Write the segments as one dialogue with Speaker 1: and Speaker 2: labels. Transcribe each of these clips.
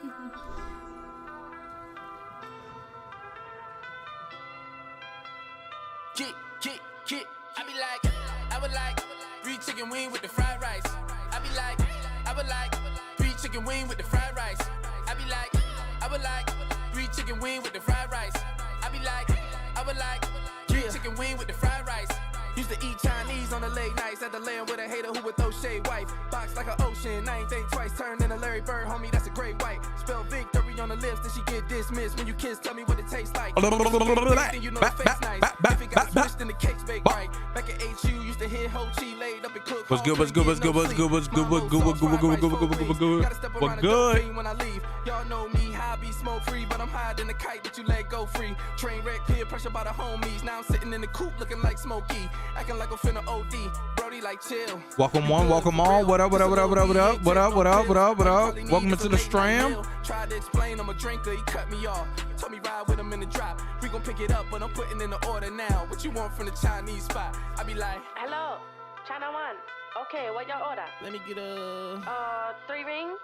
Speaker 1: I be like, I would like 3 chicken wing with the fried rice. I be like, I would like 3 chicken wing with the fried rice. I be like, I would like 3 chicken wing with the fried rice. I be like, I would like 3 chicken wing with the fried rice. Used to eat Chinese on the late nights at the land with a hater who would throw shade wife. Box like an ocean, I ain't think twice. Turned into Larry Bird, homie, that's a great white. Spell victory on the lips, then she get dismissed. When you kiss, tell me what it tastes like. You know the face nice. If it got switched, then the cake's baked right. Back at HU, used to hear Ho Chi laid up and cook.
Speaker 2: What's good, what's good, what's good, what's good, what's good, what's good, what's good, what's good, what's good, what's good?
Speaker 1: When I leave, y'all know me, high be smoke free, but I'm higher than the kite that you let go free. Train wreck, peer pressure by the homies. Now I'm sitting in the coop looking like Smokey. Acting like I'm finna OD. Brody like chill.
Speaker 2: Welcome one, welcome all. What up, what up, what up, what up, what up, what up, what up, what up, what up? Welcome into the stream.
Speaker 1: Tried to explain I'm a drinker, he cut me off. Told me ride with him in the drop. We gon' pick it up, but I'm putting in the order now. What you want from the Chinese spot? I be like,
Speaker 3: hello, China one. Okay, what your order?
Speaker 1: let me get a
Speaker 3: 3 rings,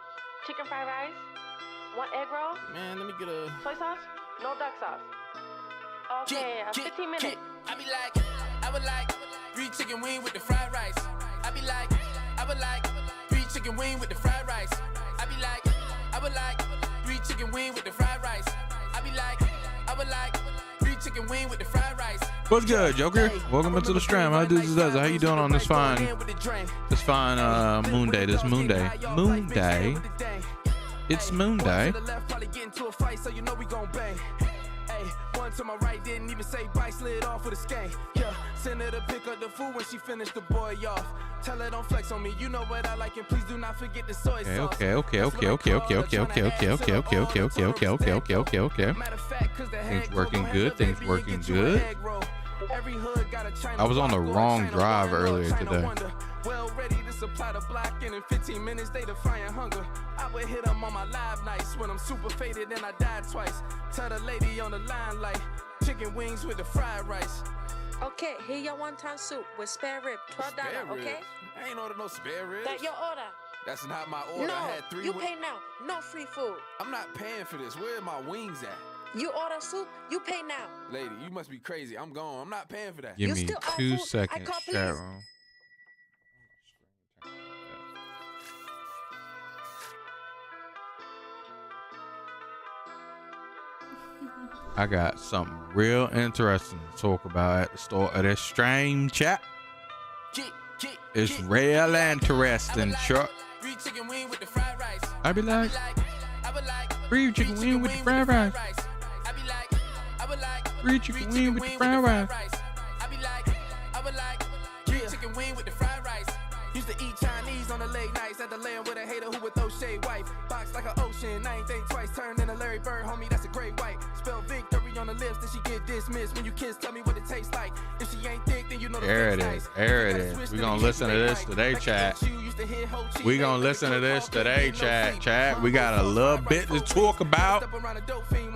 Speaker 3: chicken fried rice, 1 egg roll.
Speaker 1: man, let me get a
Speaker 3: Soy sauce? No duck sauce. Okay, 15 minutes.
Speaker 1: I be like, I would like 3 chicken wing with the fried rice. I be like, I would like 3 chicken wing with the fried rice. I be like, I would like 3 chicken wing with the fried rice. I be like, I would like 3 chicken wing with the fried rice.
Speaker 2: What's good, Joker? Welcome into the stream. How you doing on this fine moon day? This moon day. Moon day. It's moon day.
Speaker 1: One to my right, didn't even say bye, slid off with a skank. Yeah, send her to pick up the food when she finished the boy off. Tell her don't flex on me, you know what I like, and please do not forget the soy sauce.
Speaker 2: Okay. Things working good. Things working good. I was on the wrong drive earlier today.
Speaker 1: Well ready to supply the block, and in 15 minutes they defying hunger. I would hit them on my live nights when I'm super faded and I died twice. Tell the lady on the line like chicken wings with the fried rice.
Speaker 3: Okay, here your wonton soup with spare rib, $12, okay?
Speaker 1: I ain't order no spare ribs.
Speaker 3: That your order.
Speaker 1: That's not my order.
Speaker 3: No,
Speaker 1: I had 3
Speaker 3: you pay now. No free food.
Speaker 1: I'm not paying for this. Where are my wings at?
Speaker 3: You order soup, you pay now.
Speaker 1: Lady, you must be crazy. I'm gone. I'm not paying for that.
Speaker 2: Give me
Speaker 3: still owe
Speaker 2: 2
Speaker 3: food?
Speaker 2: seconds,
Speaker 3: I call police.
Speaker 2: Cheryl. I got something real interesting to talk about at the start of this stream, chat. It's real interesting, Chuck. I be like, 3 chicken wing with the fried rice. 3 chicken wing with the fried rice.
Speaker 1: Chicken wing with the fried rice. Used to eat Chinese on the late nights at the land with a hater who would throw shade wife. Box like an ocean, I ain't think twice. Turned into Larry Bird, homie, that's a great white. Spell victory on the lips, then she get dismissed. When you kiss, tell me what it tastes like. If she ain't thick, then you know the
Speaker 2: There it is. There it is. We gonna listen to this today, chat. We gonna listen to this today, chat. We got a little bit to talk about.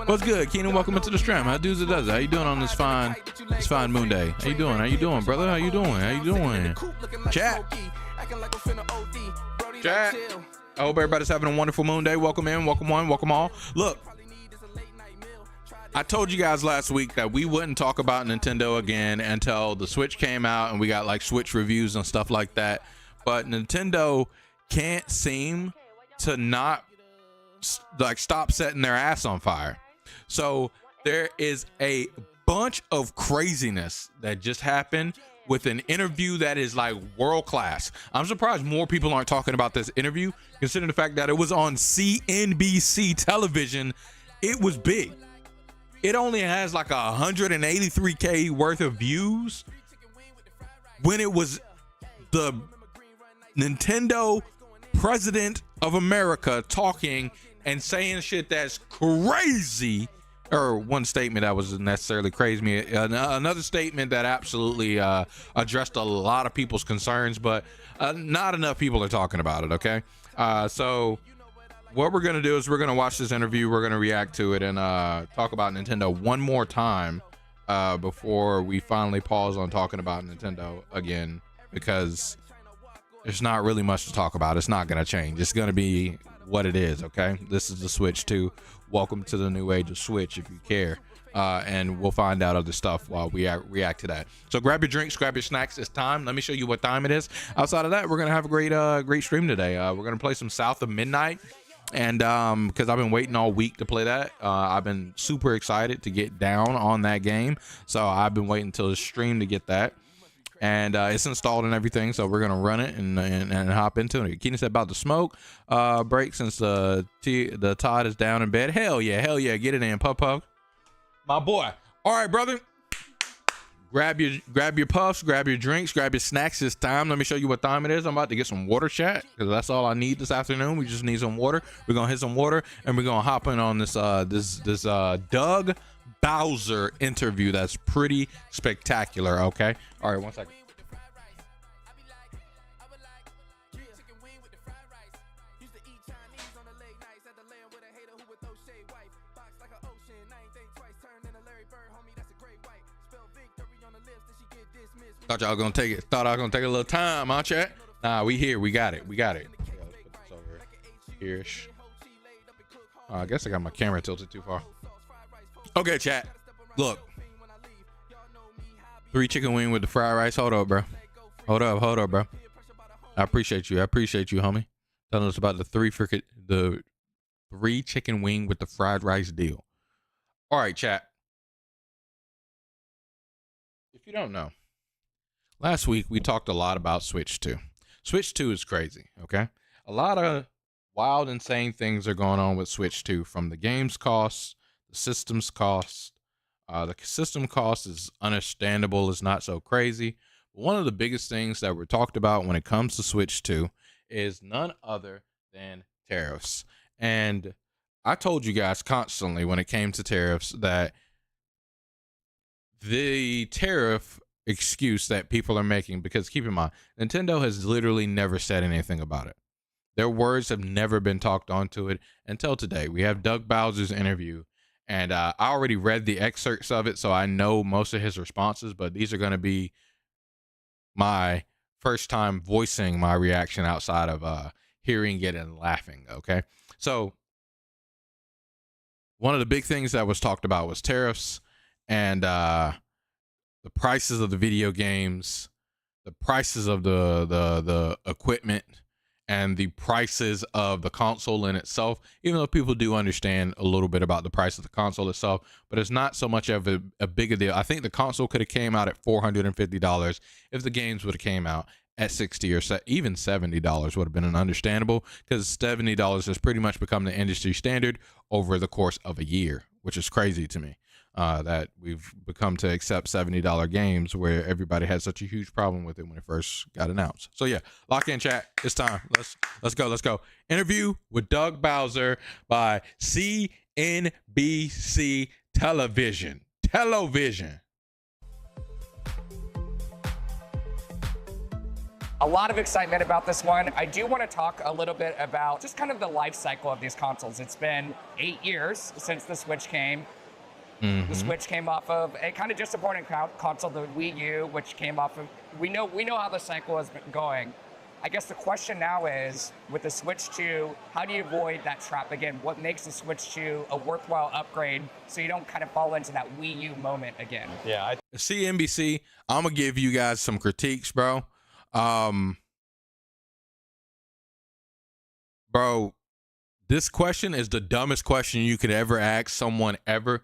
Speaker 2: What's good, Keenan? Welcome into the stream. How does it? How you doing on this fine moon day? How you doing? How you doing, brother? How you doing? How you doing? Chat. Chat. I hope everybody's having a wonderful moon day. Welcome in, welcome one, welcome all. Look, I told you guys last week that we wouldn't talk about Nintendo again until the Switch came out and we got like Switch reviews and stuff like that. But Nintendo can't seem to not like stop setting their ass on fire. So there is a bunch of craziness that just happened with an interview that is like world class. I'm surprised more people aren't talking about this interview, considering the fact that it was on CNBC television. It was big. It only has like 183K worth of views when it was the Nintendo president of America talking and saying shit that's crazy. Or one statement that was necessarily crazy. Another statement that absolutely addressed a lot of people's concerns, but not enough people are talking about it, okay? So what we're going to do is we're going to watch this interview. We're going to react to it and talk about Nintendo one more time before we finally pause on talking about Nintendo again, because there's not really much to talk about. It's not going to change. It's going to be what it is. Okay, this is the Switch 2. Welcome to the new age of Switch, if you care. And we'll find out other stuff while we react to that. So grab your drinks, grab your snacks. It's time. Let me show you what time it is. Outside of that, we're gonna have a great stream today. We're gonna play some South of Midnight, and because I've been waiting all week to play that. I've been super excited to get down on that game, so I've been waiting until the stream to get that. And it's installed and everything, so we're gonna run it and hop into it. Keenan said about the smoke break since the Todd is down in bed. Hell yeah, get it in, puff. My boy. All right, brother. Grab your puffs, grab your drinks, grab your snacks. It's time. Let me show you what time it is. I'm about to get some water, chat, because that's all I need this afternoon. We just need some water. We're gonna hit some water, and we're gonna hop in on this Doug Bowser interview that's pretty spectacular. Okay. All right, 1 second. Thought y'all gonna take it. Thought I was gonna take a little time, huh, chat? Nah, we here. We got it. Yeah, let's put this over here-ish. I guess I got my camera tilted too far. Okay, chat. Look. 3 chicken wing with the fried rice. Hold up, bro. Hold up, bro. I appreciate you, homie. Telling us about the three chicken wing with the fried rice deal. All right, chat. If you don't know, last week we talked a lot about Switch 2. Switch 2 is crazy, okay? A lot of wild, insane things are going on with Switch 2, from the game's costs, the system's cost. The system cost is understandable, it's not so crazy. But one of the biggest things that were talked about when it comes to Switch 2 is none other than tariffs. And I told you guys constantly when it came to tariffs that the tariff excuse that people are making, because keep in mind, Nintendo has literally never said anything about it. Their words have never been talked onto it until today. We have Doug Bowser's interview, and I already read the excerpts of it, so I know most of his responses, but these are going to be my first time voicing my reaction outside of hearing it and laughing, okay? So one of the big things that was talked about was tariffs, and the prices of the video games, the prices of the equipment, and the prices of the console in itself, even though people do understand a little bit about the price of the console itself, but it's not so much of a bigger deal. I think the console could have came out at $450 if the games would have came out at $60 or even $70 would have been an understandable, because $70 has pretty much become the industry standard over the course of a year, which is crazy to me. That we've become to accept $70 games, where everybody had such a huge problem with it when it first got announced. So yeah, lock in, chat. It's time. Let's go. Interview with Doug Bowser by CNBC Television.
Speaker 4: A lot of excitement about this one. I do want to talk a little bit about just kind of the life cycle of these consoles. It's been 8 years since the Switch came. The Switch came off of a kind of disappointing console, the Wii U, which came off of, we know how the cycle has been going. I guess the question now is, with the Switch 2, how do you avoid that trap again? What makes the Switch 2 a worthwhile upgrade so you don't kind of fall into that Wii U moment again?
Speaker 2: Yeah, CNBC, I'm gonna give you guys some critiques, bro. Bro, this question is the dumbest question you could ever ask someone ever.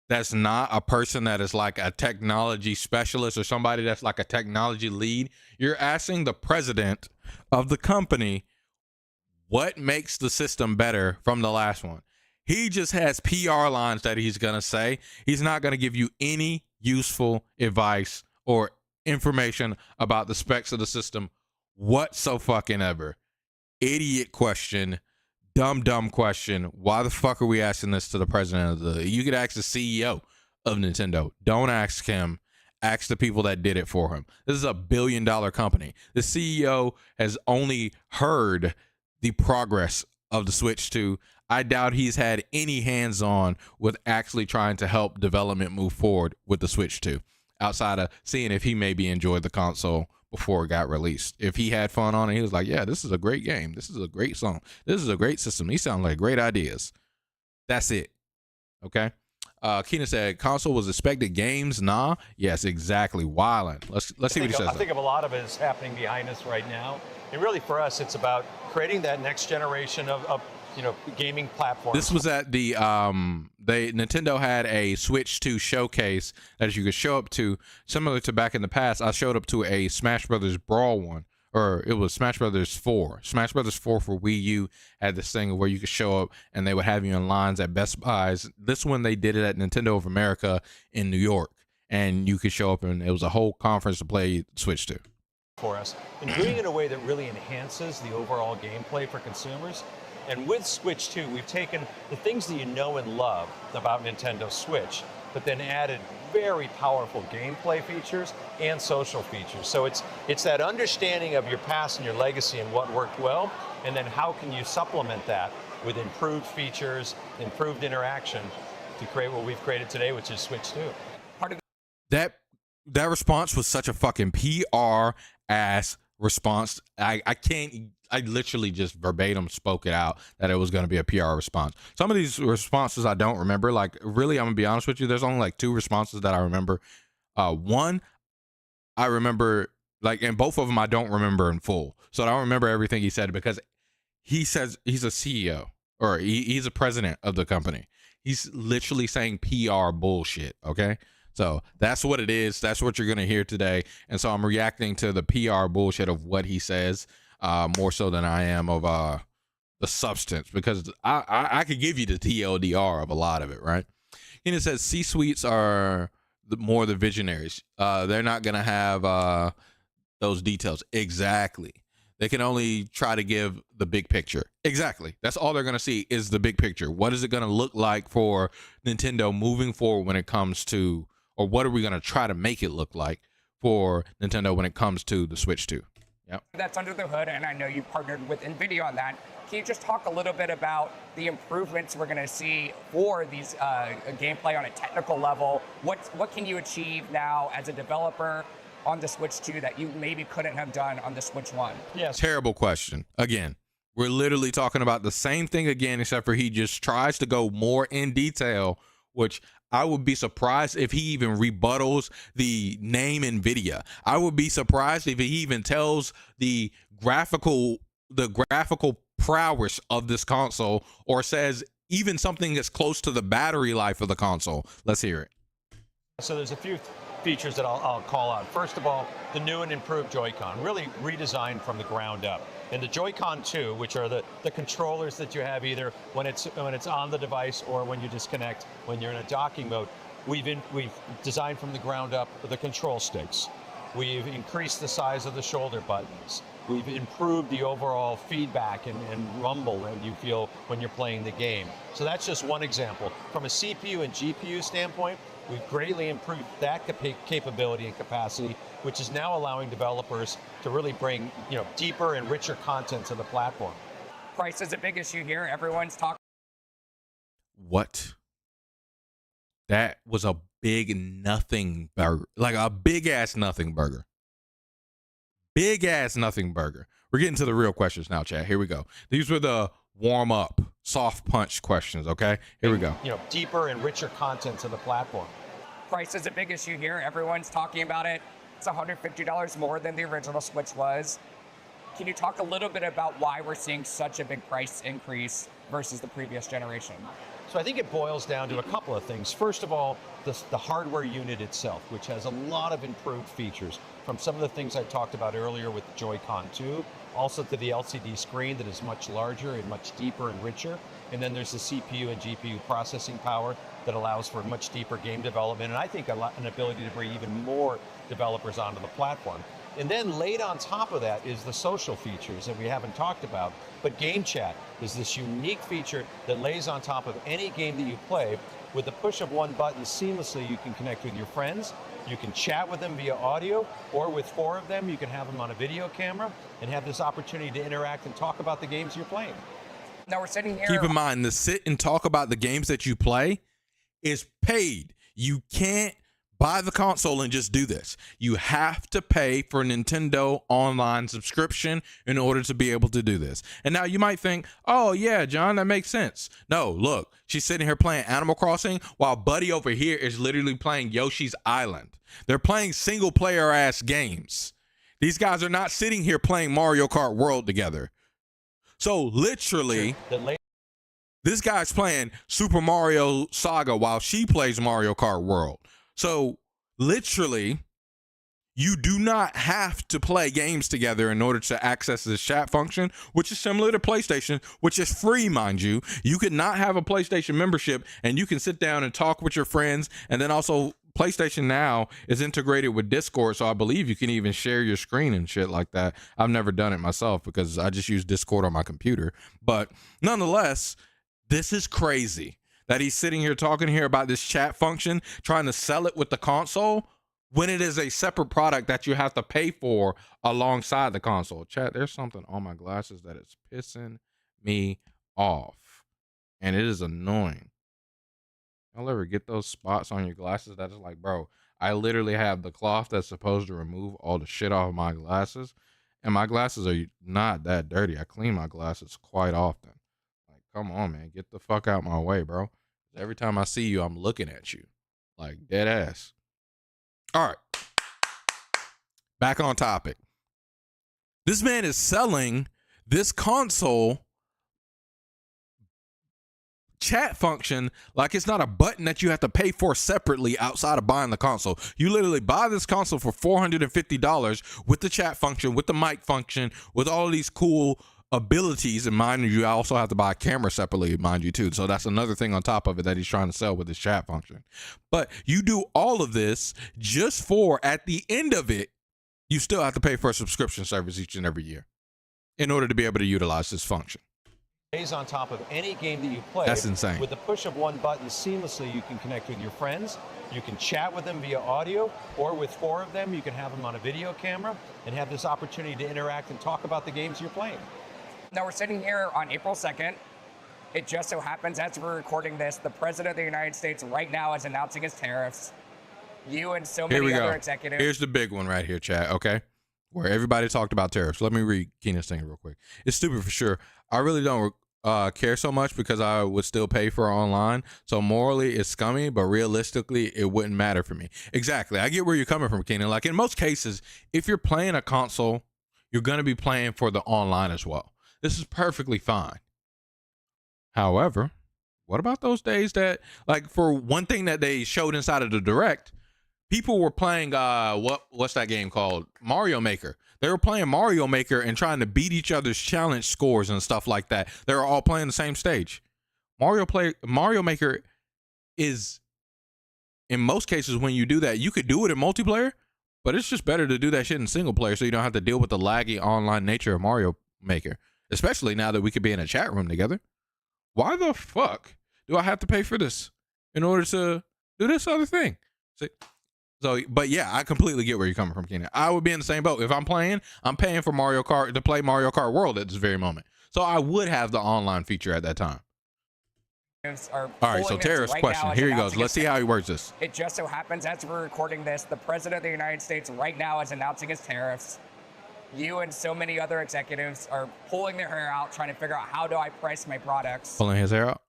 Speaker 2: That's not a person that is like a technology specialist or somebody that's like a technology lead. You're asking the president of the company what makes the system better from the last one. He just has PR lines that he's going to say. He's not going to give you any useful advice or information about the specs of the system whatsoever. Idiot question. Dumb question. Why the fuck are we asking this to the president of the... You could ask the CEO of Nintendo. Don't ask him. Ask the people that did it for him. This is a $1 billion company. The CEO has only heard the progress of the Switch 2. I doubt he's had any hands-on with actually trying to help development move forward with the Switch 2, outside of seeing if he maybe enjoyed the console before it got released. If he had fun on it, he was like, yeah, this is a great game. This is a great song. This is a great system. These sound like great ideas. That's it. Okay. Keenan said console was expected, games nah. Yes, exactly. Wildin'. Let's see what he says.
Speaker 5: I think of a lot of it is happening behind us right now, and really for us, it's about creating that next generation of gaming platforms.
Speaker 2: This was at the Nintendo had a Switch 2 showcase that you could show up to, similar to back in the past. I showed up to a Smash Brothers Brawl one, or it was Smash Brothers 4. Smash Brothers 4 for Wii U had this thing where you could show up and they would have you in lines at Best Buys. This one they did it at Nintendo of America in New York, and you could show up and it was a whole conference to play Switch 2.
Speaker 5: For us, and doing it in a way that really enhances the overall gameplay for consumers. And with Switch 2, we've taken the things that you know and love about Nintendo Switch, but then added very powerful gameplay features and social features. So it's that understanding of your past and your legacy and what worked well, and then how can you supplement that with improved features, improved interaction to create what we've created today, which is Switch 2.
Speaker 2: That response was such a fucking PR ass response. I literally just verbatim spoke it out that it was going to be a PR response. Some of these responses I don't remember. Like, really, I'm going to be honest with you. There's only like 2 responses that I remember. One, I remember, like, and both of them I don't remember in full. So I don't remember everything he said because he says he's a CEO or he's a president of the company. He's literally saying PR bullshit, okay? So that's what it is. That's what you're going to hear today. And so I'm reacting to the PR bullshit of what he says. More so than I am of the substance, because I could give you the TLDR of a lot of it, right? And it says C-suites are more the visionaries. They're not going to have those details. Exactly. They can only try to give the big picture. Exactly. That's all they're going to see is the big picture. What is it going to look like for Nintendo moving forward when it comes to, or what are we going to try to make it look like for Nintendo when it comes to the Switch 2? Yep.
Speaker 4: That's under the hood, and I know you partnered with NVIDIA on that. Can you just talk a little bit about the improvements we're going to see for these gameplay on a technical level? What can you achieve now as a developer on the Switch 2 that you maybe couldn't have done on the Switch 1?
Speaker 2: Yes. Terrible question. Again, we're literally talking about the same thing again, except for he just tries to go more in detail, which I would be surprised if he even rebuttals the name NVIDIA. I would be surprised if he even tells the graphical prowess of this console, or says even something that's close to the battery life of the console. Let's hear it.
Speaker 5: So there's a few features that I'll call out. First of all, the new and improved Joy-Con, really redesigned from the ground up. And the Joy-Con 2, which are the controllers that you have either when it's on the device or when you disconnect, when you're in a docking mode, we've designed from the ground up the control sticks. We've increased the size of the shoulder buttons. We've improved the overall feedback and rumble that you feel when you're playing the game. So that's just one example. From a CPU and GPU standpoint, we've greatly improved that capability and capacity, which is now allowing developers to really bring deeper and richer content to the platform.
Speaker 4: Price is a big issue here. Everyone's talking.
Speaker 2: What? That was a big nothing burger, like a big ass nothing burger. Big ass nothing burger. We're getting to the real questions now, chat. Here we go. These were the warm up, soft punch questions. Okay, here we go.
Speaker 5: Deeper and richer content to the platform.
Speaker 4: Price is a big issue here. Everyone's talking about it. It's $150 more than the original Switch was. Can you talk a little bit about why we're seeing such a big price increase versus the previous generation?
Speaker 5: So I think it boils down to a couple of things. First of all, the hardware unit itself, which has a lot of improved features, from some of the things I talked about earlier with the Joy-Con 2, also to the LCD screen that is much larger and much deeper and richer. And then there's the CPU and GPU processing power that allows for much deeper game development, and I think an ability to bring even more developers onto the platform. And then laid on top of that is the social features that we haven't talked about, but Game Chat is this unique feature that lays on top of any game that you play. With the push of one button, seamlessly you can connect with your friends, you can chat with them via audio, or with 4 of them, you can have them on a video camera and have this opportunity to interact and talk about the games you're playing.
Speaker 4: Now we're sitting here.
Speaker 2: Keep in mind, the sit and talk about the games that you play is paid. You can't buy the console and just do this. You have to pay for Nintendo online subscription in order to be able to do this. And now you might think, oh yeah, John, that makes sense. No, look, she's sitting here playing Animal Crossing while Buddy over here is literally playing Yoshi's Island. They're playing single player ass games. These guys are not sitting here playing Mario Kart World together. So literally, this guy's playing Super Mario Saga while she plays Mario Kart World. So literally, you do not have to play games together in order to access this chat function, which is similar to PlayStation, which is free, mind you. You could not have a PlayStation membership and you can sit down and talk with your friends. And then also PlayStation Now is integrated with Discord. So I believe you can even share your screen and shit like that. I've never done it myself because I just use Discord on my computer. But nonetheless, this is crazy that he's sitting here talking here about this chat function, trying to sell it with the console when it is a separate product that you have to pay for alongside the console. Chat, there's something on my glasses that is pissing me off, and it is annoying. Y'all ever get those spots on your glasses that is like, bro, I literally have the cloth that's supposed to remove all the shit off of my glasses, and my glasses are not that dirty. I clean my glasses quite often. Like, come on, man, get the fuck out my way, bro. Every time I see you, I'm looking at you like dead ass. All right, back on topic. This man is selling this console chat function like it's not a button that you have to pay for separately outside of buying the console. You literally buy this console for $450 with the chat function, with the mic function, with all of these cool abilities. And mind you, I also have to buy a camera separately, mind you, too. So that's another thing on top of it that he's trying to sell with his chat function. But you do all of this just for, at the end of it, you still have to pay for a subscription service each and every year in order to be able to utilize this function.
Speaker 5: On top of any game that you play.
Speaker 2: That's insane.
Speaker 5: With the push of one button, seamlessly you can connect with your friends, you can chat with them via audio, or with 4 of them, you can have them on a video camera and have this opportunity to interact and talk about the games you're playing.
Speaker 4: Now we're sitting here on April 2nd. It just so happens, as we're recording this, the President of the United States right now is announcing his tariffs. You and so many other executives.
Speaker 2: Here's the big one right here, chat, okay? Where everybody talked about tariffs. Let me read Keenan's thing real quick. It's stupid for sure. I really don't care so much because I would still pay for it online. So morally, it's scummy, but realistically, it wouldn't matter for me. Exactly. I get where you're coming from, Keenan. Like in most cases, if you're playing a console, you're going to be playing for the online as well. This is perfectly fine. However, what about those days that, like, for one thing that they showed inside of the Direct, people were playing, what's that game called? Mario Maker. They were playing Mario Maker and trying to beat each other's challenge scores and stuff like that. They were all playing the same stage. Mario Maker is, in most cases, when you do that, you could do it in multiplayer, but it's just better to do that shit in single player so you don't have to deal with the laggy online nature of Mario Maker. Especially now that we could be in a chat room together. Why the fuck do I have to pay for this in order to do this other thing? See? So, but yeah, I completely get where you're coming from, Keenan. I would be in the same boat. If I'm paying for Mario Kart to play Mario Kart World at this very moment. So I would have the online feature at that time. All right, so tariffs question. Here he goes. Let's see how he works this.
Speaker 4: It just so happens, as we're recording this, the President of the United States right now is announcing his tariffs. You and so many other executives are pulling their hair out, trying to figure out, how do I price my products?
Speaker 2: Pulling his hair out?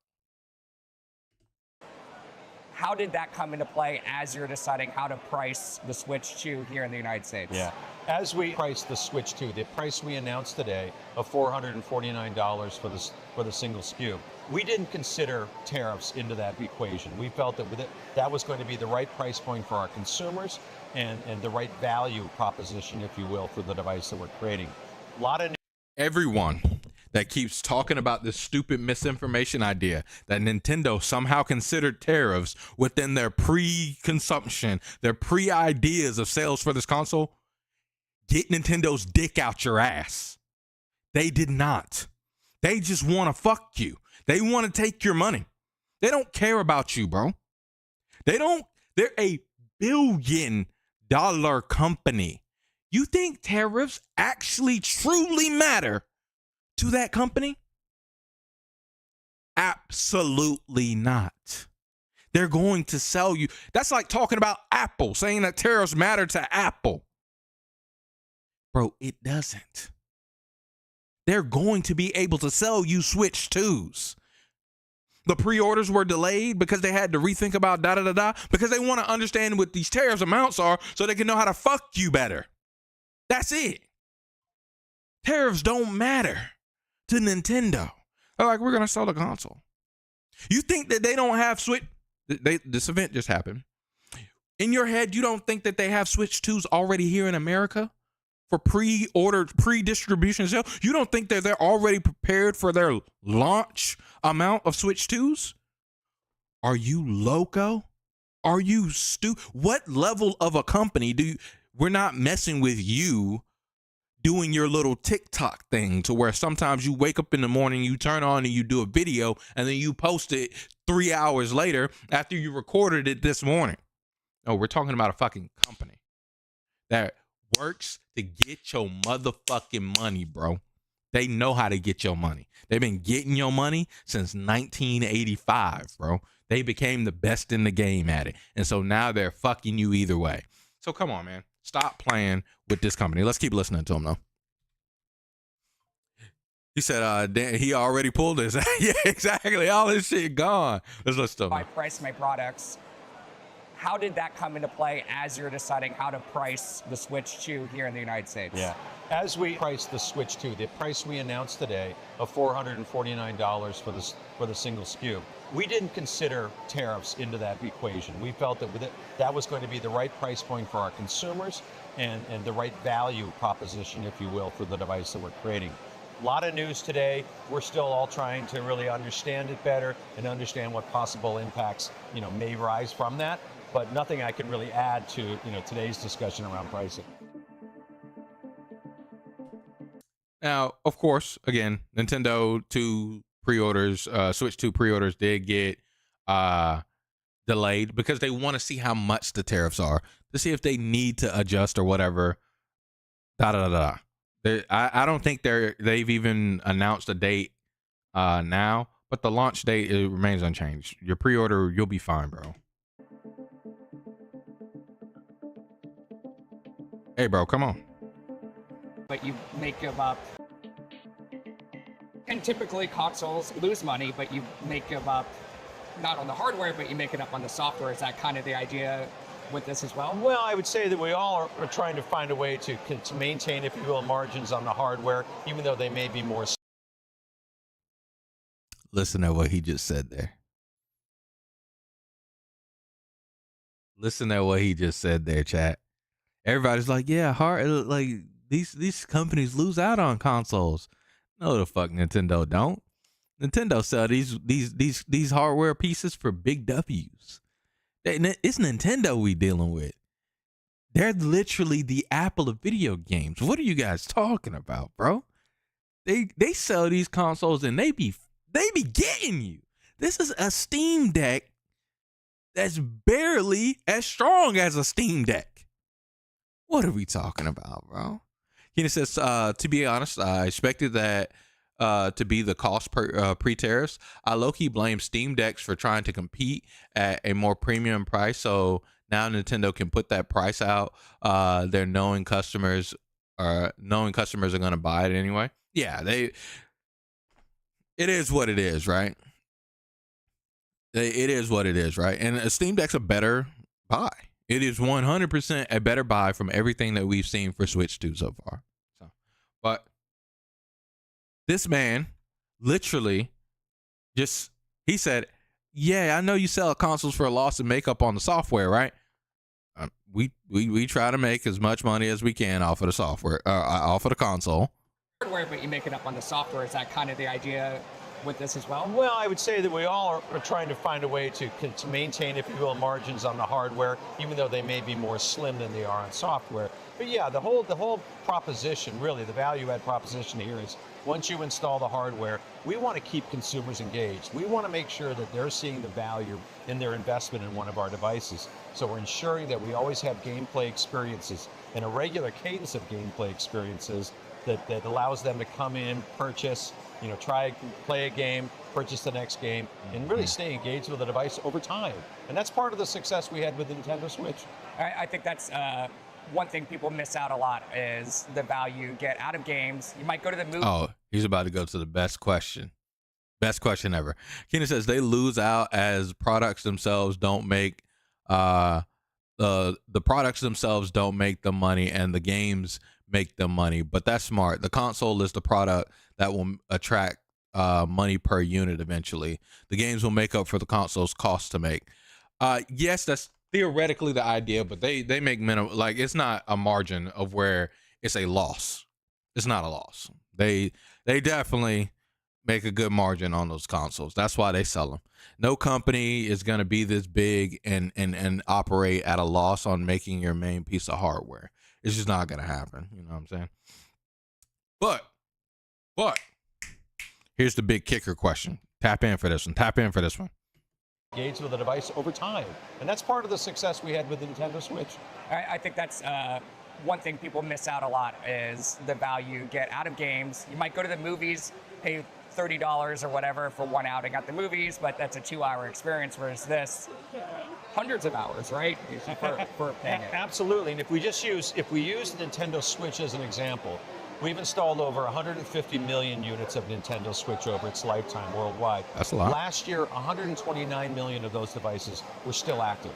Speaker 4: How did that come into play as you're deciding how to price the Switch 2 here in the United States?
Speaker 5: Yeah. As we price the Switch 2, the price we announced today of $449 for the single SKU, we didn't consider tariffs into that equation. We felt that that was going to be the right price point for our consumers and the right value proposition, if you will, for the device that we're creating. A lot of
Speaker 2: everyone that keeps talking about this stupid misinformation idea that Nintendo somehow considered tariffs within their pre-consumption, their pre-ideas of sales for this console, get Nintendo's dick out your ass. They did not. They just want to fuck you. They want to take your money. They don't care about you, bro. They're a $1 billion company. You think tariffs actually truly matter to that company? Absolutely not. They're going to sell you. That's like talking about Apple, saying that tariffs matter to Apple. Bro, it doesn't. They're going to be able to sell you Switch 2s. The pre-orders were delayed because they had to rethink about because they want to understand what these tariffs amounts are so they can know how to fuck you better. That's it. Tariffs don't matter to Nintendo. They're like, we're going to sell the console. You think that they don't have Switch? This event just happened. In your head, you don't think that they have Switch 2s already here in America for pre-ordered, pre-distribution sale? You don't think that they're already prepared for their launch amount of Switch 2s? Are you loco? Are you stupid? What level of a company do you? We're not messing with you doing your little TikTok thing to where sometimes you wake up in the morning, you turn on and you do a video and then you post it 3 hours later after you recorded it this morning. No, we're talking about a fucking company that works to get your motherfucking money, bro. They know how to get your money. They've been getting your money since 1985, bro. They became the best in the game at it. And so now they're fucking you either way. So come on, man. Stop playing with this company. Let's keep listening to him, though. He said he already pulled this. Yeah, exactly. All this shit gone. Let's listen to him.
Speaker 4: I price my products. How did that come into play as you're deciding how to price the Switch 2 here in the United States?
Speaker 5: Yeah. As we priced the Switch 2, the price we announced today of $449 for the single SKU, we didn't consider tariffs into that equation. We felt that that was going to be the right price point for our consumers and the right value proposition, if you will, for the device that we're creating. A lot of news today. We're still all trying to really understand it better and understand what possible impacts, may rise from that. But nothing I can really add to, today's discussion around pricing.
Speaker 2: Now, of course, again, Nintendo 2 pre-orders, Switch 2 pre-orders did get delayed because they want to see how much the tariffs are to see if they need to adjust or whatever. I don't think they've even announced a date now, but the launch date, it remains unchanged. Your pre-order, you'll be fine, bro. Hey, bro, come on.
Speaker 4: But you make them up. And typically consoles lose money, but you make them up not on the hardware, but you make it up on the software. Is that kind of the idea with this as well?
Speaker 5: Well, I would say that we all are trying to find a way to maintain, if you will, margins on the hardware, even though they may be more.
Speaker 2: Listen to what he just said there. Listen to what he just said there, chat. Everybody's like, yeah, like these companies lose out on consoles. No, the fuck Nintendo don't. Nintendo sell these hardware pieces for big W's. It's Nintendo we dealing with. They're literally the Apple of video games. What are you guys talking about, bro? They sell these consoles and they be getting you. This is a Steam Deck that's barely as strong as a Steam Deck. What are we talking about, bro? He says, to be honest, I expected that to be the cost pre-tariffs. I low-key blame Steam Decks for trying to compete at a more premium price. So now Nintendo can put that price out. They're knowing customers are going to buy it anyway. Yeah, it is what it is, right? It is what it is, right? And a Steam Deck's a better buy. It is 100% a better buy from everything that we've seen for Switch 2 so far. So, but this man literally he said, yeah, I know you sell consoles for a loss of makeup on the software, right? We try to make as much money as we can off of the software, off of the console.
Speaker 4: Hardware, but you make it up on the software. Is that kind of the idea with this as well?
Speaker 5: Well, I would say that we all are trying to find a way to maintain, if you will, margins on the hardware, even though they may be more slim than they are on software. But yeah, the whole proposition, really, the value add proposition here is once you install the hardware, we want to keep consumers engaged. We want to make sure that they're seeing the value in their investment in one of our devices. So we're ensuring that we always have gameplay experiences and a regular cadence of gameplay experiences that allows them to come in, purchase, try, play a game, purchase the next game, and really stay engaged with the device over time. And that's part of the success we had with the Nintendo Switch.
Speaker 4: I think that's one thing people miss out a lot is the value you get out of games. You might go to the movie.
Speaker 2: Oh, he's about to go to the best question. Best question ever. Keenan says they lose out as products themselves don't make the products themselves don't make the money and the games make the money. But that's smart. The console is the product that will attract money per unit eventually. The games will make up for the console's cost to make. Yes, that's theoretically the idea, but they make minimum, like it's not a margin of where it's a loss. It's not a loss. They definitely make a good margin on those consoles. That's why they sell them. No company is going to be this big and operate at a loss on making your main piece of hardware. It's just not going to happen. You know what I'm saying? But here's the big kicker question. Tap in for this one. Tap in for this one.
Speaker 5: Engage with the device over time. And that's part of the success we had with the Nintendo Switch.
Speaker 4: I think that's one thing people miss out a lot is the value you get out of games. You might go to the movies, pay $30 or whatever for one outing at the movies, but that's a 2-hour experience, whereas this, hundreds of hours, right? for paying it.
Speaker 5: Absolutely. And if we use the Nintendo Switch as an example, we've installed over 150 million units of Nintendo Switch over its lifetime worldwide.
Speaker 2: That's a lot.
Speaker 5: Last year, 129 million of those devices were still active.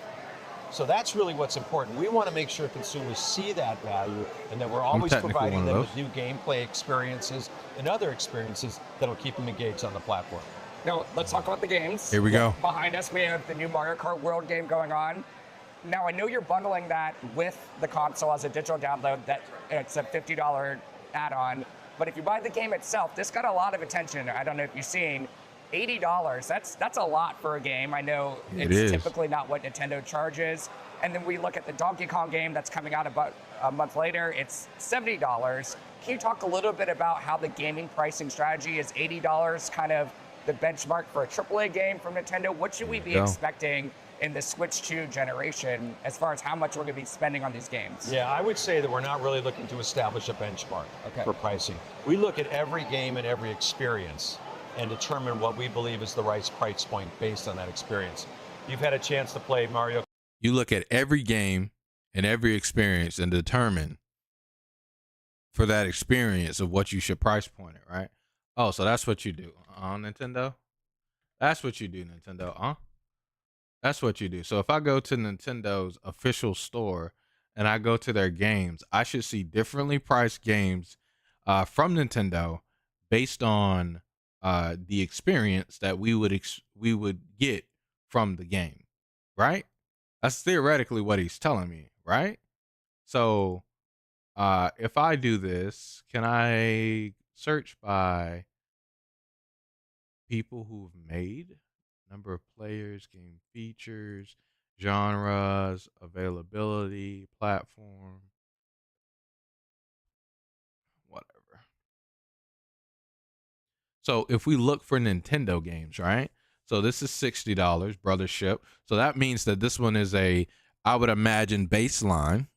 Speaker 5: So that's really what's important. We want to make sure consumers see that value and that we're always providing them with new gameplay experiences and other experiences that'll keep them engaged on the platform.
Speaker 4: Now, let's talk about the games.
Speaker 2: Here we go.
Speaker 4: Behind us, we have the new Mario Kart World game going on. Now, I know you're bundling that with the console as a digital download, that it's a $50 add-on, but if you buy the game itself, this got a lot of attention. I don't know if you've seen. $80, that's a lot for a game. I know it's typically not what Nintendo charges. And then we look at the Donkey Kong game that's coming out about a month later, it's $70. Can you talk a little bit about how the gaming pricing strategy is $80 kind of the benchmark for a AAA game from Nintendo? What should we be expecting in the Switch 2 generation as far as how much we're going to be spending on these games?
Speaker 5: Yeah, I would say that we're not really looking to establish a benchmark for pricing. We look at every game and every experience and determine what we believe is the right price point based on that experience. You've had a chance to play Mario.
Speaker 2: You look at every game and every experience and determine for that experience of what you should price point it, right? Oh, so that's what you do on Nintendo? That's what you do, Nintendo, huh? That's what you do. So if I go to Nintendo's official store and I go to their games, I should see differently priced games from Nintendo based on the experience that we would get from the game, right? That's theoretically what he's telling me, right? So if I do this, can I search by people who've made, number of players, game features, genres, availability, platform, whatever. So if we look for Nintendo games, right? So this is $60, Brothership. So that means that this one is I would imagine baseline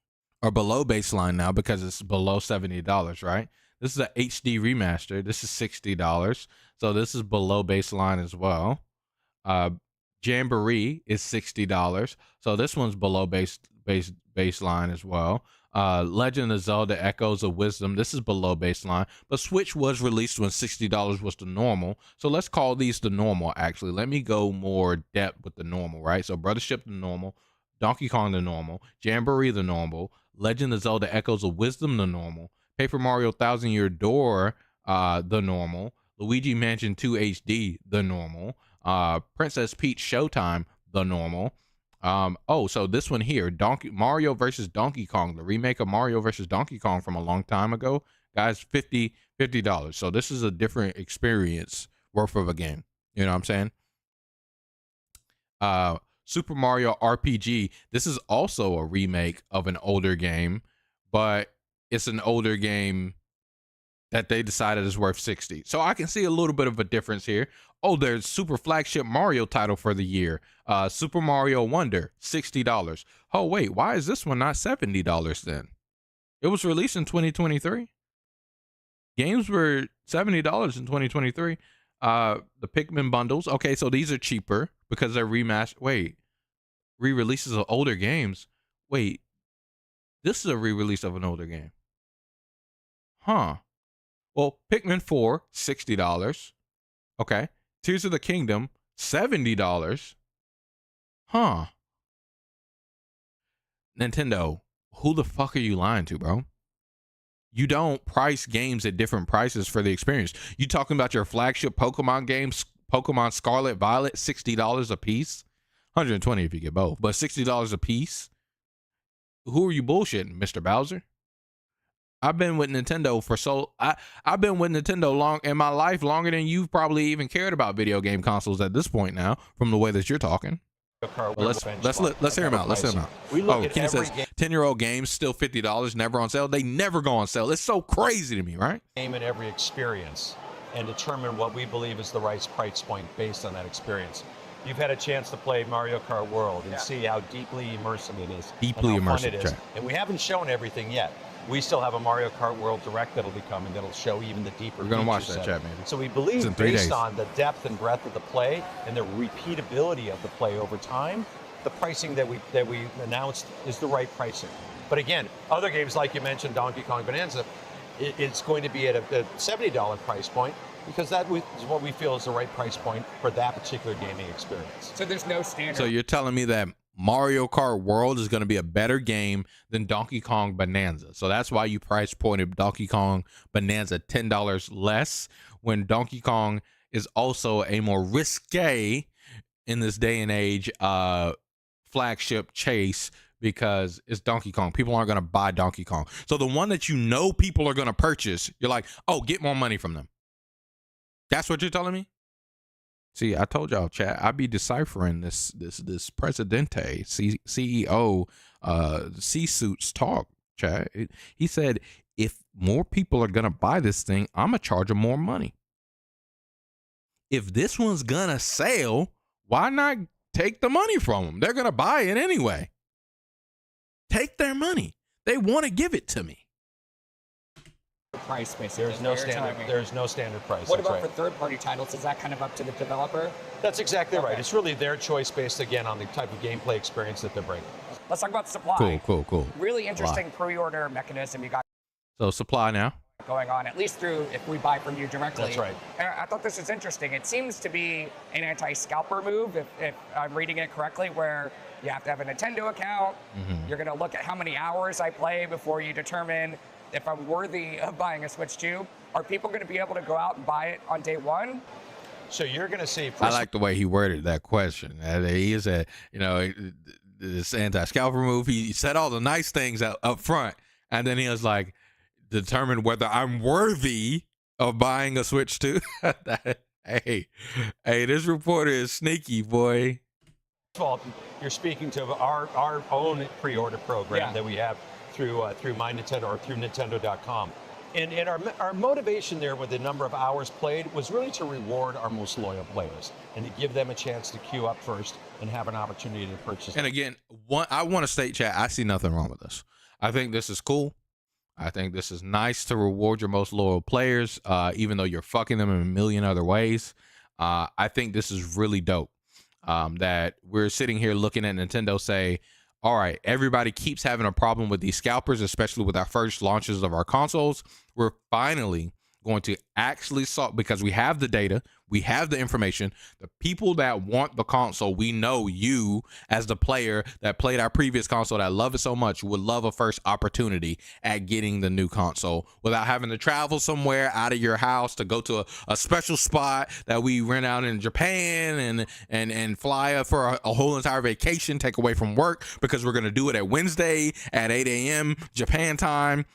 Speaker 2: or below baseline now because it's below $70, right? This is a HD remaster. This is $60. So this is below baseline as well. Jamboree is $60. So this one's below baseline as well. Legend of Zelda Echoes of Wisdom, this is below baseline, but Switch was released when $60 was the normal, so let's call these the normal. Actually, let me go more depth with the normal, right? So Brothership the normal, Donkey Kong the normal, Jamboree the normal, Legend of Zelda Echoes of Wisdom the normal, Paper Mario Thousand Year Door the normal, Luigi Mansion 2 HD the normal, Princess Peach Showtime the normal. So this one here, Mario versus Donkey Kong, the remake of Mario versus Donkey Kong from a long time ago, guys, $50. So this is a different experience worth of a game. You know what I'm saying? Super Mario RPG. This is also a remake of an older game, but it's an older game that they decided is worth $60. So I can see a little bit of a difference here. Oh, there's super flagship Mario title for the year. Super Mario Wonder, $60. Oh, wait, why is this one not $70 then? It was released in 2023. Games were $70 in 2023. The Pikmin bundles. Okay, so these are cheaper because they're remastered. Wait, re-releases of older games. Wait, this is a re-release of an older game. Huh. Well, Pikmin 4, $60. Okay. Tears of the Kingdom, $70. Huh. Nintendo, who the fuck are you lying to, bro? You don't price games at different prices for the experience. You talking about your flagship Pokemon games, Pokemon Scarlet Violet, $60 a piece? $120 if you get both, but $60 a piece? Who are you bullshitting, Mr. Bowser? I've been with Nintendo I've been with Nintendo long in my life, longer than you've probably even cared about video game consoles at this point now, from the way that you're talking. Well, let's hear him out. Let's hear him out.
Speaker 5: We look at
Speaker 2: Ken
Speaker 5: every
Speaker 2: says 10-year-old games still $50, never on sale. They never go on sale. It's so crazy to me, right?
Speaker 5: game and every experience and determine what we believe is the right price point based on that experience. You've had a chance to play Mario Kart World and see how deeply immersive it is.
Speaker 2: Deeply
Speaker 5: and how
Speaker 2: immersive,
Speaker 5: fun it is.
Speaker 2: Jack.
Speaker 5: And we haven't shown everything yet. We still have a Mario Kart World Direct that'll be coming that'll show even the deeper.
Speaker 2: We're gonna watch
Speaker 5: feature
Speaker 2: that,
Speaker 5: set.
Speaker 2: chat, maybe.
Speaker 5: So we
Speaker 2: It's
Speaker 5: believe
Speaker 2: in 3
Speaker 5: based
Speaker 2: days.
Speaker 5: on the depth and breadth of the play and the repeatability of the play over time, the pricing that we announced is the right pricing. But again, other games like you mentioned, Donkey Kong Bonanza, it's going to be at a $70 price point because that is what we feel is the right price point for that particular gaming experience.
Speaker 4: So there's no standard.
Speaker 2: So you're telling me that Mario Kart World is going to be a better game than Donkey Kong Bonanza. So that's why you price pointed Donkey Kong Bonanza $10 less, when Donkey Kong is also a more risque in this day and age flagship chase because it's Donkey Kong. People aren't going to buy Donkey Kong. So the one that you know people are going to purchase, you're like, oh, get more money from them. That's what you're telling me? See, I told y'all, chat, I be deciphering this Presidente, CEO, C-suits talk, chat. He said, if more people are going to buy this thing, I'm going to charge them more money. If this one's going to sell, why not take the money from them? They're going to buy it anyway. Take their money. They want to give it to me.
Speaker 4: Price, basically.
Speaker 5: There's no standard. There's no standard price.
Speaker 4: What
Speaker 5: That's
Speaker 4: about
Speaker 5: right.
Speaker 4: for third-party titles? Is that kind of up to the developer?
Speaker 5: That's exactly right.
Speaker 4: Okay.
Speaker 5: It's really their choice based, again, on the type of gameplay experience that they're bringing.
Speaker 4: Let's talk about supply.
Speaker 2: Cool.
Speaker 4: Really interesting pre-order mechanism you got
Speaker 2: So supply now.
Speaker 4: going on, at least through if we buy from you directly.
Speaker 5: That's right.
Speaker 4: And I thought this was interesting. It seems to be an anti-scalper move, if I'm reading it correctly, where you have to have a Nintendo account.
Speaker 2: Mm-hmm.
Speaker 4: You're going to look at how many hours I play before you determine if I'm worthy of buying a Switch 2. Are people going to be able to go out and buy it on day one?
Speaker 5: So you're going to see.
Speaker 2: I like the way he worded that question. He is this anti-scalper move. He said all the nice things up front, and then he was like, determine whether I'm worthy of buying a Switch 2. Hey, this reporter is sneaky, boy.
Speaker 5: First of all, you're speaking to our own pre-order program that we have through My Nintendo or through Nintendo.com. And our motivation there with the number of hours played was really to reward our most loyal players and to give them a chance to queue up first and have an opportunity to purchase.
Speaker 2: And again, I want to state, chat, I see nothing wrong with this. I think this is cool. I think this is nice to reward your most loyal players, even though you're fucking them in a million other ways. I think this is really dope. That we're sitting here looking at Nintendo say, all right, everybody keeps having a problem with these scalpers, especially with our first launches of our consoles. We're finally going to actually solve, because we have the data, we have the information. The people that want the console, we know you as the player that played our previous console that love it so much would love a first opportunity at getting the new console without having to travel somewhere out of your house to go to a special spot that we rent out in Japan and fly up for a whole entire vacation, take away from work because we're going to do it at Wednesday at 8 a.m. Japan time.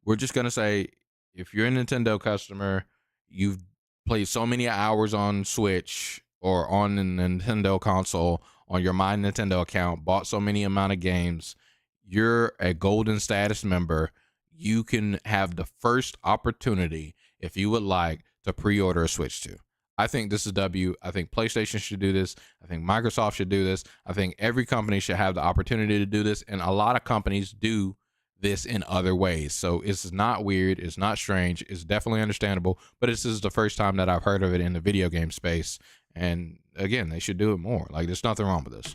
Speaker 2: We're just going to say, if you're a Nintendo customer, you've played so many hours on Switch or on the Nintendo console on your My Nintendo account, bought so many amount of games, you're a golden status member. You can have the first opportunity, if you would like, to pre-order a Switch 2. I think this is W. I think PlayStation should do this. I think Microsoft should do this. I think every company should have the opportunity to do this. And a lot of companies do this in other ways. So it's not weird, it's not strange, it's definitely understandable, but this is the first time that I've heard of it in the video game space. And again, they should do it more. Like, there's nothing wrong with this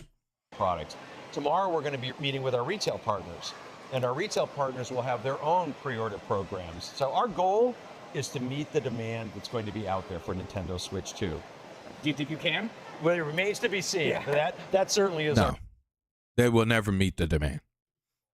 Speaker 5: product. Tomorrow we're going to be meeting with our retail partners, and our retail partners will have their own pre-order programs. So our goal is to meet the demand that's going to be out there for Nintendo Switch 2.
Speaker 4: Do you think you can?
Speaker 5: Well, it remains to be seen.
Speaker 4: Yeah.
Speaker 5: That certainly is
Speaker 2: No, they will never meet the demand.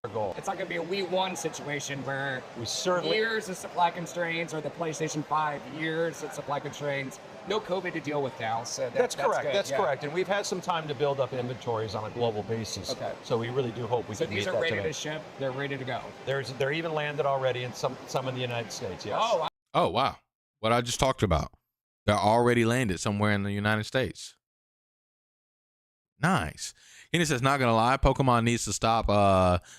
Speaker 5: our goal.
Speaker 4: It's not going to be a Wii 1 situation where
Speaker 5: We certainly
Speaker 4: years of supply constraints, or the PlayStation 5 years of supply constraints. No COVID to deal with now, so
Speaker 5: That's correct.
Speaker 4: good,
Speaker 5: That's
Speaker 4: yeah.
Speaker 5: correct. And we've had some time to build up inventories on a global basis.
Speaker 4: Okay.
Speaker 5: So we really do hope we
Speaker 4: So
Speaker 5: can
Speaker 4: these
Speaker 5: meet
Speaker 4: are
Speaker 5: that
Speaker 4: ready
Speaker 5: demand.
Speaker 4: to ship. They're ready to go.
Speaker 5: They're even landed already, and some in the United States. Yes.
Speaker 4: Oh,
Speaker 2: Oh, wow. What I just talked about. They're already landed somewhere in the United States. Nice. Kenny says, not going to lie, Pokemon needs to stop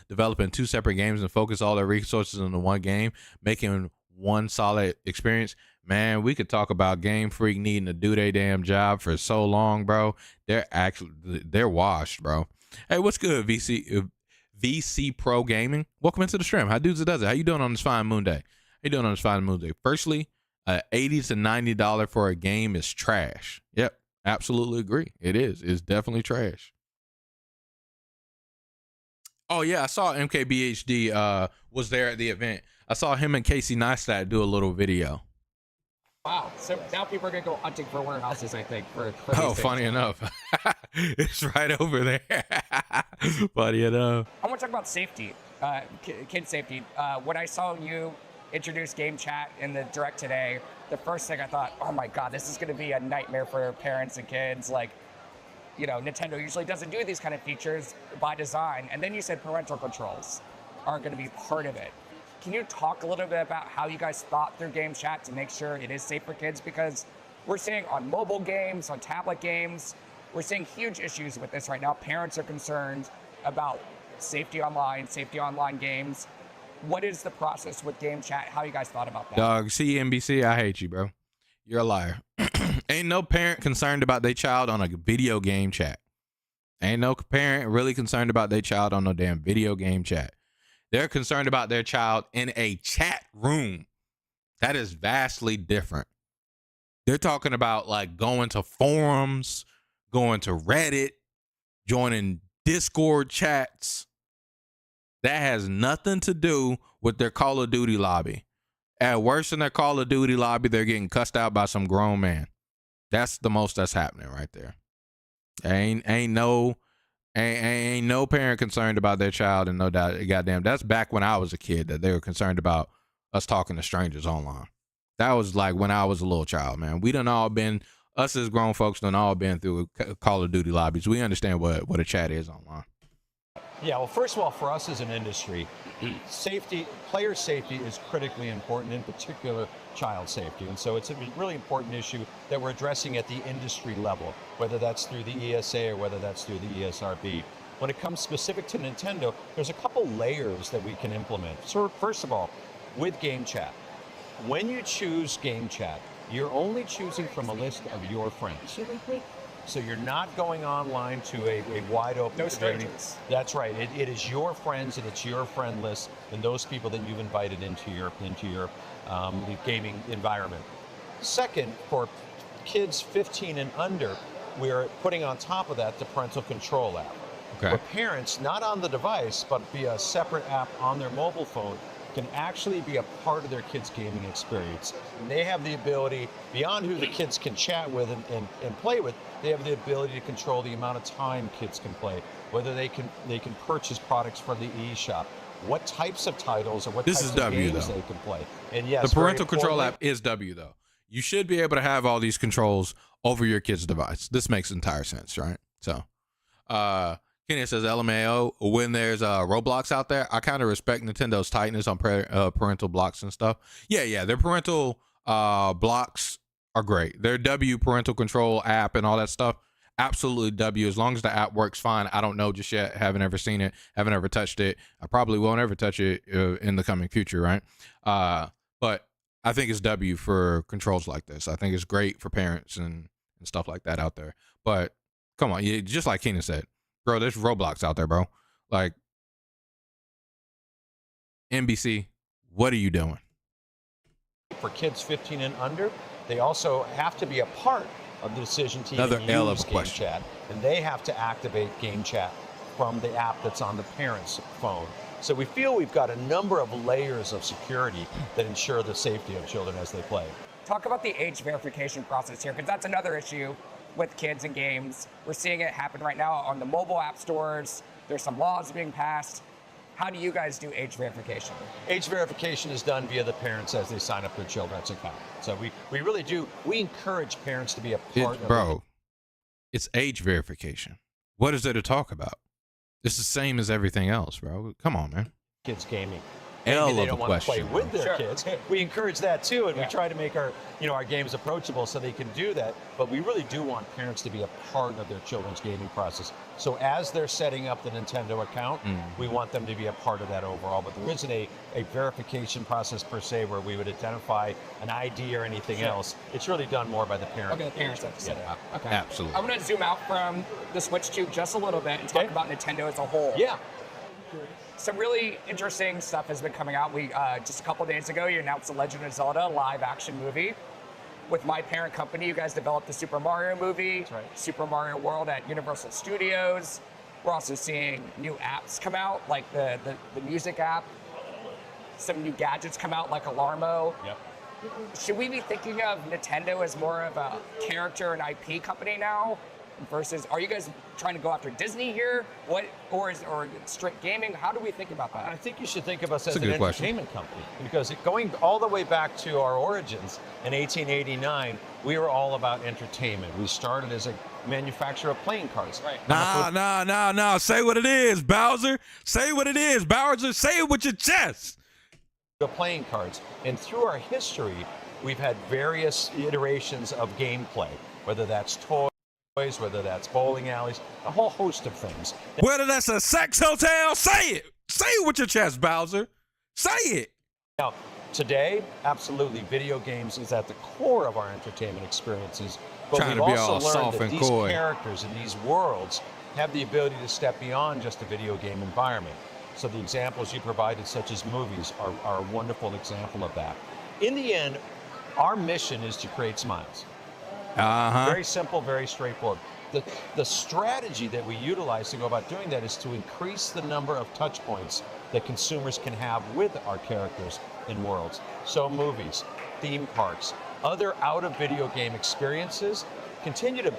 Speaker 2: developing two separate games and focus all their resources into one game, making one solid experience. Man, we could talk about Game Freak needing to do their damn job for so long, bro. They're washed, bro. Hey, what's good, VC Pro Gaming? Welcome into the stream. How dudes it does it? How you doing on this fine moon day? How you doing on this fine moon day? Firstly, $80 to $90 for a game is trash. Yep, absolutely agree. It is. It's definitely trash. Oh yeah, I saw MKBHD was there at the event. I saw him and Casey Neistat do a little video.
Speaker 4: wow. So now people are going to go hunting for warehouses, I think. For
Speaker 2: Oh,
Speaker 4: these
Speaker 2: funny
Speaker 4: things.
Speaker 2: enough. It's right over there. Funny enough.
Speaker 4: I want to talk about safety, kid safety. When I saw you introduce Game Chat in the direct today, the first thing I thought, oh my God, this is going to be a nightmare for parents and kids. Like, you know, Nintendo usually doesn't do these kind of features by design. And then you said parental controls are going to be part of it. Can you talk a little bit about how you guys thought through Game Chat to make sure it is safe for kids? Because we're seeing on mobile games, on tablet games, we're seeing huge issues with this right now. Parents are concerned about safety online games. What is the process with Game Chat? How you guys thought about that?
Speaker 2: Dog, CNBC, I hate you, bro. You're a liar. Ain't no parent concerned about their child on a video game chat. Ain't no parent really concerned about their child on no damn video game chat. They're concerned about their child in a chat room. That is vastly different. They're talking about like going to forums, going to Reddit, joining Discord chats. That has nothing to do with their Call of Duty lobby. At worst, in their Call of Duty lobby, they're getting cussed out by some grown man. That's the most that's happening right there. Ain't no parent concerned about their child, and no doubt, goddamn, that's back when I was a kid that they were concerned about us talking to strangers online. That was like when I was a little child, man. We done all been, us as grown folks done all been through Call of Duty lobbies. We understand what a chat is online.
Speaker 5: Yeah, well, first of all, for us as an industry, player safety is critically important, in particular child safety. And so it's a really important issue that we're addressing at the industry level, whether that's through the ESA or whether that's through the ESRB. When it comes specific to Nintendo, there's a couple layers that we can implement. So first of all, with Game Chat, when you choose Game Chat, you're only choosing from a list of your friends. So you're not going online to a wide open
Speaker 4: No
Speaker 5: community.
Speaker 4: strangers.
Speaker 5: That's right. It is your friends and it's your friend list and those people that you've invited into your gaming environment. Second, for kids 15 and under, we're putting on top of that the parental control app.
Speaker 2: Okay.
Speaker 5: Where parents, not on the device, but via a separate app on their mobile phone, can actually be a part of their kids' gaming experience. And they have the ability, beyond who the kids can chat with and play with, they have the ability to control the amount of time kids can play, whether they can purchase products from the eShop, what types of titles or what
Speaker 2: This
Speaker 5: types
Speaker 2: is
Speaker 5: of
Speaker 2: W,
Speaker 5: games
Speaker 2: though.
Speaker 5: they can play. And yes,
Speaker 2: The parental
Speaker 5: very
Speaker 2: control
Speaker 5: importantly,
Speaker 2: app is W, though. You should be able to have all these controls over your kid's device. This makes entire sense, right? So, Kenny says, LMAO, when there's Roblox out there, I kind of respect Nintendo's tightness on parental blocks and stuff. Yeah, their parental blocks are great. Their W parental control app and all that stuff, absolutely W. As long as the app works fine. I don't know just yet. Haven't ever seen it. Haven't ever touched it. I probably won't ever touch it in the coming future, right? But I think it's W for controls like this. I think it's great for parents and stuff like that out there. But come on, just like Keenan said, bro, there's Roblox out there, bro. Like, NBC, what are you doing?
Speaker 5: For kids 15 and under, they also have to be a part of the decision to
Speaker 2: Another
Speaker 5: even
Speaker 2: L of
Speaker 5: use
Speaker 2: a
Speaker 5: game
Speaker 2: question.
Speaker 5: chat, and they have to activate game chat from the app that's on the parent's phone. So we feel we've got a number of layers of security that ensure the safety of children as they play.
Speaker 4: Talk about the age verification process here, because that's another issue with kids and games. We're seeing it happen right now on the mobile app stores. There's some laws being passed. How do you guys do age verification?
Speaker 5: Age verification is done via the parents as they sign up their children's account. So we really do, we encourage parents to be a part of
Speaker 2: Bro, it's age verification. What is there to talk about? It's the same as everything else, bro. Come on, man.
Speaker 5: kids gaming.
Speaker 2: L
Speaker 5: Maybe they
Speaker 2: of
Speaker 5: don't
Speaker 2: a
Speaker 5: want to play
Speaker 2: question,
Speaker 5: with
Speaker 2: bro.
Speaker 5: their kids. We encourage that too, and
Speaker 4: Yeah.
Speaker 5: we try to make our, our games approachable so they can do that. But we really do want parents to be a part of their children's gaming process. So as they're setting up the Nintendo account, we want them to be a part of that overall. But there isn't a verification process per se where we would identify an ID or anything else. It's really done more by the parent.
Speaker 4: Okay, the parents have to set it up. Okay.
Speaker 2: Absolutely.
Speaker 4: I want to zoom out from the Switch 2 just a little bit and talk
Speaker 5: Okay.
Speaker 4: about Nintendo as a whole.
Speaker 5: Yeah.
Speaker 4: Some really interesting stuff has been coming out. We just a couple days ago, you announced the Legend of Zelda live-action movie. With my parent company, you guys developed the Super Mario movie,
Speaker 5: That's right.
Speaker 4: Super Mario World at Universal Studios. We're also seeing new apps come out, like the music app. Some new gadgets come out, like Alarmo.
Speaker 5: Yep.
Speaker 4: Should we be thinking of Nintendo as more of a character and IP company now? Versus, are you guys trying to go after Disney here? Or strict gaming? How do we think about
Speaker 5: I
Speaker 4: that?
Speaker 5: think you should think of us as
Speaker 2: a
Speaker 5: an
Speaker 2: good question.
Speaker 5: entertainment company, because going all the way back to our origins in 1889, we were all about entertainment. We started as a manufacturer of playing cards.
Speaker 4: Right.
Speaker 2: Nah. Say what it is, Bowser. Say what it is, Bowser. Say it with your chest.
Speaker 5: Playing cards. And through our history, we've had various iterations of gameplay, whether that's toys, whether that's bowling alleys, a whole host of things.
Speaker 2: Whether that's a sex hotel, say it. Say it with your chest, Bowser. Say it.
Speaker 5: Now, today, absolutely, video games is at the core of our entertainment experiences. But
Speaker 2: Trying
Speaker 5: we've
Speaker 2: to be
Speaker 5: also
Speaker 2: all
Speaker 5: learned
Speaker 2: soft
Speaker 5: that
Speaker 2: and
Speaker 5: these
Speaker 2: coy.
Speaker 5: characters and these worlds have the ability to step beyond just a video game environment. So the examples you provided, such as movies, are a wonderful example of that. In the end, our mission is to create smiles. Very simple, very straightforward. The strategy that we utilize to go about doing that is to increase the number of touch points that consumers can have with our characters in worlds. So movies, theme parks, other out-of-video game experiences continue to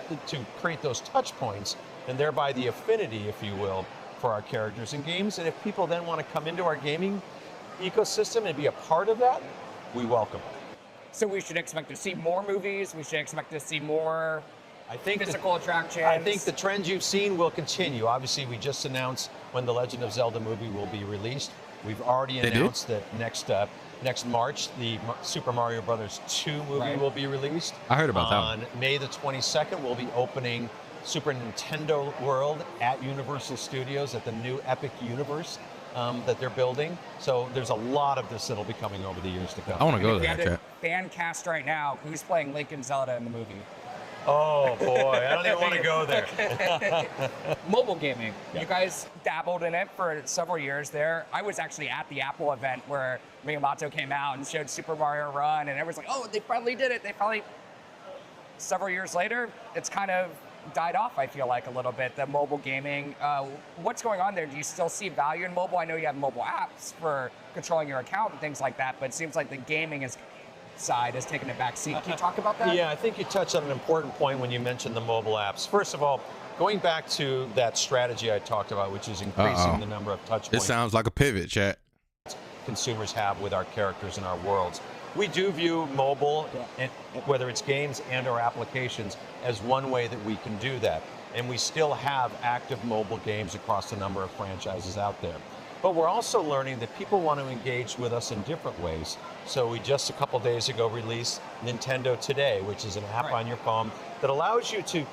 Speaker 5: create those touch points, and thereby the affinity, if you will, for our characters in games. And if people then want to come into our gaming ecosystem and be a part of that, we welcome it.
Speaker 4: So we should expect to see more movies. We should expect to see more
Speaker 5: I think
Speaker 4: physical attractions.
Speaker 5: I think the trends you've seen will continue. Obviously, we just announced when the Legend of Zelda movie will be released. We've already announced that next March, the Super Mario Brothers 2 movie will be released.
Speaker 2: I heard about that
Speaker 5: On May the 22nd, we'll be opening Super Nintendo World at Universal Studios at the new Epic Universe that they're building. So there's a lot of this that'll be coming over the years to come.
Speaker 2: I want to go
Speaker 4: If we
Speaker 2: there,
Speaker 4: had a
Speaker 2: chat.
Speaker 4: fan cast right now, who's playing Link and Zelda in the movie?
Speaker 5: Oh boy, I don't even want to go there.
Speaker 4: Mobile gaming. You guys dabbled in it for several years there. I was actually at the Apple event where Miyamoto came out and showed Super Mario Run, and everyone's like, oh, they finally did it. Several years later, it's kind of died off, I feel like, a little bit, the mobile gaming. What's going on there? Do you still see value in mobile? I know you have mobile apps for controlling your account and things like that, but it seems like the gaming side has taken a back seat. Can you talk about that?
Speaker 5: Yeah, I think you touched on an important point when you mentioned the mobile apps. First of all, going back to that strategy I talked about, which is increasing the number of touch
Speaker 2: It
Speaker 5: points
Speaker 2: sounds like a pivot, chat.
Speaker 5: consumers have with our characters in our worlds. We do view mobile, and whether it's games and or applications, as one way that we can do that. And we still have active mobile games across a number of franchises out there. But we're also learning that people want to engage with us in different ways. So we just a couple days ago released Nintendo Today, which is an app on your phone that allows you to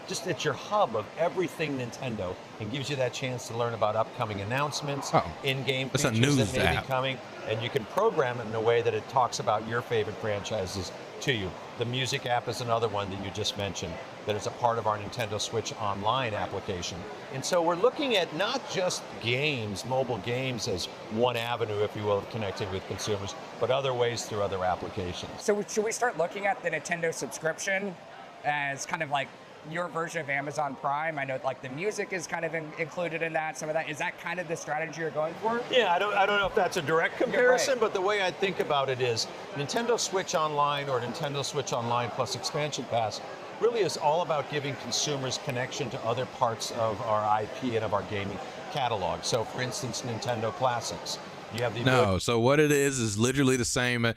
Speaker 5: just, it's your hub of everything Nintendo, and gives you that chance to learn about upcoming announcements, in-game features that may be coming, and you can program it in a way that it talks about your favorite franchises to you. The music app is another one that you just mentioned, that is a part of our Nintendo Switch Online application. And so we're looking at not just games, mobile games, as one avenue, if you will, of connecting with consumers, but other ways through other applications.
Speaker 4: So should we start looking at the Nintendo subscription as kind of like your version of Amazon Prime? I know like the music is kind of included in that, some of that. Is that kind of the strategy you're going for?
Speaker 5: Yeah, I don't know if that's a direct comparison, but the way I think about it is Nintendo Switch Online or Nintendo Switch Online plus Expansion Pass really is all about giving consumers connection to other parts of our IP and of our gaming catalog. So for instance, Nintendo Classics. You have the
Speaker 2: so what it is literally the same.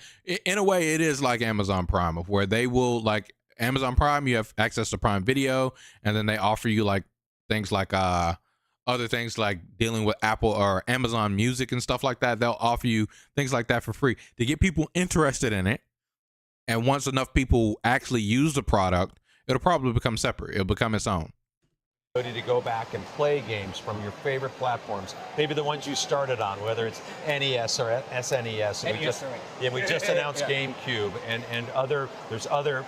Speaker 2: In a way, it is like Amazon Prime, of where they will, like Amazon Prime, you have access to Prime Video, and then they offer you like things like other things like dealing with Apple or Amazon Music and stuff like that. They'll offer you things like that for free to get people interested in it. And once enough people actually use the product, it'll probably become separate. It'll become its own.
Speaker 5: ability to go back and play games from your favorite platforms, maybe the ones you started on, whether it's NES or SNES. And we just announced GameCube and there's other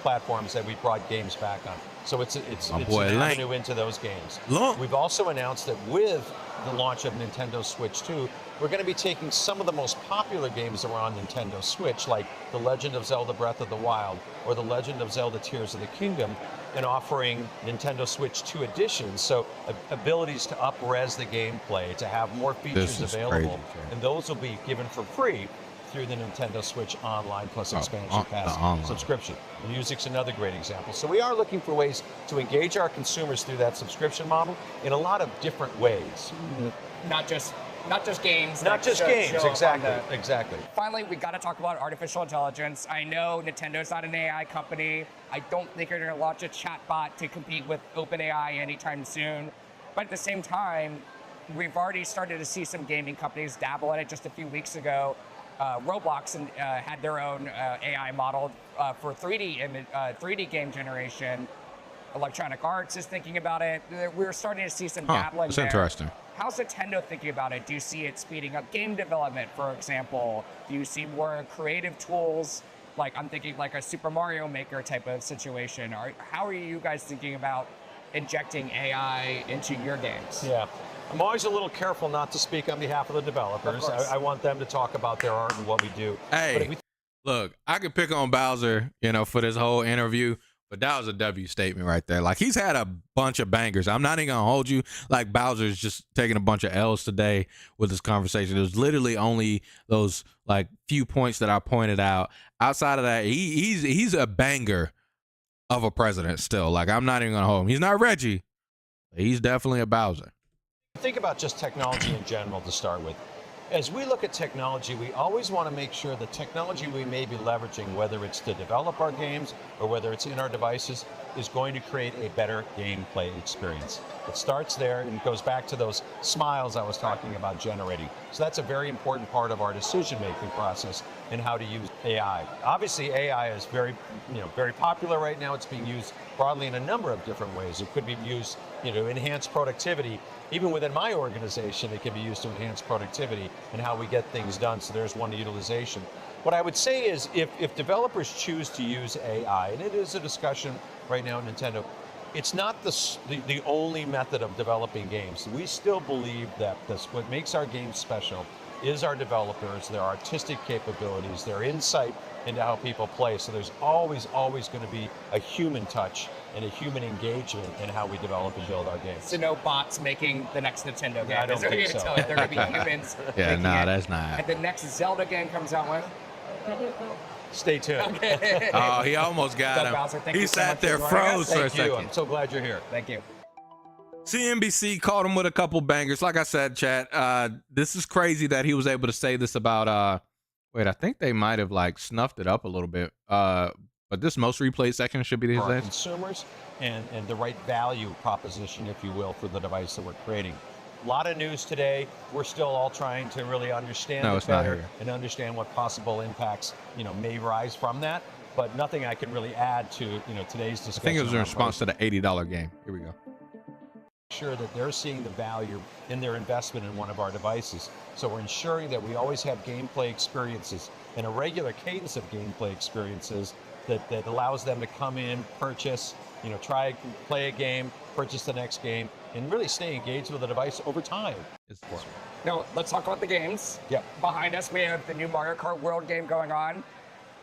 Speaker 5: platforms that we brought games back on. So it's an avenue into those games. We've also announced that with the launch of Nintendo Switch 2, we're going to be taking some of the most popular games that were on Nintendo Switch, like The Legend of Zelda Breath of the Wild or The Legend of Zelda Tears of the Kingdom, and offering Nintendo Switch 2 editions, so abilities to up-res the gameplay, to have more features available, and those will be given for free through the Nintendo Switch Online plus Expansion Pass subscription. Music's another great example. So we are looking for ways to engage our consumers through that subscription model in a lot of different ways.
Speaker 4: Not just games.
Speaker 5: Not just games, exactly.
Speaker 4: Finally, we got to talk about artificial intelligence. I know Nintendo's not an AI company. I don't think they're going to launch a chatbot to compete with OpenAI anytime soon. But at the same time, we've already started to see some gaming companies dabble in it. Just a few weeks ago, Roblox had their own AI model for 3D game generation. Electronic Arts is thinking about it. We're starting to see some dabbling there.
Speaker 2: That's interesting.
Speaker 4: How's Nintendo thinking about it? Do you see it speeding up game development, for example? Do you see more creative tools? Like, I'm thinking like a Super Mario Maker type of situation. How are you guys thinking about injecting AI into your games?
Speaker 5: Yeah. I'm always a little careful not to speak on behalf of the developers. I want them to talk about their art and what we do.
Speaker 2: Hey, look, I could pick on Bowser, for this whole interview, but that was a W statement right there. Like, he's had a bunch of bangers. I'm not even gonna hold you. Like, Bowser's just taking a bunch of L's today with this conversation. It was literally only those like few points that I pointed out. Outside of that, he's a banger of a president still. Like, I'm not even gonna hold him. He's not Reggie. He's definitely a Bowser.
Speaker 5: Think about just technology in general to start with. As we look at technology, we always want to make sure the technology we may be leveraging, whether it's to develop our games or whether it's in our devices, is going to create a better gameplay experience. It starts there and goes back to those smiles I was talking about generating. So that's a very important part of our decision-making process and how to use AI. Obviously, AI is very popular right now. It's being used broadly in a number of different ways. It could be used, to enhance productivity. Even within my organization, it can be used to enhance productivity and how we get things done. So there's one utilization. What I would say is if developers choose to use AI, and it is a discussion right now at Nintendo, it's not the only method of developing games. We still believe that what makes our games special is our developers, their artistic capabilities, their insight into how people play. So there's always going to be a human touch and a human engagement in how we develop and build our games.
Speaker 4: So no bots making the next Nintendo game.
Speaker 5: I don't think so.
Speaker 4: They're going to be humans.
Speaker 2: That's not.
Speaker 4: And the next Zelda game comes out when?
Speaker 5: Stay tuned.
Speaker 4: Okay.
Speaker 2: Oh, he almost got him.
Speaker 4: Bowser,
Speaker 2: He sat there, froze for a second.
Speaker 5: I'm so glad you're here.
Speaker 4: Thank you.
Speaker 2: CNBC caught him with a couple bangers. Like I said, chat, this is crazy that he was able to say this about, I think they might have like snuffed it up a little bit. But this most replayed section should be these days.
Speaker 5: Consumers and the right value proposition, if you will, for the device that we're creating. A lot of news today. We're still all trying to really understand it better and understand what possible impacts, may rise from that. But nothing I can really add to, today's discussion.
Speaker 2: I think it was in response to the $80 game. Here we go.
Speaker 5: Sure that they're seeing the value in their investment in one of our devices. So we're ensuring that we always have gameplay experiences and a regular cadence of gameplay experiences that allows them to come in, purchase, try, play a game, purchase the next game, and really stay engaged with the device over time.
Speaker 4: Now, let's talk about the games.
Speaker 5: Yep.
Speaker 4: Behind us, we have the new Mario Kart World game going on.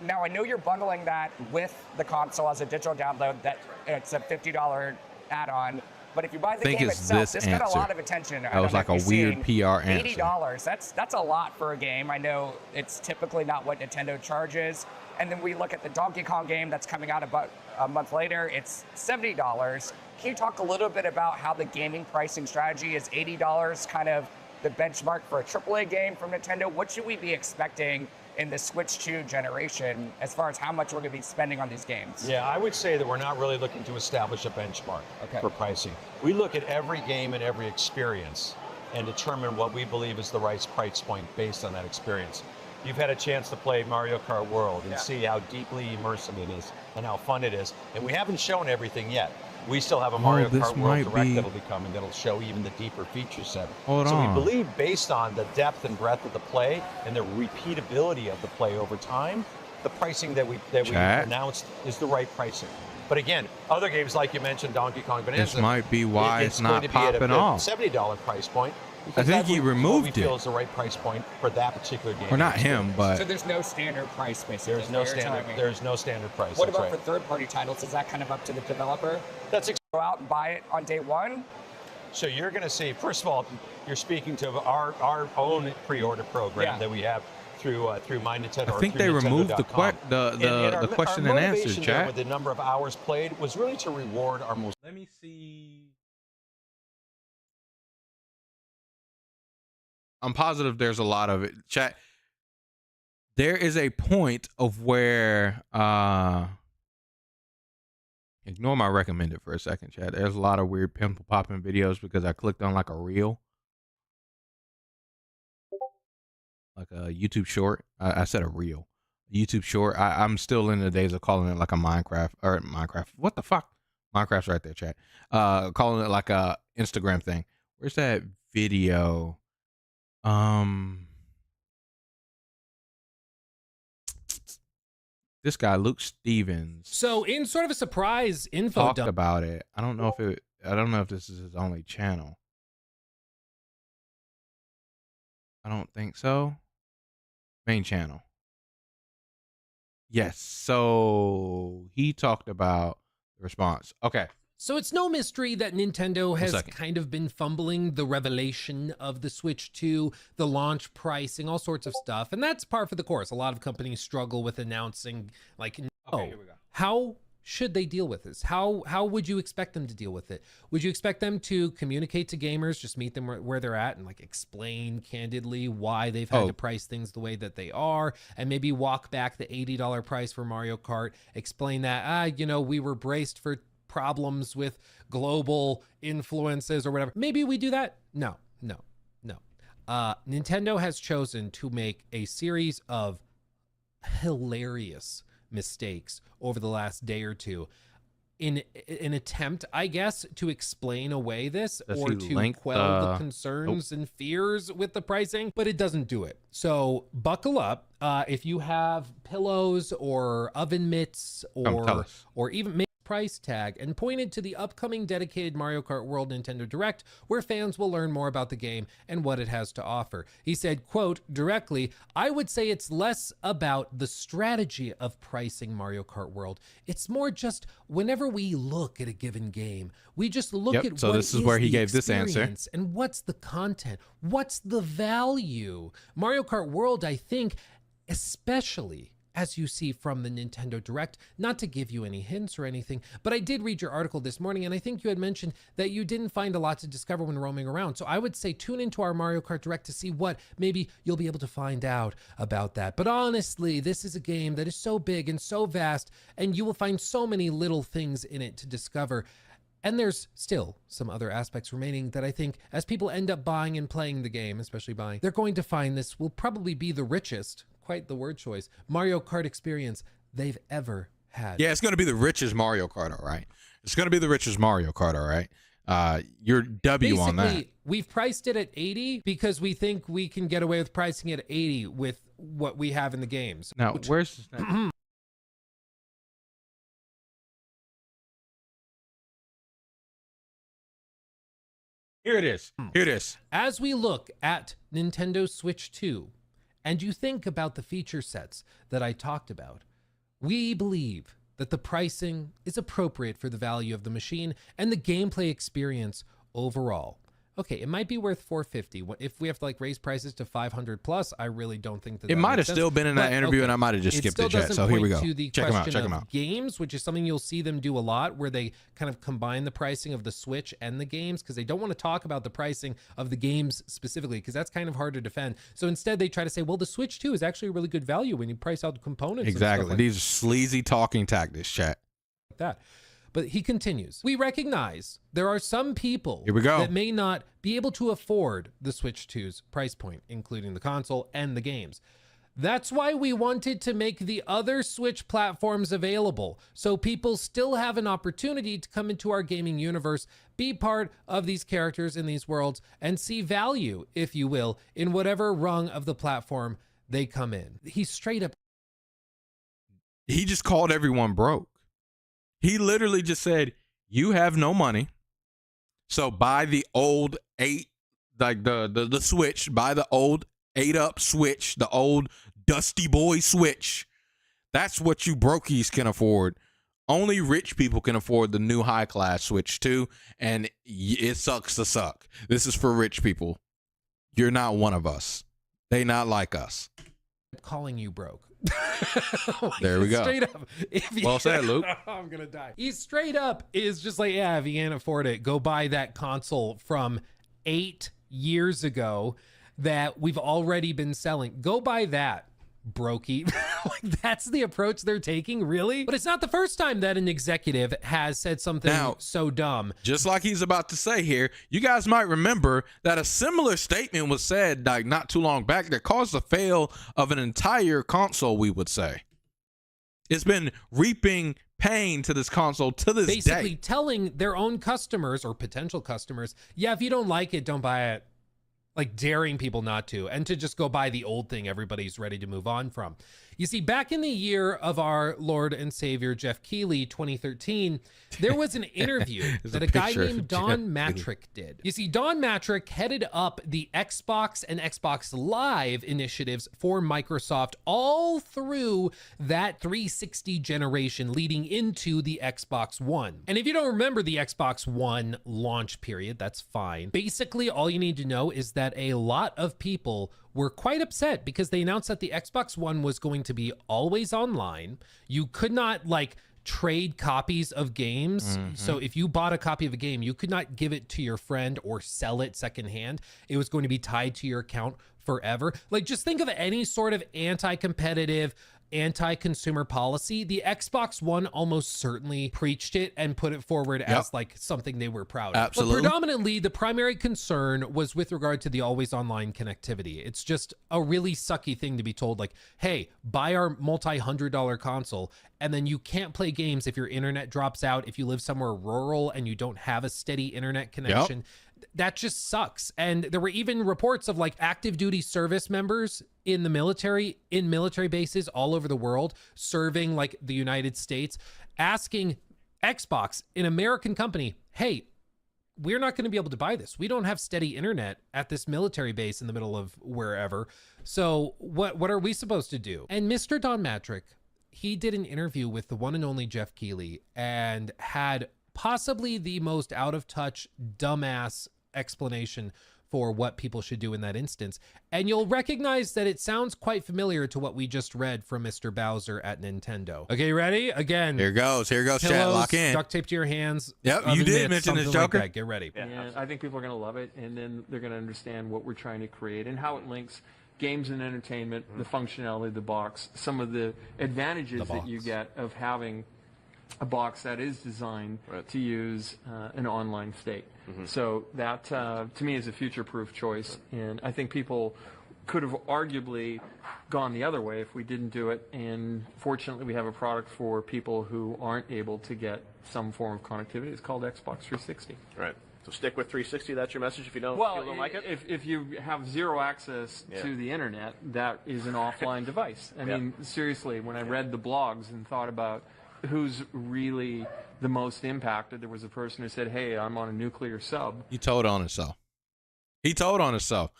Speaker 4: Now, I know you're bundling that with the console as a digital download. That it's a $50 add-on. But if you buy the game itself, this got a lot of attention.
Speaker 2: That was like a weird PR answer.
Speaker 4: $80, that's a lot for a game. I know it's typically not what Nintendo charges. And then we look at the Donkey Kong game that's coming out about a month later. It's $70. Can you talk a little bit about how the gaming pricing strategy is $80 kind of the benchmark for a AAA game from Nintendo? What should we be expecting in the Switch 2 generation as far as how much we're going to be spending on these games?
Speaker 5: Yeah, I would say that we're not really looking to establish a benchmark for pricing. We look at every game and every experience and determine what we believe is the right price point based on that experience. You've had a chance to play Mario Kart World and see how deeply immersive it is and how fun it is. And we haven't shown everything yet. We still have a Mario Kart World Direct that'll be coming that'll show even the deeper feature set. So we believe based on the depth and breadth of the play and the repeatability of the play over time, the pricing that we announced is the right pricing. But again, other games like you mentioned, Donkey Kong Bonanza,
Speaker 2: this might be why it's not popping off.
Speaker 5: $70 price point.
Speaker 2: I think he removed
Speaker 5: it. We feel is the right price point for that particular game.
Speaker 2: Or not him, but
Speaker 4: so there's no standard price, basically.
Speaker 5: There's no standard. There's no standard price.
Speaker 4: What about for third-party titles? Is that kind of up to the developer? Go out and buy it on day one.
Speaker 5: So you're going to see. First of all, you're speaking to our own pre-order program that we have through My Nintendo.
Speaker 2: I think they removed the question and answer, chat.
Speaker 5: With the number of hours played was really to reward our most.
Speaker 2: Let me see. I'm positive there's a lot of it. Chat. There is a point of where ignore my recommended for a second, chat. There's a lot of weird pimple popping videos because I clicked on like a reel. Like a YouTube short. I said a reel. YouTube short. I'm still in the days of calling it like a Minecraft. What the fuck? Minecraft's right there, chat. Calling it like a Instagram thing. Where's that video? This guy Luke Stevens.
Speaker 6: So in sort of a surprise info
Speaker 2: talked
Speaker 6: dump
Speaker 2: about it. I don't know if this is his only channel. I don't think so. Main channel. Yes. So he talked about the response. Okay.
Speaker 6: So it's no mystery that Nintendo has kind of been fumbling the revelation of the Switch 2, the launch pricing, all sorts of stuff. And that's par for the course. A lot of companies struggle with announcing, like,
Speaker 2: okay, here we go.
Speaker 6: How should they deal with this? How would you expect them to deal with it? Would you expect them to communicate to gamers, just meet them where they're at and like explain candidly why they've had to price things the way that they are, and maybe walk back the $80 price for Mario Kart, explain that, we were braced for problems with global influences or whatever. Maybe we do that? No. Nintendo has chosen to make a series of hilarious mistakes over the last day or two in an attempt, I guess, to explain away this or to quell the concerns and fears with the pricing, but it doesn't do it. So buckle up. If you have pillows or oven mitts or even price tag, and pointed to the upcoming dedicated Mario Kart World Nintendo Direct, where fans will learn more about the game and what it has to offer. He said, quote, directly, I would say it's less about the strategy of pricing Mario Kart World. It's more just whenever we look at a given game, we just look at
Speaker 2: so this is where he gave this answer.
Speaker 6: And what's the content? What's the value? Mario Kart World, I think, especially as you see from the Nintendo Direct, not to give you any hints or anything, but I did read your article this morning, and I think you had mentioned that you didn't find a lot to discover when roaming around. So I would say tune into our Mario Kart Direct to see what maybe you'll be able to find out about that. But honestly, this is a game that is so big and so vast, and you will find so many little things in it to discover. And there's still some other aspects remaining that I think as people end up buying and playing the game, especially buying, they're going to find this will probably be the richest, quite the word choice, Mario Kart experience they've ever had.
Speaker 2: Yeah, it's going to be the richest Mario Kart, all right? It's going to be the richest Mario Kart, all right? Your W
Speaker 6: Basically,
Speaker 2: on that.
Speaker 6: We've priced it at 80 because we think we can get away with pricing it at 80 with what we have in the games.
Speaker 2: Now, where's this? Here it is. Here it is.
Speaker 6: As we look at Nintendo Switch 2, and you think about the feature sets that I talked about, we believe that the pricing is appropriate for the value of the machine and the gameplay experience overall. Okay, it might be worth $450. If we have to like raise prices to $500 plus, I really don't think that
Speaker 2: It might have
Speaker 6: makes
Speaker 2: still
Speaker 6: sense.
Speaker 2: been in that
Speaker 6: But,
Speaker 2: interview,
Speaker 6: okay,
Speaker 2: and I might have just skipped
Speaker 6: still
Speaker 2: it, chat.
Speaker 6: doesn't
Speaker 2: So here we
Speaker 6: point
Speaker 2: go.
Speaker 6: to the
Speaker 2: Check them out.
Speaker 6: question
Speaker 2: Check them
Speaker 6: of
Speaker 2: out.
Speaker 6: games, which is something you'll see them do a lot, where they kind of combine the pricing of the Switch and the games, because they don't want to talk about the pricing of the games specifically, because that's kind of hard to defend. So instead, they try to say, well, the Switch 2 is actually a really good value when you price out the components.
Speaker 2: Exactly.
Speaker 6: And stuff
Speaker 2: These are sleazy talking tactics, chat.
Speaker 6: like that. But he continues, we recognize there are some people
Speaker 2: Here we go.
Speaker 6: that may not be able to afford the Switch 2's price point, including the console and the games. That's why we wanted to make the other Switch platforms available, so people still have an opportunity to come into our gaming universe, be part of these characters in these worlds, and see value, if you will, in whatever rung of the platform they come in. He straight up
Speaker 2: He just called everyone broke. He literally just said, you have no money, so buy the old 8, like the Switch, buy the old 8-up Switch, the old Dusty Boy Switch. That's what you brokies can afford. Only rich people can afford the new high-class Switch 2, and it sucks to suck. This is for rich people. You're not one of us. They not like us.
Speaker 6: calling you broke.
Speaker 2: There we go.
Speaker 6: Straight up.
Speaker 2: Well said, Luke.
Speaker 6: I'm gonna die. He straight up is just like, yeah, if you can't afford it, go buy that console from 8 years ago that we've already been selling. Go buy that, brokey. Like, that's the approach they're taking, really? But it's not the first time that an executive has said something so dumb.
Speaker 2: Just like he's about to say here, you guys might remember that a similar statement was said like not too long back that caused the fail of an entire console, we would say. It's been reaping pain to this console to this
Speaker 6: Basically
Speaker 2: day.
Speaker 6: telling their own customers or potential customers, yeah, if you don't like it, don't buy it. Like daring people not to, and to just go buy the old thing everybody's ready to move on from. You see, back in the year of our Lord and Savior Jeff Keighley, 2013, there was an interview that a guy named Don Matrick did. You see, Don Matrick headed up the Xbox and Xbox Live initiatives for Microsoft all through that 360 generation leading into the Xbox One. And if you don't remember the Xbox One launch period, that's fine. Basically, all you need to know is that a lot of people were quite upset because they announced that the Xbox One was going to be always online. You could not like trade copies of games. So if you bought a copy of a game, you could not give it to your friend or sell it secondhand. It was going to be tied to your account forever. Like, just think of any sort of anti-competitive, anti-consumer policy. The Xbox One almost certainly preached it and put it forward as like something they were proud of.
Speaker 2: Absolutely.
Speaker 6: But predominantly, the primary concern was with regard to the always online connectivity. It's just a really sucky thing to be told, like, hey, buy our multi-$100 console, and then you can't play games if your internet drops out, if you live somewhere rural and you don't have a steady internet connection. That just sucks. And there were even reports of like active duty service members in the military, in military bases all over the world, serving like the United States, asking Xbox, an American company, hey, we're not going to be able to buy this. We don't have steady internet at this military base in the middle of wherever. So what are we supposed to do? And Mr. Don Matrick, he did an interview with the one and only Jeff Keighley and had possibly the most out of touch, dumbass explanation for what people should do in that instance. And you'll recognize that it sounds quite familiar to what we just read from Mr. Bowser at Nintendo. Okay, ready? Again.
Speaker 2: Here goes, chat.
Speaker 6: Pillows,
Speaker 2: Lock in.
Speaker 6: duct tape to your hands.
Speaker 2: Yep, you
Speaker 6: oven
Speaker 2: did
Speaker 6: mitts,
Speaker 2: mention this,
Speaker 6: something like
Speaker 2: Joker.
Speaker 6: that. Get ready.
Speaker 7: And I think people are going to love it, and then they're going to understand what we're trying to create and how it links games and entertainment, the functionality of the box, some of the advantages that you get of having a box that is designed to use an online state. So that, to me, is a future-proof choice, and I think people could have arguably gone the other way if we didn't do it, and fortunately we have a product for people who aren't able to get some form of connectivity. It's called Xbox 360.
Speaker 8: Right. So stick with 360. That's your message if you don't, like it?
Speaker 7: If you have zero access to the internet, that is an offline device. I mean, seriously, when I read the blogs and thought about who's really the most impacted, there was a person who said, hey, I'm on a nuclear sub.
Speaker 2: He told on himself. He told on himself.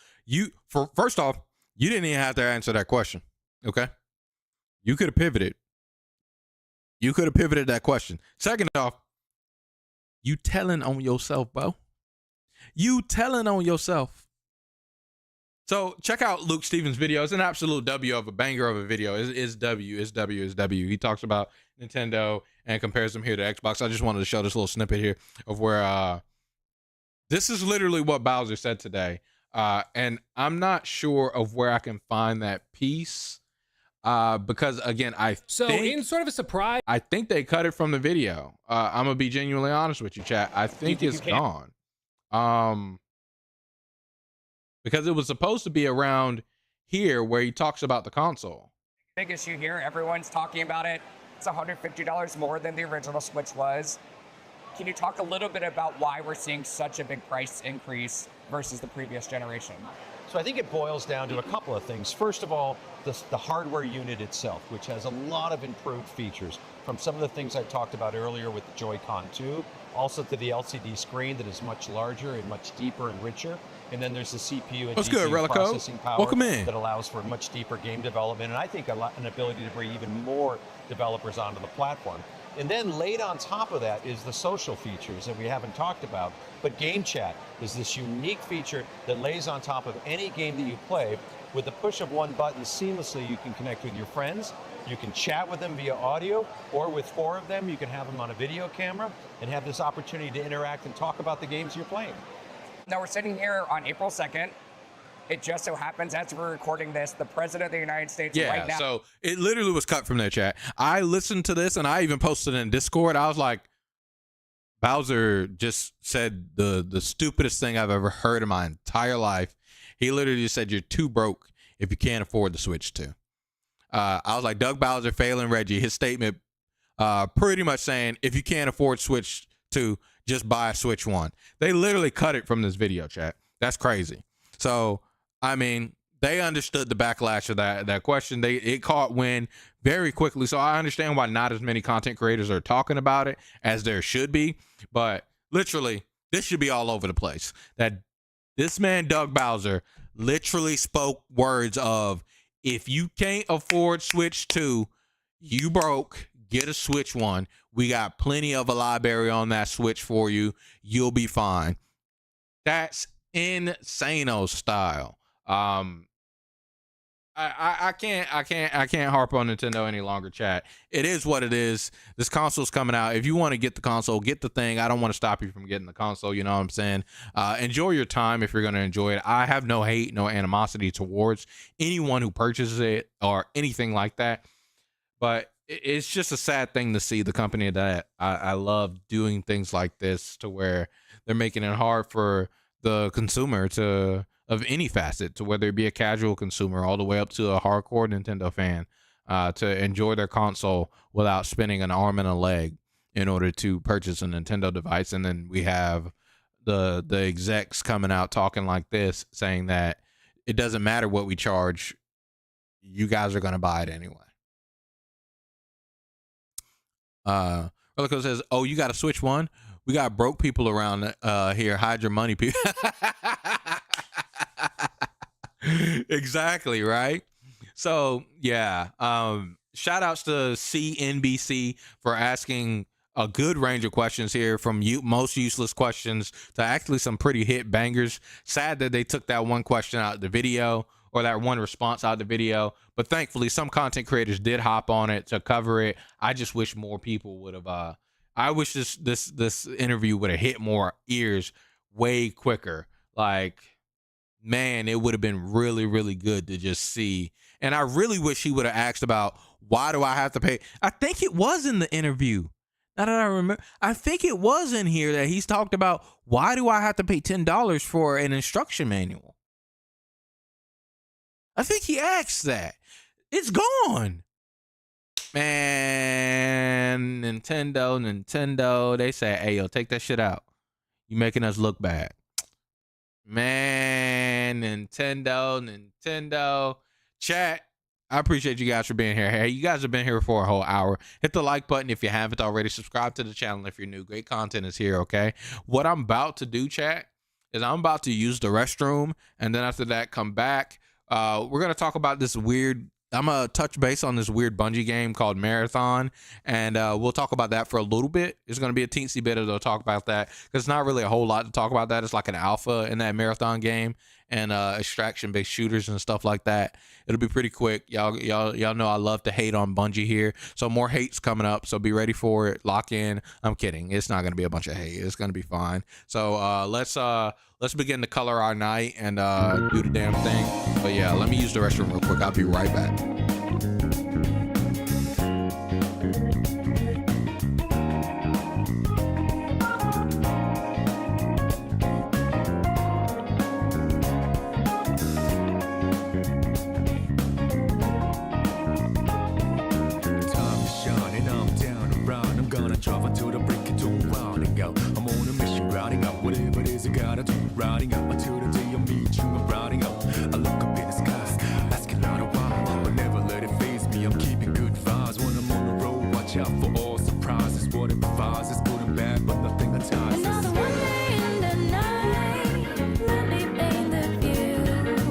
Speaker 2: First off, you didn't even have to answer that question. Okay? You could have pivoted. You could have pivoted that question. Second off, you telling on yourself, bro. You telling on yourself. So check out Luke Stevens' video. It's an absolute W of a banger of a video. It's W. He talks about Nintendo and compares them here to Xbox. I just wanted to show this little snippet here of where this is literally what Bowser said today. And I'm not sure of where I can find that piece. Because again,
Speaker 6: in sort of a surprise,
Speaker 2: I think they cut it from the video. I'm gonna be genuinely honest with you, chat. I think it's gone. Because it was supposed to be around here where he talks about the console.
Speaker 4: Big issue here. Everyone's talking about it. It's $150 more than the original Switch was. Can you talk a little bit about why we're seeing such a big price increase versus the previous generation?
Speaker 5: So I think it boils down to a couple of things. First of all, the hardware unit itself, which has a lot of improved features, from some of the things I talked about earlier with the Joy-Con 2, also to the LCD screen that is much larger and much deeper and richer. And then there's the CPU and GPU processing power that allows for much deeper game development, and I think an ability to bring even more developers onto the platform. And then laid on top of that is the social features that we haven't talked about, but Game Chat is this unique feature that lays on top of any game that you play. With the push of one button, seamlessly you can connect with your friends, you can chat with them via audio, or with 4 of them, you can have them on a video camera and have this opportunity to interact and talk about the games you're playing.
Speaker 4: Now we're sitting here on April 2nd. It just so happens, as we're recording this, the President of the United States right now.
Speaker 2: Yeah, so it literally was cut from their chat. I listened to this, and I even posted it in Discord. I was like, Bowser just said the stupidest thing I've ever heard in my entire life. He literally just said, you're too broke if you can't afford the Switch 2. I was like, Doug Bowser failing Reggie. His statement pretty much saying, if you can't afford Switch 2, just buy a Switch 1. They literally cut it from this video, chat. That's crazy. So, I mean, they understood the backlash of that question. It caught wind very quickly. So I understand why not as many content creators are talking about it as there should be. But literally, this should be all over the place. That this man, Doug Bowser, literally spoke words of, if you can't afford Switch 2, you broke, get a Switch 1. We got plenty of a library on that Switch for you. You'll be fine. That's insano style. I can't harp on Nintendo any longer, chat. It is what it is. This console's coming out. If you want to get the console, get the thing. I don't want to stop you from getting the console. You know what I'm saying? Enjoy your time if you're going to enjoy it. I have no hate, no animosity towards anyone who purchases it or anything like that. But it's just a sad thing to see the company that I love doing things like this, to where they're making it hard for the consumer of any facet, to whether it be a casual consumer all the way up to a hardcore Nintendo fan, to enjoy their console without spending an arm and a leg in order to purchase a Nintendo device. And then we have the execs coming out talking like this, saying that it doesn't matter what we charge, you guys are going to buy it anyway. Relico says, oh, you got a Switch 1? We got broke people around here. Hide your money, people. Exactly, right? So, yeah. Shout outs to CNBC for asking a good range of questions here, from most useless questions to actually some pretty hit bangers. Sad that they took that one question out of the video, or that one response out of the video. But thankfully, some content creators did hop on it to cover it. I just wish more people would have. I wish this interview would have hit more ears way quicker. Like, man, it would have been really, really good to just see. And I really wish he would have asked about, why do I have to pay? I think it was in the interview Now that I remember, I think it was in here that he's talked about, why do I have to pay $10 for an instruction manual? I think he asked that. It's gone. Man, Nintendo, they say, hey, yo, take that shit out. You making us look bad. Man, Nintendo. Chat, I appreciate you guys for being here. Hey, you guys have been here for a whole hour. Hit the like button if you haven't already. Subscribe to the channel if you're new. Great content is here, okay? What I'm about to do, chat, is I'm about to use the restroom, and then after that, come back. We're going to talk about this weird, I'm going to touch base on this weird Bungie game called Marathon, and we'll talk about that for a little bit. It's going to be a teensy bit of talk about that, because it's not really a whole lot to talk about that. It's like an alpha in that Marathon game, and extraction-based shooters and stuff like that. It'll be pretty quick. Y'all know I love to hate on Bungie here, so more hate's coming up, so be ready for it. Lock in. I'm kidding. It's not going to be a bunch of hate. It's going to be fine. So let's begin to color our night and do the damn thing. But yeah, let me use the restroom real quick. I'll be right back.
Speaker 9: Travel to the break of dawn, rounding out. I'm on a mission, routing out whatever it is I gotta do. Routing out until the day I meet you. I'm routing out. I look up in the skies, asking out a while, but never let it faze me. I'm keeping good vibes when I'm on the road. Watch out for all surprises. What it provides is good and bad, but nothing entices.
Speaker 10: Another one day in the night, let me paint the view,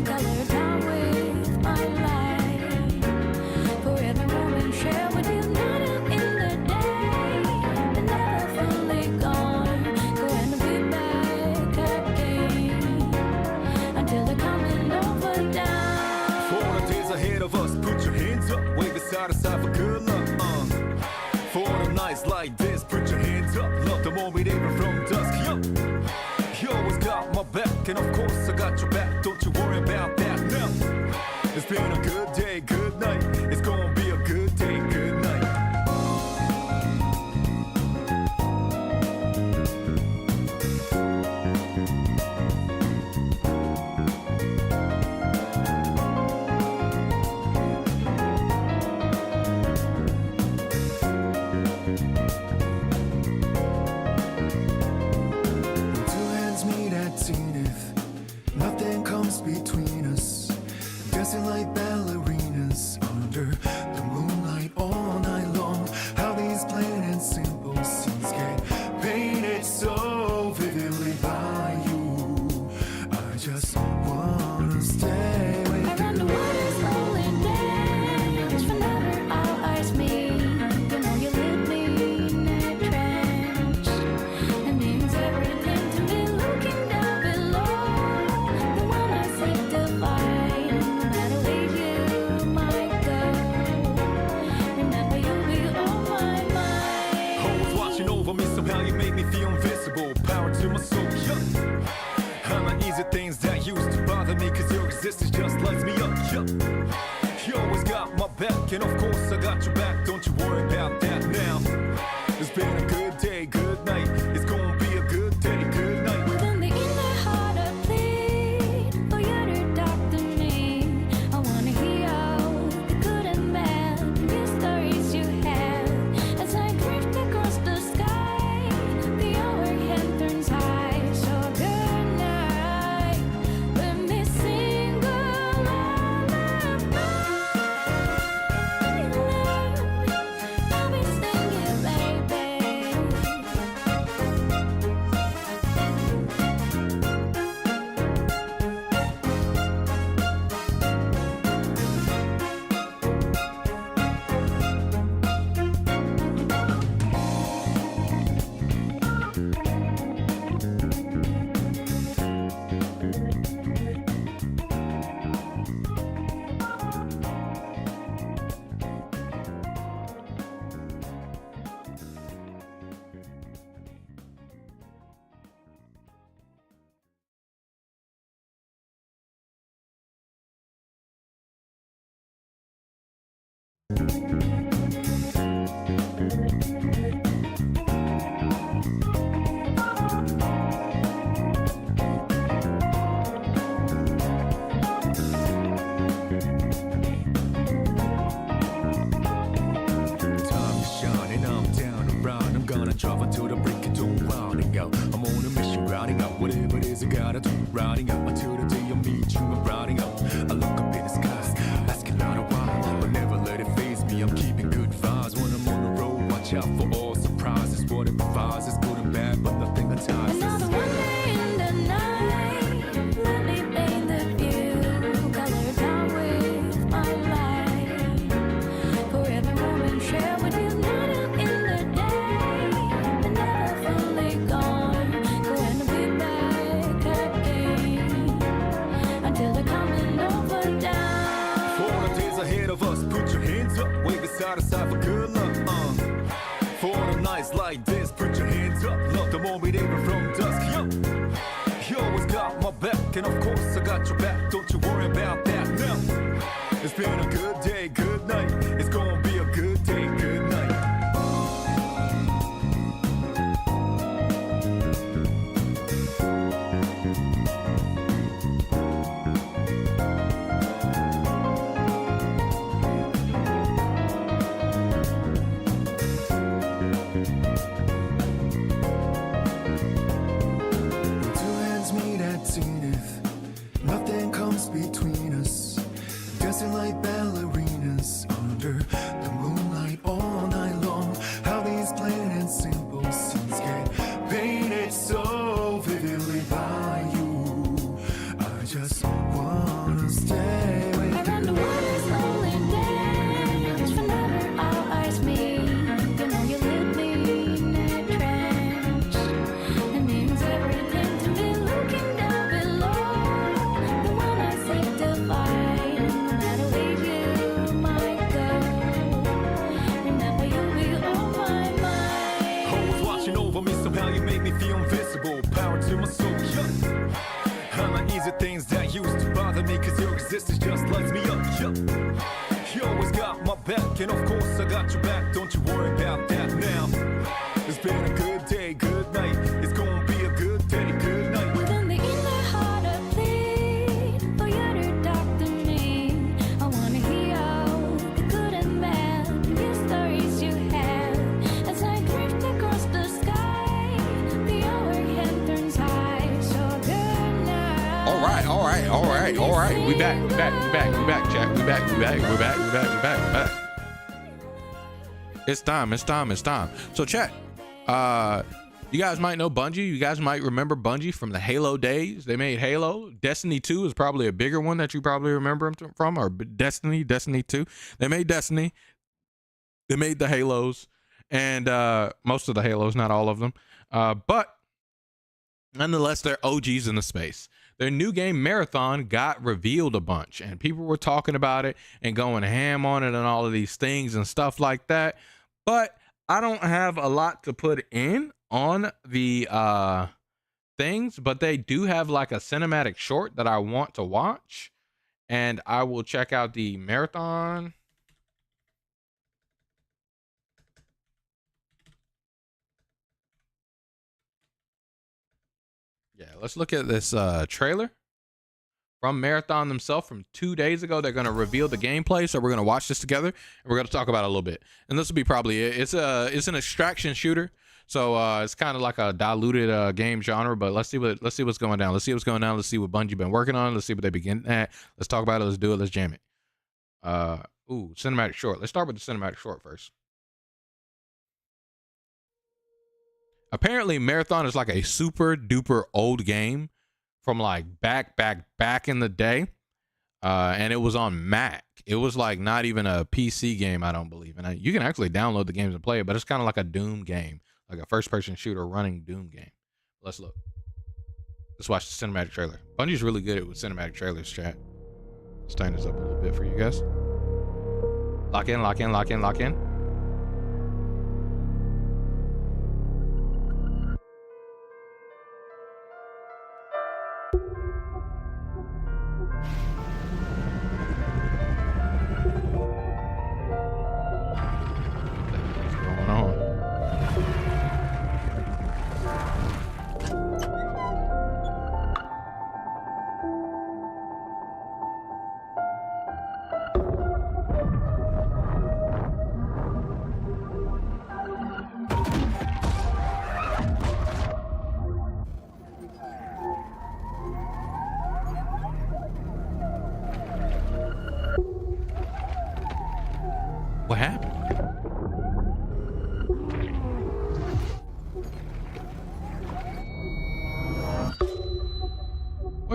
Speaker 10: color down with my light. For every moment share with you, not in the day.
Speaker 9: Side to side for good luck, For the nights like this, put your hands up. Love the moment even from dusk, yo. You always got my back, and of course I got your back. Don't you worry about that now. It's been a good day, good night. It's gonna be a good day, good night. Between us, dancing like ballerinas under the moonlight all night long. How these plain and simple scenes get painted so vividly by you. I just wanna stay with you.
Speaker 10: Around the world is lonely days, whenever our eyes meet. You know you leave me in a trance. It means everything to me looking down below.
Speaker 9: Somehow you make me feel invisible. Power to my soul, yeah. I'm not easy things that used to bother me, cause your existence just lights me up, yeah. You always got my back, and of course I got your back. Don't you worry about that now. It's been a good day, good night. It's gonna be a good day, good night.
Speaker 10: Within the inner heart I plead for you to talk to me. I wanna hear the good and bad, the stories you have. As I drift across the sky,
Speaker 9: drive until the break of dawn, riding out. I'm on a mission, riding out. Whatever it is I gotta do, riding out until the day I meet you. I'm riding out. I look up in the skies, asking out a why, but never let it faze me. I'm keeping good vibes when I'm on the road. Watch out for all surprises. What it provides is good and bad, but nothing ties us.
Speaker 10: Another one day in the night, let me paint the view, color down with my light. For every moment share with you, not out in the day, but never fully gone. Going to be back again until the coming over down.
Speaker 9: For the days ahead of us, put your hands up, wave it side to side for good luck. For the nights like this, put your hands up, love the moment even from dusk. Yo, you always got my back, and of course I got your back. Don't you worry about that now. It's been a good day, good night. It's gonna be a good day, good night. Nothing comes between us, dancing like ballerinas under the moonlight all night long. How these plain and simple scenes get painted so vividly by you. I just wanna stay with you.
Speaker 10: Around the water slowly dance, whenever our eyes meet. You know you leave me in a trance. It means everything to me looking down below. The one I seek to find, no matter where you might go. Remember you'll be on my mind.
Speaker 9: Always watching over me, somehow you make me feel invisible. Power to my soul, yeah. Uneasy things that used to bother me, cause your existence just lights me up, yeah. You always got my back, and of course I got your back. Don't you worry about that now. It's been a good day, good night. It's gonna be a good day, good night.
Speaker 10: Within the inner heart I plead for you to talk to me. I wanna hear all the good and bad news stories you have. As I drift across the sky, the overhead turns high. So good night.
Speaker 2: All right. We back, chat. We back. It's time. So chat, you guys might know Bungie. You guys might remember Bungie from the Halo days. They made Halo. Destiny 2 is probably a bigger one that you probably remember them from, or Destiny 2. They made Destiny. They made the Halos, and most of the Halos, not all of them. But nonetheless, they're OGs in the space. Their new game Marathon got revealed a bunch, and people were talking about it and going ham on it and all of these things and stuff like that. But I don't have a lot to put in on the things, but they do have like a cinematic short that I want to watch, and I will check out the Marathon. Yeah, let's look at this trailer from Marathon themselves from 2 days ago. They're going to reveal the gameplay, so we're going to watch this together, and we're going to talk about it a little bit. And this will be probably it. It's an extraction shooter, so it's kind of like a diluted game genre. But let's see what's going down. Let's see what Bungie been working on. Let's see what they begin at. Let's talk about it. Let's do it. Let's jam it. Cinematic short. Let's start with the cinematic short first. Apparently Marathon is like a super duper old game from like back in the day. And it was on Mac. It was like not even a PC game, I don't believe. And you can actually download the games and play it, but it's kind of like a Doom game, like a first person shooter running Doom game. Let's look. Let's watch the cinematic trailer. Bungie's really good with cinematic trailers, chat. Let's tighten this up a little bit for you guys. Lock in.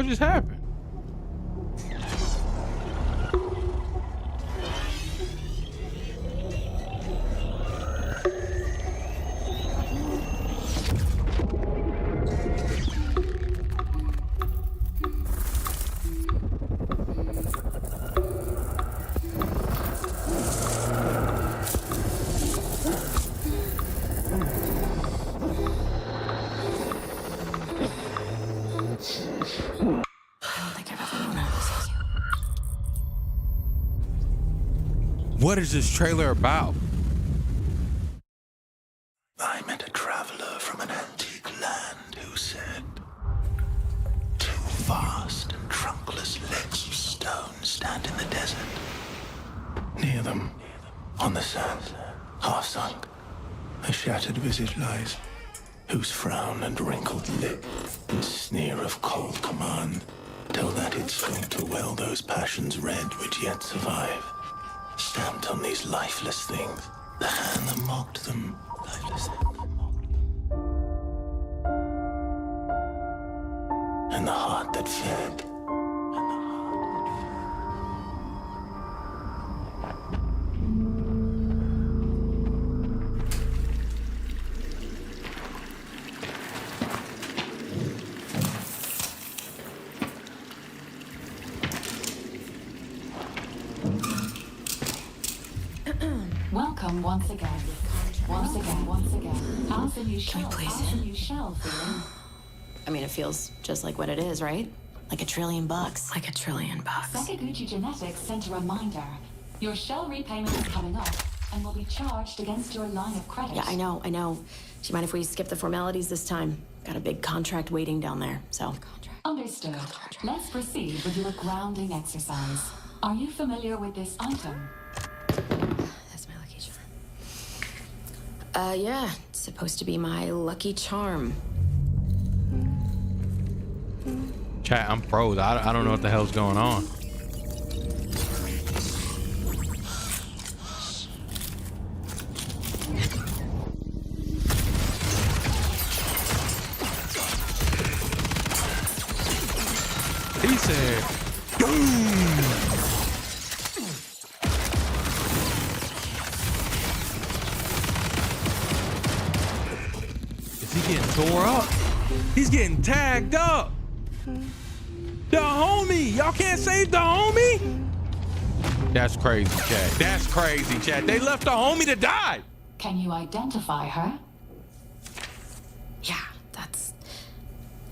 Speaker 2: What just happened? What is this trailer about?
Speaker 11: I met a traveler from an antique land who said, two vast and trunkless legs of stone stand in the desert. Near them, on the sand, half sunk, a shattered visage lies, whose frown and wrinkled lip and sneer of cold command tell that it sought to well those passions red which yet survive. Stamped on these lifeless things, the hand that mocked them, lifeless hand that mocked them. And the heart that fed,
Speaker 12: Welcome once again. Once again. How's the new shell? How's the new shell feeling?
Speaker 13: I mean, it feels just like what it is, right? Like $1 trillion. Like $1 trillion.
Speaker 12: Sakaguchi Genetics sent a reminder. Your shell repayment is coming up and will be charged against your line of credit.
Speaker 13: Yeah, I know. Do you mind if we skip the formalities this time? Got a big contract waiting down there, so.
Speaker 12: Understood. Let's proceed with your grounding exercise. Are you familiar with this item?
Speaker 13: That's my lucky charm. Yeah. It's supposed to be my lucky charm.
Speaker 2: Chat, I'm froze. I don't know what the hell's going on. He said, boom. Is he getting tore up? He's getting tagged up. The homie. Y'all can't save the homie? That's crazy, chat. That's crazy, chat. They left the homie to die.
Speaker 12: Can you identify her?
Speaker 13: Yeah, that's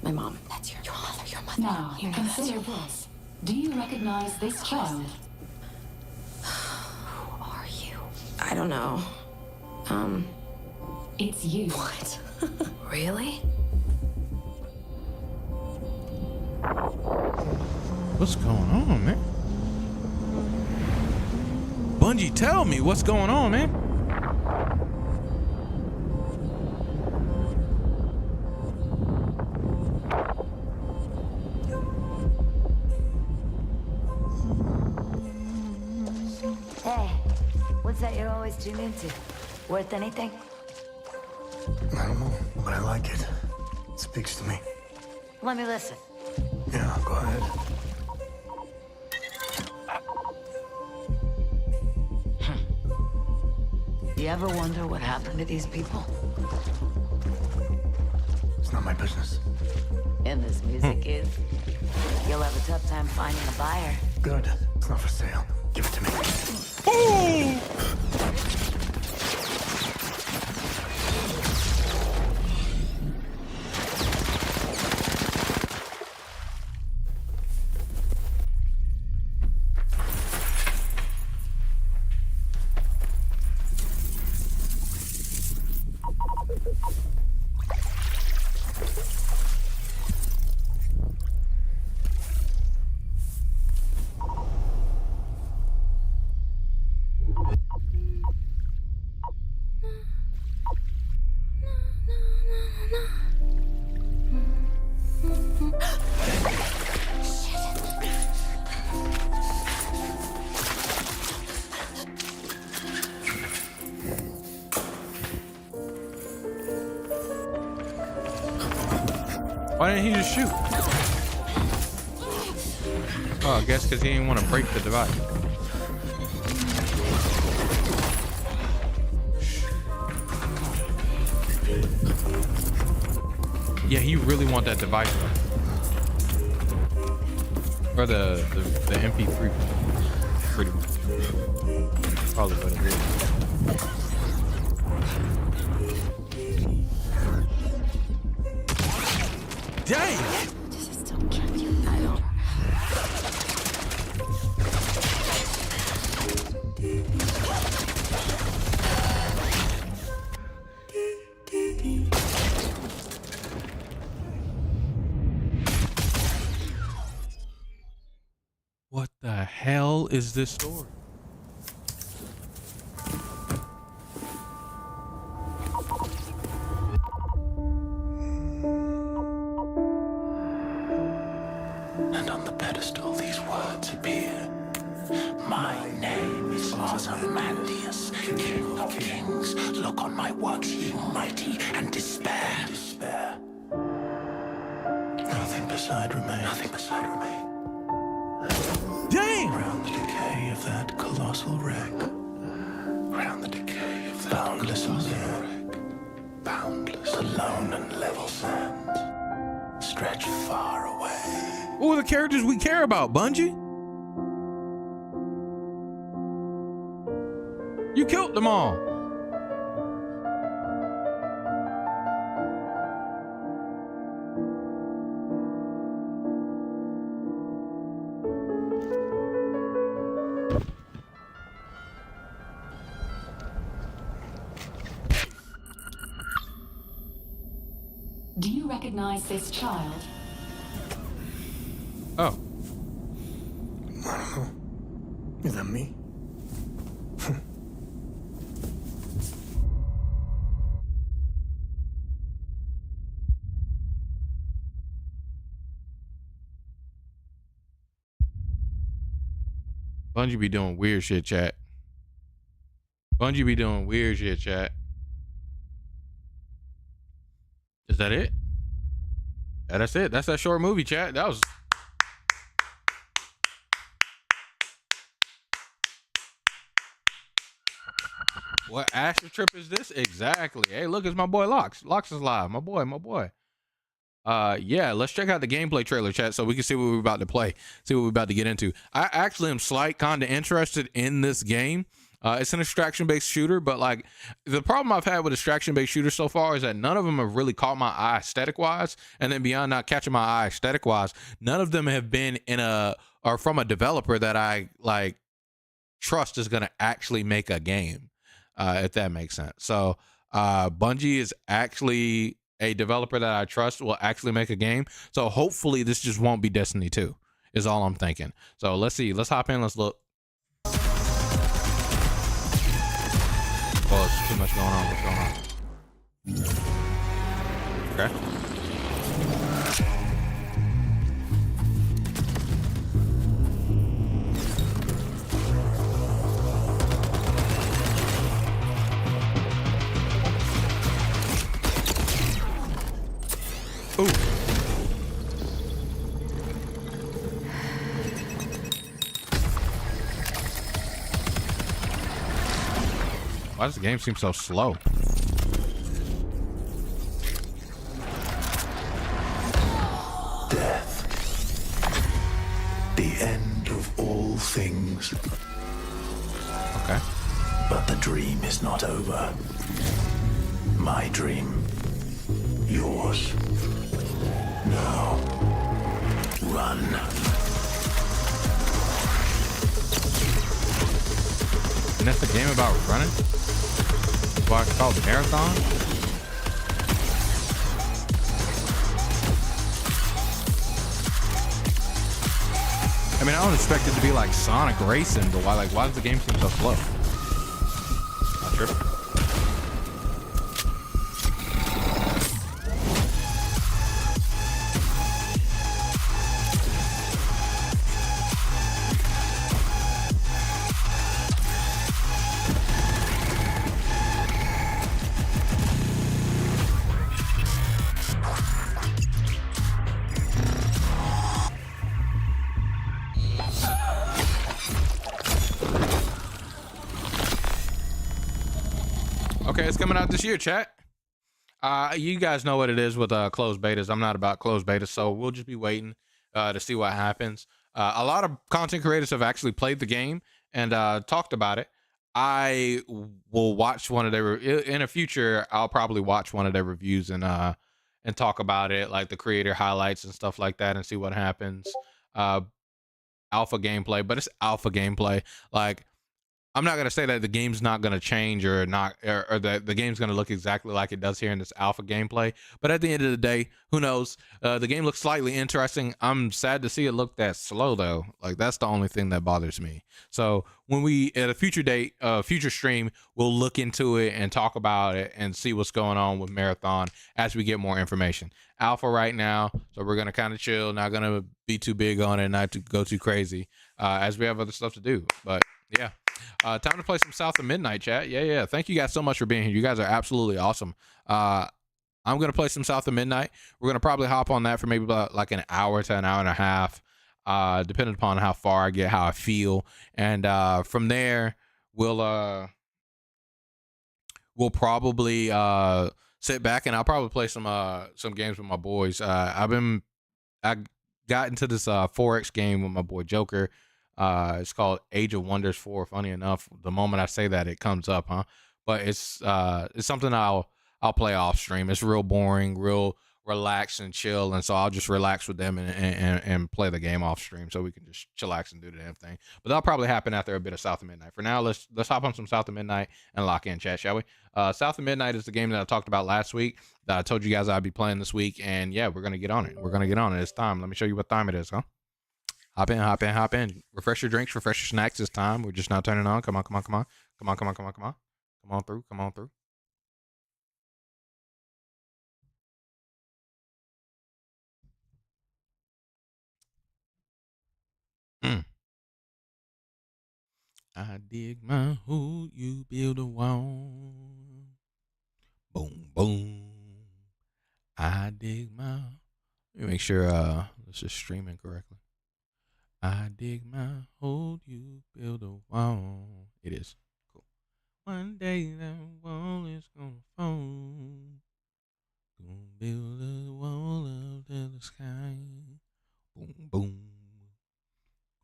Speaker 13: my mom. That's your mother. Your mother.
Speaker 12: Now, consider this. Do you recognize this child?
Speaker 13: Who are you? I don't know.
Speaker 12: It's you.
Speaker 13: What? Really?
Speaker 2: What's going on, man? Bungie, tell me what's going on, man.
Speaker 14: Hey, what's that you're always tuned into? Worth anything?
Speaker 11: I don't know, but I like it. It speaks to me.
Speaker 14: Let me listen.
Speaker 11: Yeah, go ahead.
Speaker 14: You ever wonder what happened to these people?
Speaker 11: It's not my business.
Speaker 14: And this music is. You'll have a tough time finding a buyer.
Speaker 11: Good. It's not for sale. Give it to me.
Speaker 2: Ooh! Why didn't he just shoot? Oh, I guess because he didn't want to break the device. Yeah, he really want that device. Or the MP3. Pretty much. Probably what it is. Dang! What the hell is this story?
Speaker 11: And on the pedestal these words appear. My name is Ozymandias, King of Kings. Look on my works, ye mighty, and despair. Nothing beside remains. Nothing beside remains.
Speaker 2: Dang!
Speaker 11: Round the decay of that colossal wreck. Round the decay of that boundless wreck. Boundless, alone and level sands stretch far away.
Speaker 2: Who are the characters we care about, Bungie? You killed them all.
Speaker 12: Do you recognize this child?
Speaker 2: Oh.
Speaker 9: I don't know. Is that me?
Speaker 2: Bungie be doing weird shit, chat. Bungie be doing weird shit, chat. Is that it? Yeah, that's it. That's that short movie, chat. That was... What Astro Trip is this? Exactly. Hey, look, it's my boy Lox. Lox is live. My boy. Yeah, let's check out the gameplay trailer, chat, so we can see what we're about to play, see what we're about to get into. I actually am kind of interested in this game. It's an extraction-based shooter, but like the problem I've had with extraction-based shooters so far is that none of them have really caught my eye aesthetic-wise, and then beyond not catching my eye aesthetic-wise, none of them have been in or from a developer that I like trust is going to actually make a game, if that makes sense. So Bungie is actually a developer that I trust will actually make a game. So hopefully this just won't be Destiny 2 is all I'm thinking. So let's see. Let's hop in. Let's look. Oh, it's too much going on. What's going on? Okay. Ooh. Why does the game seem so slow?
Speaker 11: Death. The end of all things.
Speaker 2: Okay.
Speaker 11: But the dream is not over. My dream. Yours. Now. Run.
Speaker 2: And that's the game about running? Why it's called Marathon? I mean, I don't expect it to be like Sonic Racing, but why does the game seem so slow? Not tripping. Okay, it's coming out this year, chat. You guys know what it is with closed betas. I'm not about closed betas, so we'll just be waiting to see what happens. A lot of content creators have actually played the game and talked about it. I will watch one of their in the future. I'll probably watch one of their reviews and talk about it, like the creator highlights and stuff like that, and see what happens. Alpha gameplay, but it's alpha gameplay. Like, I'm not gonna say that the game's not gonna change or not, or that the game's gonna look exactly like it does here in this alpha gameplay. But at the end of the day, who knows? The game looks slightly interesting. I'm sad to see it look that slow though. Like, that's the only thing that bothers me. So when we at a future date, future stream, we'll look into it and talk about it and see what's going on with Marathon as we get more information. Alpha right now, so we're gonna kind of chill. Not gonna be too big on it, not to go too crazy, as we have other stuff to do. But yeah. Time to play some South of Midnight, chat. Yeah. Thank you guys so much for being here. You guys are absolutely awesome. I'm gonna play some South of Midnight. We're gonna probably hop on that for maybe about like an hour to an hour and a half, depending upon how far I get, how I feel, and from there we'll probably sit back and I'll probably play some games with my boys. I got into this 4X game with my boy Joker. It's called Age of Wonders 4. Funny enough, the moment I say that, it comes up, huh? But it's something I'll play off stream. It's real boring, real relaxed and chill, and so I'll just relax with them and play the game off stream, so we can just chillax and do the damn thing. But that'll probably happen after a bit of South of Midnight. For now, let's hop on some South of Midnight and lock in, chat, shall we? South of Midnight is the game that I talked about last week that I told you guys I'd be playing this week, and yeah, we're gonna get on it. It's time. Let me show you what time it is, huh? Hop in. Refresh your drinks, refresh your snacks. It's time. We're just now turning on. Come on through. I dig my hole, you build a wall. Boom, boom. I dig my... Let me make sure this is streaming correctly. I dig my hole, you build a wall. It is. Cool. One day that wall is gonna fall. Gonna build a wall up to the sky. Boom, boom.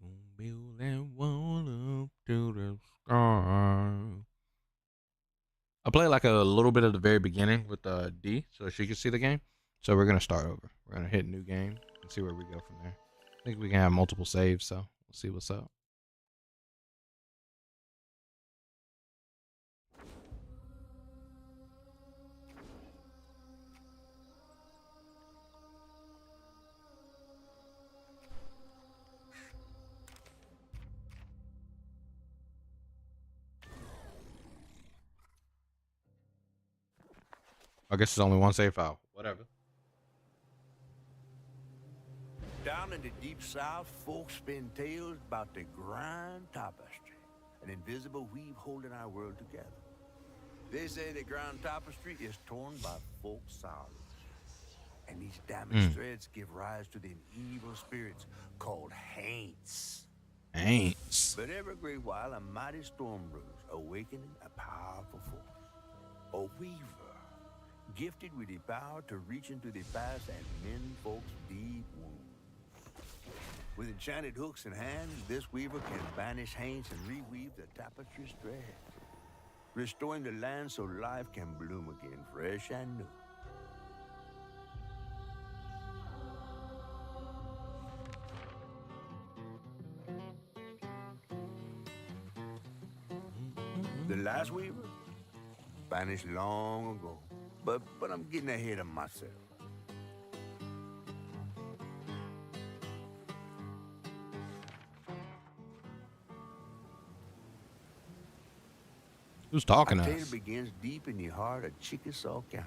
Speaker 2: Gonna build that wall up to the sky. I played like a little bit of the very beginning with D so she could see the game. So we're gonna start over. We're gonna hit new game and see where we go from there. I think we can have multiple saves, so we'll see what's up. I guess there's only one save file. Whatever.
Speaker 15: Down in the deep south, folks spin tales about the grand tapestry, an invisible weave holding our world together. They say the grand tapestry is torn by folks' sorrows, and these damaged threads give rise to them evil spirits called haints. But every great while, a mighty storm brews, awakening a powerful force. A weaver, gifted with the power to reach into the past and mend folks' deep wounds. With enchanted hooks in hand, this weaver can banish haints and reweave the tapestry's thread, restoring the land so life can bloom again, fresh and new. The last weaver vanished long ago, but I'm getting ahead of myself.
Speaker 2: Who's talking to
Speaker 15: Our
Speaker 2: us?
Speaker 15: tale begins deep in the heart of Chickasaw County,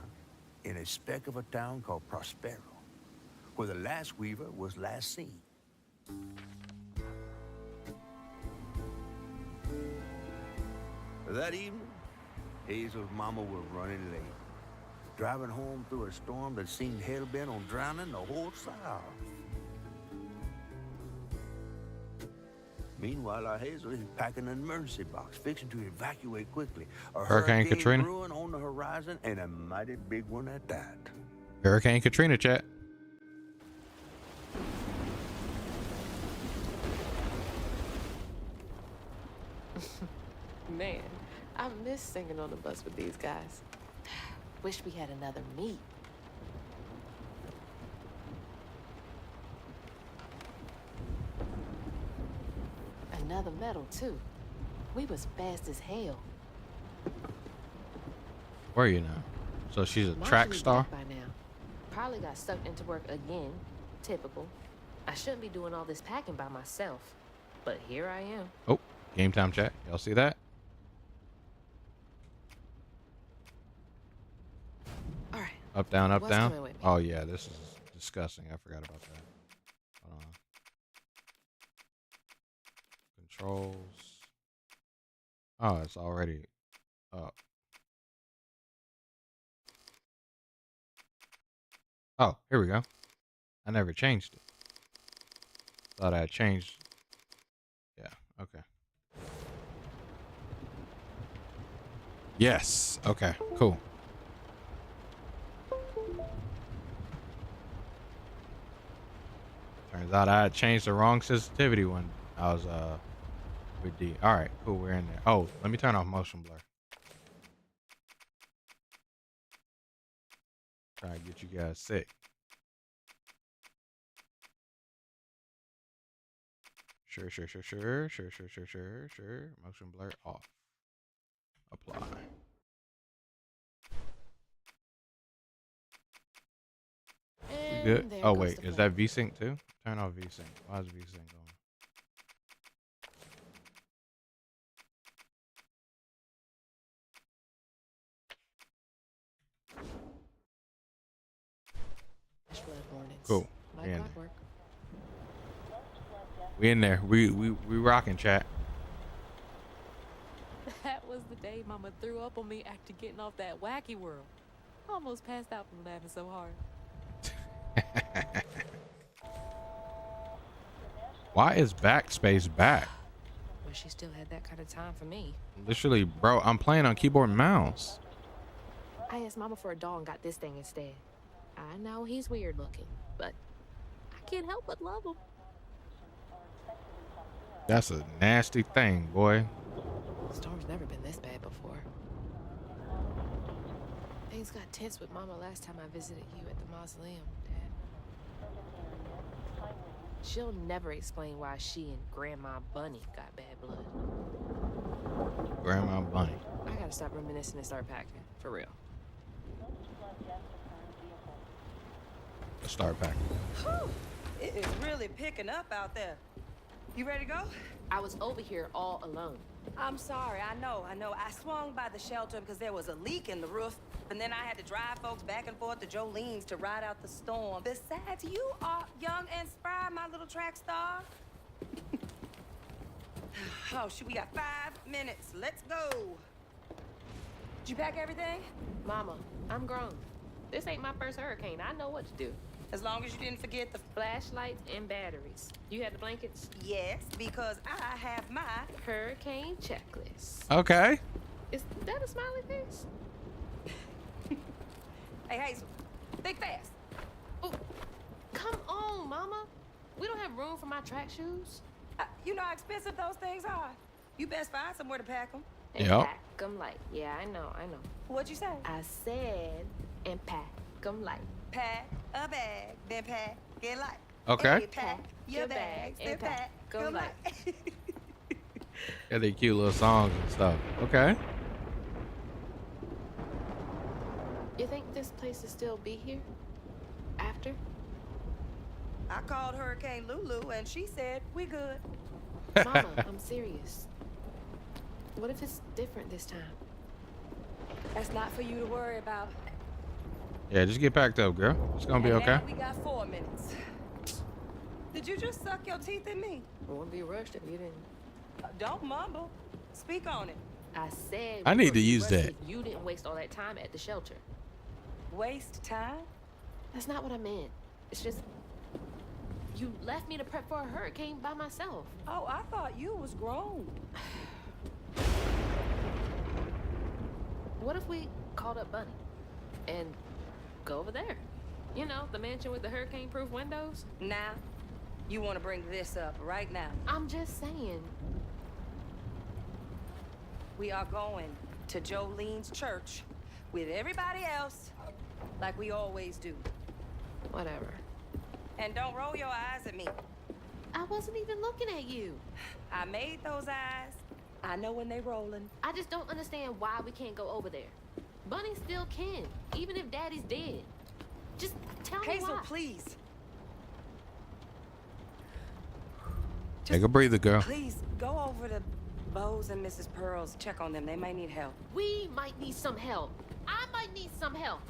Speaker 15: in a speck of a town called Prospero, where the last weaver was last seen. That evening, Hazel's mama was running late, driving home through a storm that seemed hell-bent on drowning the whole South. Meanwhile, our Hazel is packing an emergency box, fixing to evacuate quickly. A
Speaker 2: Hurricane Katrina
Speaker 15: brewing on the horizon, and a mighty big one at that.
Speaker 2: Hurricane Katrina, chat.
Speaker 3: Man, I miss singing on the bus with these guys. Wish we had another meet. Another medal, too. We was fast as hell.
Speaker 2: Where are you now? So she's a
Speaker 3: Mom
Speaker 2: track
Speaker 3: should be
Speaker 2: star?
Speaker 3: back by now. Probably got sucked into work again. Typical. I shouldn't be doing all this packing by myself. But here I am.
Speaker 2: Oh, game time chat. Y'all see that?
Speaker 3: All right.
Speaker 2: Up, down, up,
Speaker 3: What's
Speaker 2: down.
Speaker 3: coming with me?
Speaker 2: Oh, yeah, this is disgusting. I forgot about that. Hold on. Controls. Oh, it's already up. Oh, here we go. I never changed it. Thought I had changed. Yeah, okay. Yes. Okay, cool. Turns out I had changed the wrong sensitivity when I was with D. Alright, cool, we're in there. Oh, let me turn off motion blur. Try to get you guys sick. Sure. Motion blur off. Apply. We good? Oh wait, is that VSync too? Turn off VSync. Why is VSync on? Cool. We in there. We in there. We rocking, chat.
Speaker 3: That was the day Mama threw up on me after getting off that wacky world. Almost passed out from laughing so hard.
Speaker 2: Why is backspace back?
Speaker 3: Wish she still had that kind of time for me.
Speaker 2: Literally, bro, I'm playing on keyboard and mouse.
Speaker 3: I asked Mama for a doll and got this thing instead. I know he's weird looking, but I can't help but love him.
Speaker 2: That's a nasty thing, boy.
Speaker 3: Storm's never been this bad before. Things got tense with Mama last time I visited you at the mausoleum, Dad. She'll never explain why she and Grandma Bunny got bad blood.
Speaker 2: Grandma Bunny.
Speaker 3: I gotta stop reminiscing and start packing, for real.
Speaker 2: Let's start packing.
Speaker 16: Whew. It is really picking up out there. You ready to go?
Speaker 3: I was over here all alone.
Speaker 16: I'm sorry, I know. I swung by the shelter because there was a leak in the roof, and then I had to drive folks back and forth to Jolene's to ride out the storm. Besides, you are young and spry, my little track star. Oh, shoot, we got 5 minutes. Let's go. Did you pack everything?
Speaker 3: Mama, I'm grown. This ain't my first hurricane. I know what to do.
Speaker 16: As long as you didn't forget the
Speaker 3: flashlights and batteries. You had the blankets?
Speaker 16: Yes, because I have my
Speaker 3: hurricane checklist.
Speaker 2: Okay.
Speaker 3: Is that a smiley face?
Speaker 16: Hey, Hazel, think fast.
Speaker 3: Oh, come on, Mama. We don't have room for my track shoes.
Speaker 16: You know how expensive those things are. You best find somewhere to pack them.
Speaker 3: And pack them light. Yeah, I know.
Speaker 16: What'd you say?
Speaker 3: I said, and pack them light.
Speaker 16: Pack a bag, then pack it light.
Speaker 2: Okay.
Speaker 16: And pack your bags, then pack them light.
Speaker 2: Yeah, they cute little songs and stuff. Okay.
Speaker 3: You think this place will still be here? After?
Speaker 16: I called Hurricane Lulu and she said, we good.
Speaker 3: Mama, I'm serious. What if it's different this time?
Speaker 16: That's not for you to worry about.
Speaker 2: Yeah, just get packed up, girl. It's gonna be okay.
Speaker 16: Now we got 4 minutes. Did you just suck your teeth in me?
Speaker 3: I wouldn't be rushed if you didn't.
Speaker 16: Don't mumble. Speak on it.
Speaker 3: I said
Speaker 2: I need to use that.
Speaker 3: You didn't waste all that time at the shelter.
Speaker 16: Waste time?
Speaker 3: That's not what I meant. It's just You left me to prep for a hurricane by myself.
Speaker 16: Oh, I thought you was grown.
Speaker 3: What if we called up Bunny and go over there? You know, the mansion with the hurricane-proof windows?
Speaker 16: Now, you want to bring this up right now.
Speaker 3: I'm just saying.
Speaker 16: We are going to Jolene's church with everybody else like we always do.
Speaker 3: Whatever.
Speaker 16: And don't roll your eyes at me.
Speaker 3: I wasn't even looking at you.
Speaker 16: I made those eyes. I know when they rolling.
Speaker 3: I just don't understand why we can't go over there. Bunny still can, even if Daddy's dead. Just tell me
Speaker 16: Hazel,
Speaker 3: why.
Speaker 16: please.
Speaker 2: Take a breather, girl.
Speaker 16: Please, go over to Bo's and Mrs. Pearl's. Check on them. They might need help.
Speaker 3: We might need some help. I might need some help.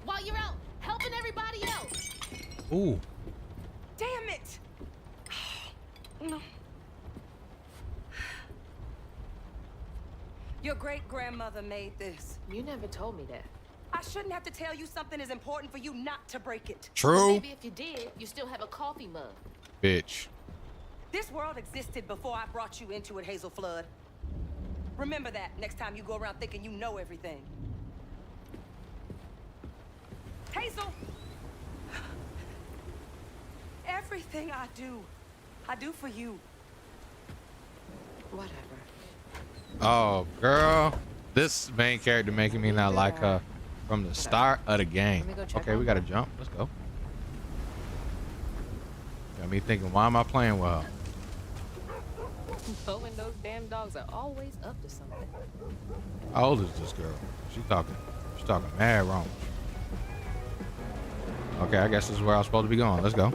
Speaker 3: While you're out helping everybody else.
Speaker 2: Ooh.
Speaker 16: Damn it! No. Your great-grandmother made this.
Speaker 3: You never told me that.
Speaker 16: I shouldn't have to tell you something is important for you not to break it.
Speaker 2: True.
Speaker 3: Maybe if you did, you still have a coffee mug.
Speaker 2: Bitch.
Speaker 16: This world existed before I brought you into it, Hazel Flood. Remember that next time you go around thinking you know everything. Hazel! Everything I do for you.
Speaker 3: Whatever.
Speaker 2: Oh, girl. This main character making me not like her from the start of the game. Okay, we gotta jump. Let's go. Got me thinking, why am I playing with her?
Speaker 3: Bo and those damn dogs are always up to something.
Speaker 2: How old is this girl? She's talking mad wrong. Okay, I guess this is where I was supposed to be going. Let's go.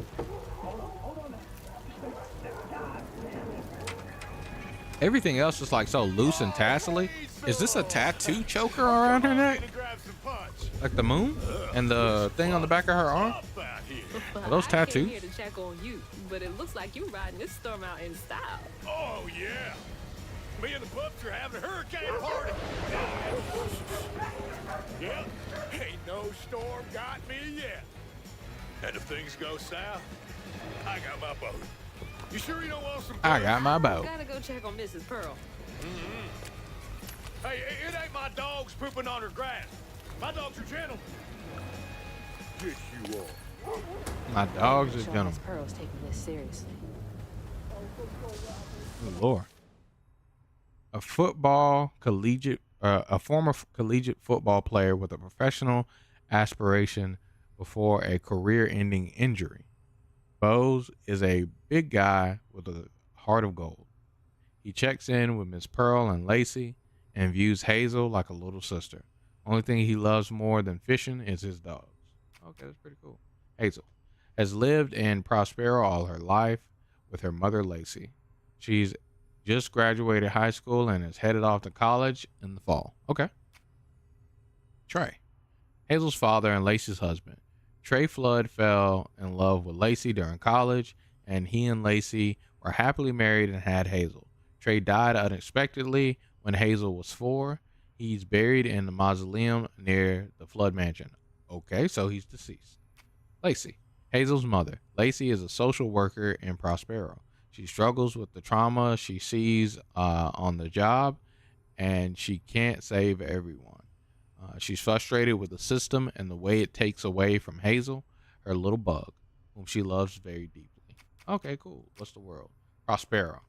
Speaker 2: Everything else is like so loose and tassely. Is this a tattoo choker around her neck? Like the moon and the thing on the back of her arm? Are those
Speaker 3: I came
Speaker 2: tattoos?
Speaker 3: here to check on you, but it looks like you're riding this storm out in style.
Speaker 9: Oh, yeah. Me and the pups are having a hurricane party. Yep, ain't no storm got me yet. And if things go south, I got my boat. You sure you don't want some?
Speaker 2: I got my boat.
Speaker 3: Gotta go check on Mrs. Pearl.
Speaker 9: Hey, it ain't my dogs pooping on her grass. My dogs are gentlemen. Yes, you are.
Speaker 2: My dogs are
Speaker 3: Sure
Speaker 2: gentlemen.
Speaker 3: Miss Pearl's taking this seriously.
Speaker 2: Good Lord. A former collegiate football player with a professional aspiration before a career-ending injury. Bose is a big guy with a heart of gold. He checks in with Miss Pearl and Lacey and views Hazel like a little sister. Only thing he loves more than fishing is his dogs. Okay, that's pretty cool. Hazel has lived in Prospero all her life with her mother, Lacey. She's just graduated high school and is headed off to college in the fall. Okay. Trey, Hazel's father and Lacey's husband. Trey Flood fell in love with Lacey during college, and he and Lacey were happily married and had Hazel. Trey died unexpectedly when Hazel was 4. He's buried in the mausoleum near the Flood mansion. Okay, so he's deceased. Lacey, Hazel's mother. Lacey is a social worker in Prospero. She struggles with the trauma she sees on the job, and she can't save everyone. She's frustrated with the system and the way it takes away from Hazel, her little bug, whom she loves very deeply. Okay, cool. What's the world? Prospero.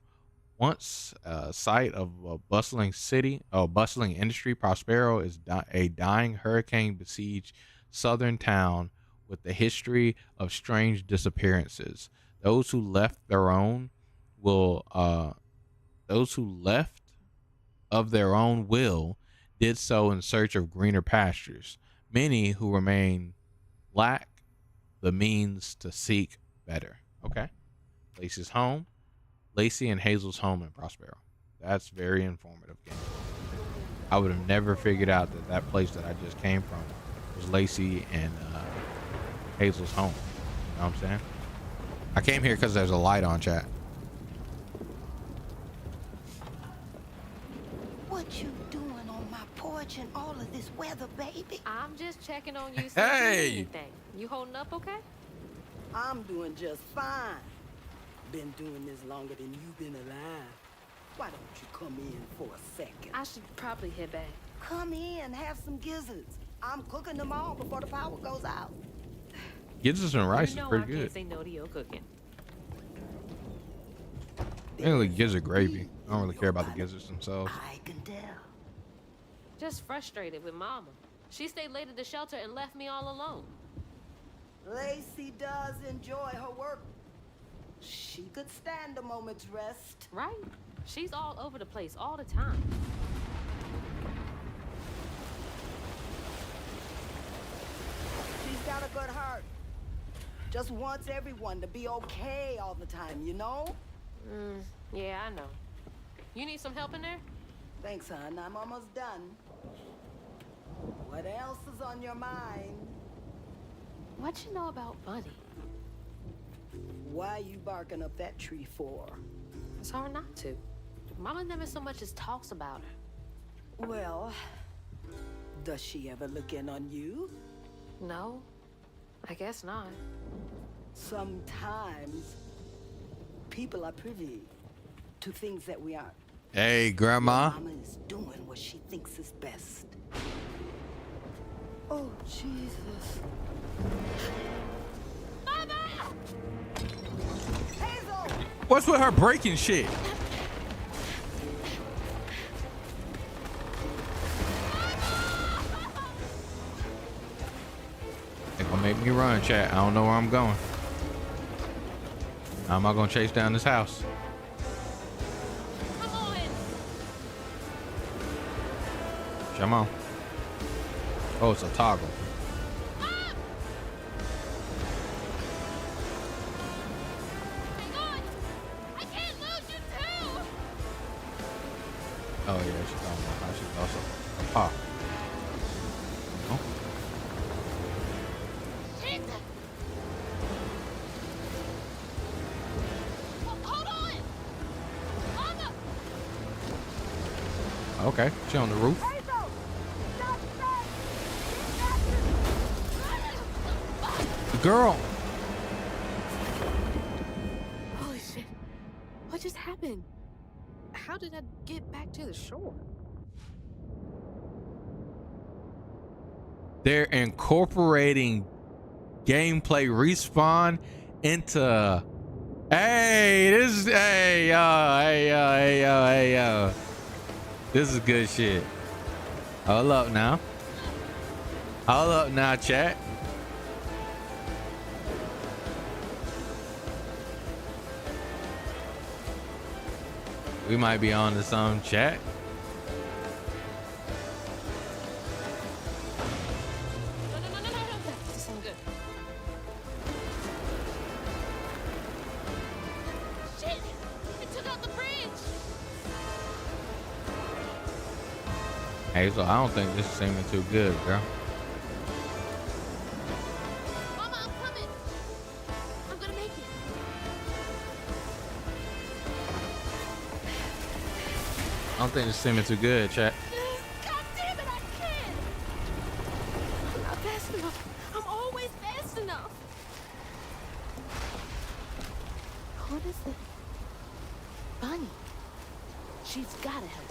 Speaker 2: Once a site of a bustling industry, Prospero is a dying hurricane-besieged southern town with a history of strange disappearances. Those who left of their own will did so in search of greener pastures. Many who remain lack the means to seek better. Okay. Lacey's home. Lacey and Hazel's home in Prospero. That's very informative. I would have never figured out that place that I just came from was Lacey and Hazel's home. You know what I'm saying? I came here because there's a light on, chat.
Speaker 14: What you doing on my porch in all of this weather, baby?
Speaker 3: I'm just checking on you.
Speaker 2: Hey!
Speaker 3: Anything. You holding up okay?
Speaker 17: I'm doing just fine. Been doing this longer than you've been alive. Why don't you come in for a second?
Speaker 3: I should probably head back.
Speaker 17: Come in, have some gizzards. I'm cooking them all before the power goes out.
Speaker 2: Gizzards and rice
Speaker 3: You know
Speaker 2: is pretty
Speaker 3: I
Speaker 2: good.
Speaker 3: can't say no to your cooking.
Speaker 2: Mainly gizzard gravy. I don't really care about the gizzards themselves.
Speaker 17: I can tell.
Speaker 3: Just frustrated with Mama. She stayed late at the shelter and left me all alone.
Speaker 17: Lacey does enjoy her work. She could stand a moment's rest.
Speaker 3: Right? She's all over the place all the time.
Speaker 17: She's got a good heart. Just wants everyone to be okay all the time, you know?
Speaker 3: Yeah, I know. You need some help in there?
Speaker 17: Thanks, hon. I'm almost done. What else is on your mind?
Speaker 3: What you know about Bunny?
Speaker 17: Why you barking up that tree for?
Speaker 3: It's hard not to. Mama never so much as talks about her.
Speaker 17: Well, does she ever look in on you?
Speaker 3: No, I guess not.
Speaker 17: Sometimes people are privy to things that we aren't.
Speaker 2: Hey, Grandma.
Speaker 17: Mama is doing what she thinks is best. Oh, Jesus.
Speaker 3: Mama!
Speaker 17: Hazel!
Speaker 2: What's with her breaking shit? They gonna make me run, chat. I don't know where I'm going. How am I gonna chase down this house?
Speaker 3: Come on!
Speaker 2: Come on. Oh, it's a toggle. Oh yeah, she's talking about how she's also a pop. Oh.
Speaker 3: Hold on! Mama!
Speaker 2: Okay, she on the roof. Girl.
Speaker 3: Holy shit. What just happened? How did I get back to the shore?
Speaker 2: They're incorporating gameplay respawn into. Hey, this is hey. This is good shit. Hold up now. Hold up now, chat. We might be on to some chat.
Speaker 3: No. This isn't good. Shit! It took out the bridge!
Speaker 2: Hazel, I don't think this is seeming too good, girl.
Speaker 3: Mama, I'm coming! I'm gonna make it.
Speaker 2: I don't think this is seeming too good, chat.
Speaker 3: God damn it, I can't! I'm not fast enough. I'm always fast enough. What is it? Bunny. She's gotta help.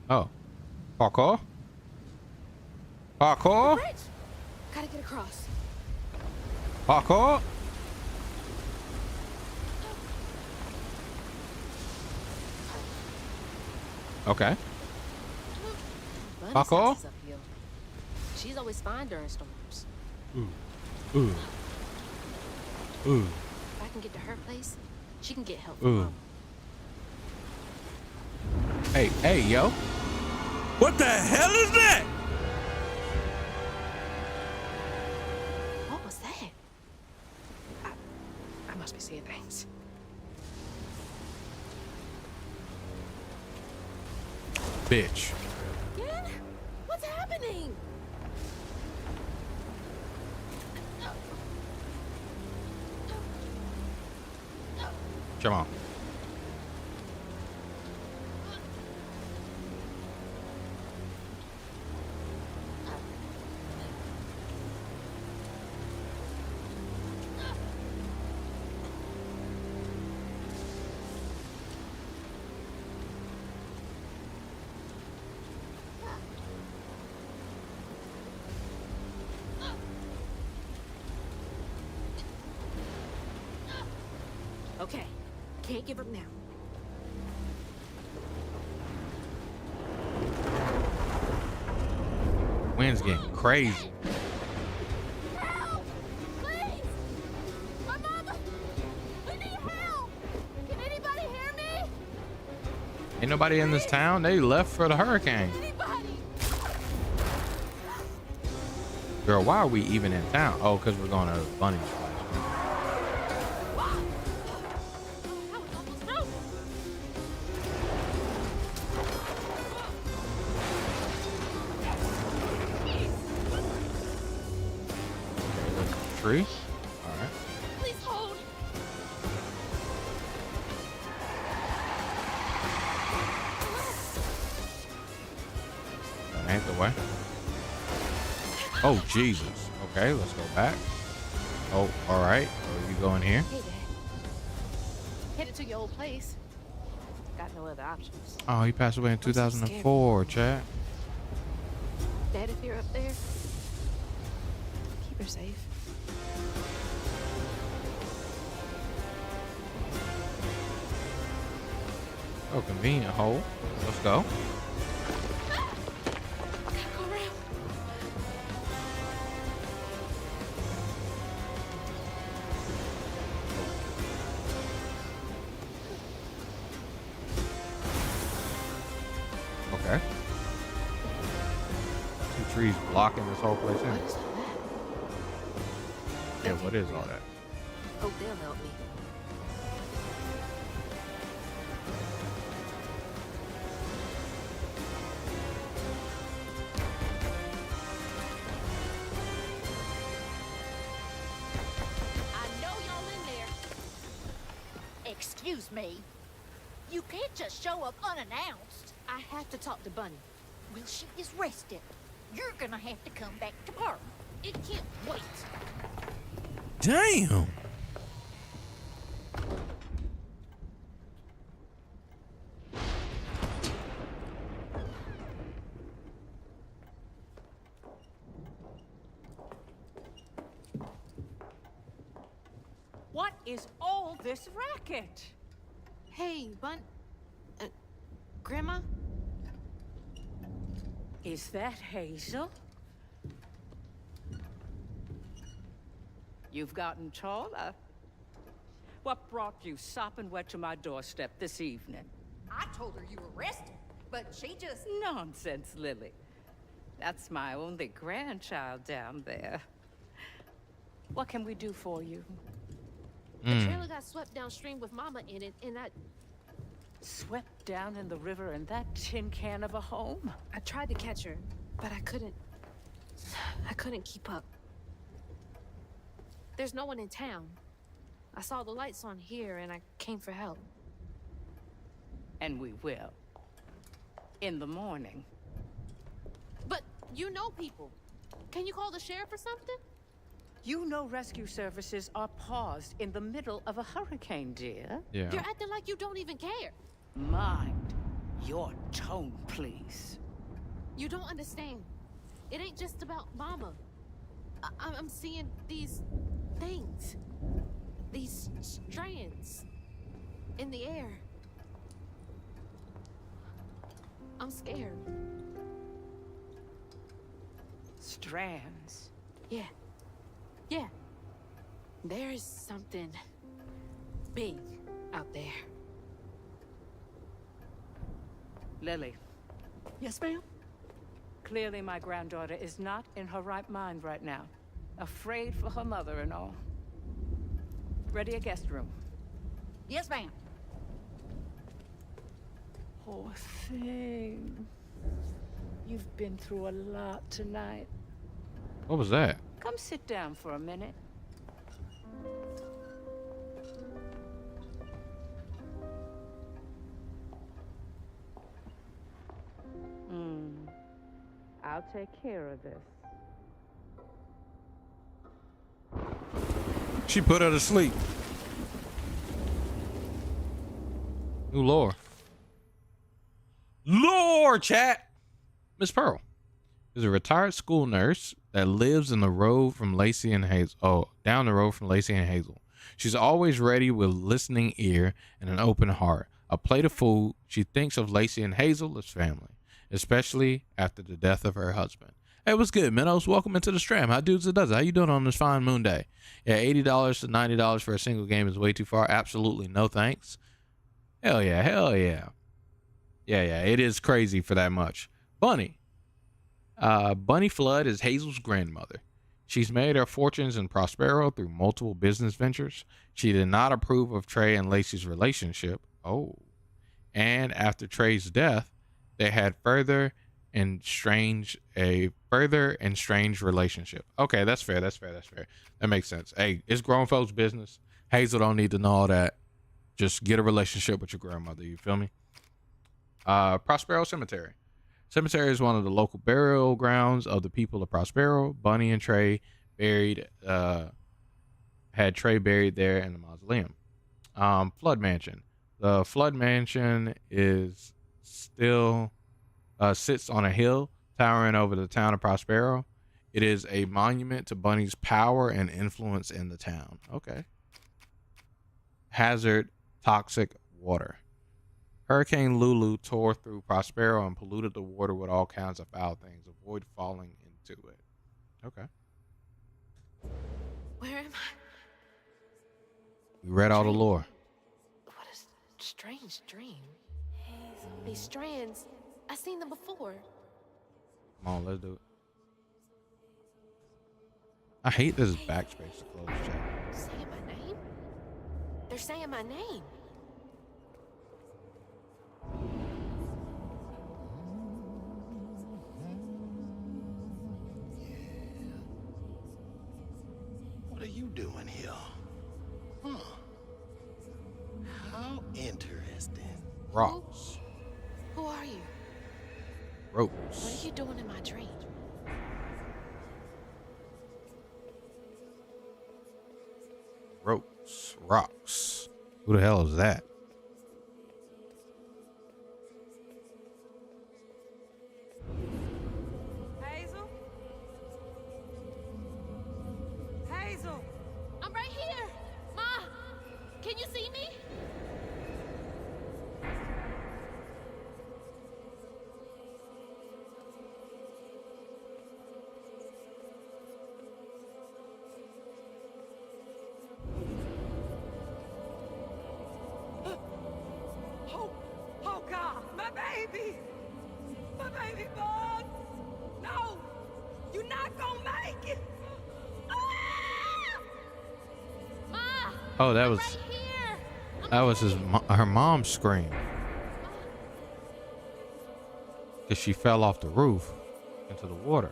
Speaker 2: Oh. Parkour? Parkour?
Speaker 3: Bridge! Gotta get across.
Speaker 2: Parkour? Okay.
Speaker 3: Bunny's
Speaker 2: Parkour?
Speaker 3: house is uphill. She's always fine during storms.
Speaker 2: Ooh.
Speaker 3: If I can get to her place, she can get help from
Speaker 2: Ooh.
Speaker 3: Mama.
Speaker 2: Hey, yo. What the hell is that?
Speaker 3: What was that? I must be seeing things.
Speaker 2: Bitch.
Speaker 3: Again? What's happening?
Speaker 2: Come on.
Speaker 3: Okay, can't give up now.
Speaker 2: Wind's getting crazy.
Speaker 10: Help! Please! My mama! We need help! Can anybody hear me?
Speaker 2: Ain't nobody in this town. They left for the hurricane.
Speaker 10: Anybody?
Speaker 2: Girl, why are we even in town? Oh, because we're going to Bunny Splash. Tree. All right.
Speaker 10: Please hold.
Speaker 2: That ain't the way. Oh, Jesus. Okay, let's go back. Oh, all right. Are you going here?
Speaker 3: Hey, Dad. Headed to your old place. Got no other options.
Speaker 2: Oh, he passed away in 2004, Chad.
Speaker 3: Dad, if you're up there, keep her safe.
Speaker 2: Oh, convenient hole. Let's go. Okay. Two trees blocking this whole place in. Yeah, what is all that?
Speaker 3: Hope they'll help me.
Speaker 18: Excuse me. You can't just show up unannounced.
Speaker 3: I have to talk to Bunny.
Speaker 18: Well, she is rested. You're gonna have to come back tomorrow. It can't wait.
Speaker 2: Damn.
Speaker 19: What is all this racket?
Speaker 3: Hey, Grandma?
Speaker 19: Is that Hazel? You've gotten taller. What brought you sopping wet to my doorstep this evening?
Speaker 18: I told her you were rested, but she just...
Speaker 19: Nonsense, Lily. That's my only grandchild down there. What can we do for you?
Speaker 3: The trailer got swept downstream with Mama in it, and I...
Speaker 19: Swept down in the river in that tin can of a home?
Speaker 3: I tried to catch her, but I couldn't keep up. There's no one in town. I saw the lights on here, and I came for help.
Speaker 19: And we will. In the morning.
Speaker 3: But you know people. Can you call the sheriff or something?
Speaker 19: You know rescue services are paused in the middle of a hurricane, dear.
Speaker 2: Yeah.
Speaker 3: You're acting like you don't even care.
Speaker 19: Mind your tone, please.
Speaker 3: You don't understand. It ain't just about Mama. I'm seeing these things. These strands in the air. I'm scared.
Speaker 19: Strands?
Speaker 3: Yeah. Yeah. There's something big out there.
Speaker 19: Lily.
Speaker 3: Yes, ma'am?
Speaker 19: Clearly my granddaughter is not in her right mind right now. Afraid for her mother and all. Ready a guest room.
Speaker 18: Yes, ma'am.
Speaker 19: Poor thing. You've been through a lot tonight.
Speaker 2: What was that?
Speaker 19: Come sit down for a minute. I'll take care of this.
Speaker 2: She put her to sleep. New lore. Lore, chat. Miss Pearl is a retired school nurse that lives in the road from Lacey and Hazel. Oh, down the road from Lacey and Hazel. She's always ready with listening ear and an open heart. A plate of food. She thinks of Lacey and Hazel as family, especially after the death of her husband. Hey, what's good, Minnows? Welcome into the stream. How dudes it does it? How you doing on this fine moon day? Yeah, $80 to $90 for a single game is way too far. Absolutely no thanks. Hell yeah, hell yeah. Yeah, it is crazy for that much. Bunny. Bunny Flood is Hazel's grandmother. She's made her fortunes in Prospero through multiple business ventures. She did not approve of Trey and Lacey's relationship. Oh. And after Trey's death, they had further and strange relationship. Okay, that's fair. That makes sense. Hey, it's grown folks' business. Hazel don't need to know all that. Just get a relationship with your grandmother. You feel me? Prospero Cemetery. Cemetery is one of the local burial grounds of the people of Prospero. Bunny and Trey had Trey buried there in the mausoleum. Flood Mansion. The Flood Mansion is still sits on a hill towering over the town of Prospero. It is a monument to Bunny's power and influence in the town. Okay. Hazard, toxic water. Hurricane Lulu tore through Prospero and polluted the water with all kinds of foul things. Avoid falling into it. Okay.
Speaker 3: Where am I?
Speaker 2: We read all the lore.
Speaker 3: What a strange dream. These strands, I've seen them before.
Speaker 2: Come on, let's do it. I hate this backspace to close chat.
Speaker 3: Saying my name? They're saying my name.
Speaker 11: What are you doing here? Huh. How interesting.
Speaker 2: Rocks.
Speaker 3: Who are you?
Speaker 2: Ropes.
Speaker 3: What are you doing in my dream?
Speaker 2: Ropes. Rocks. Who the hell is that?
Speaker 16: Hazel? Hazel!
Speaker 3: I'm right here! Ma! Can you see me?
Speaker 16: Oh God, my baby! My baby bug! No! You're not gonna make it! Ah!
Speaker 3: Ma!
Speaker 2: Oh, that was her mom's scream. Because she fell off the roof into the water.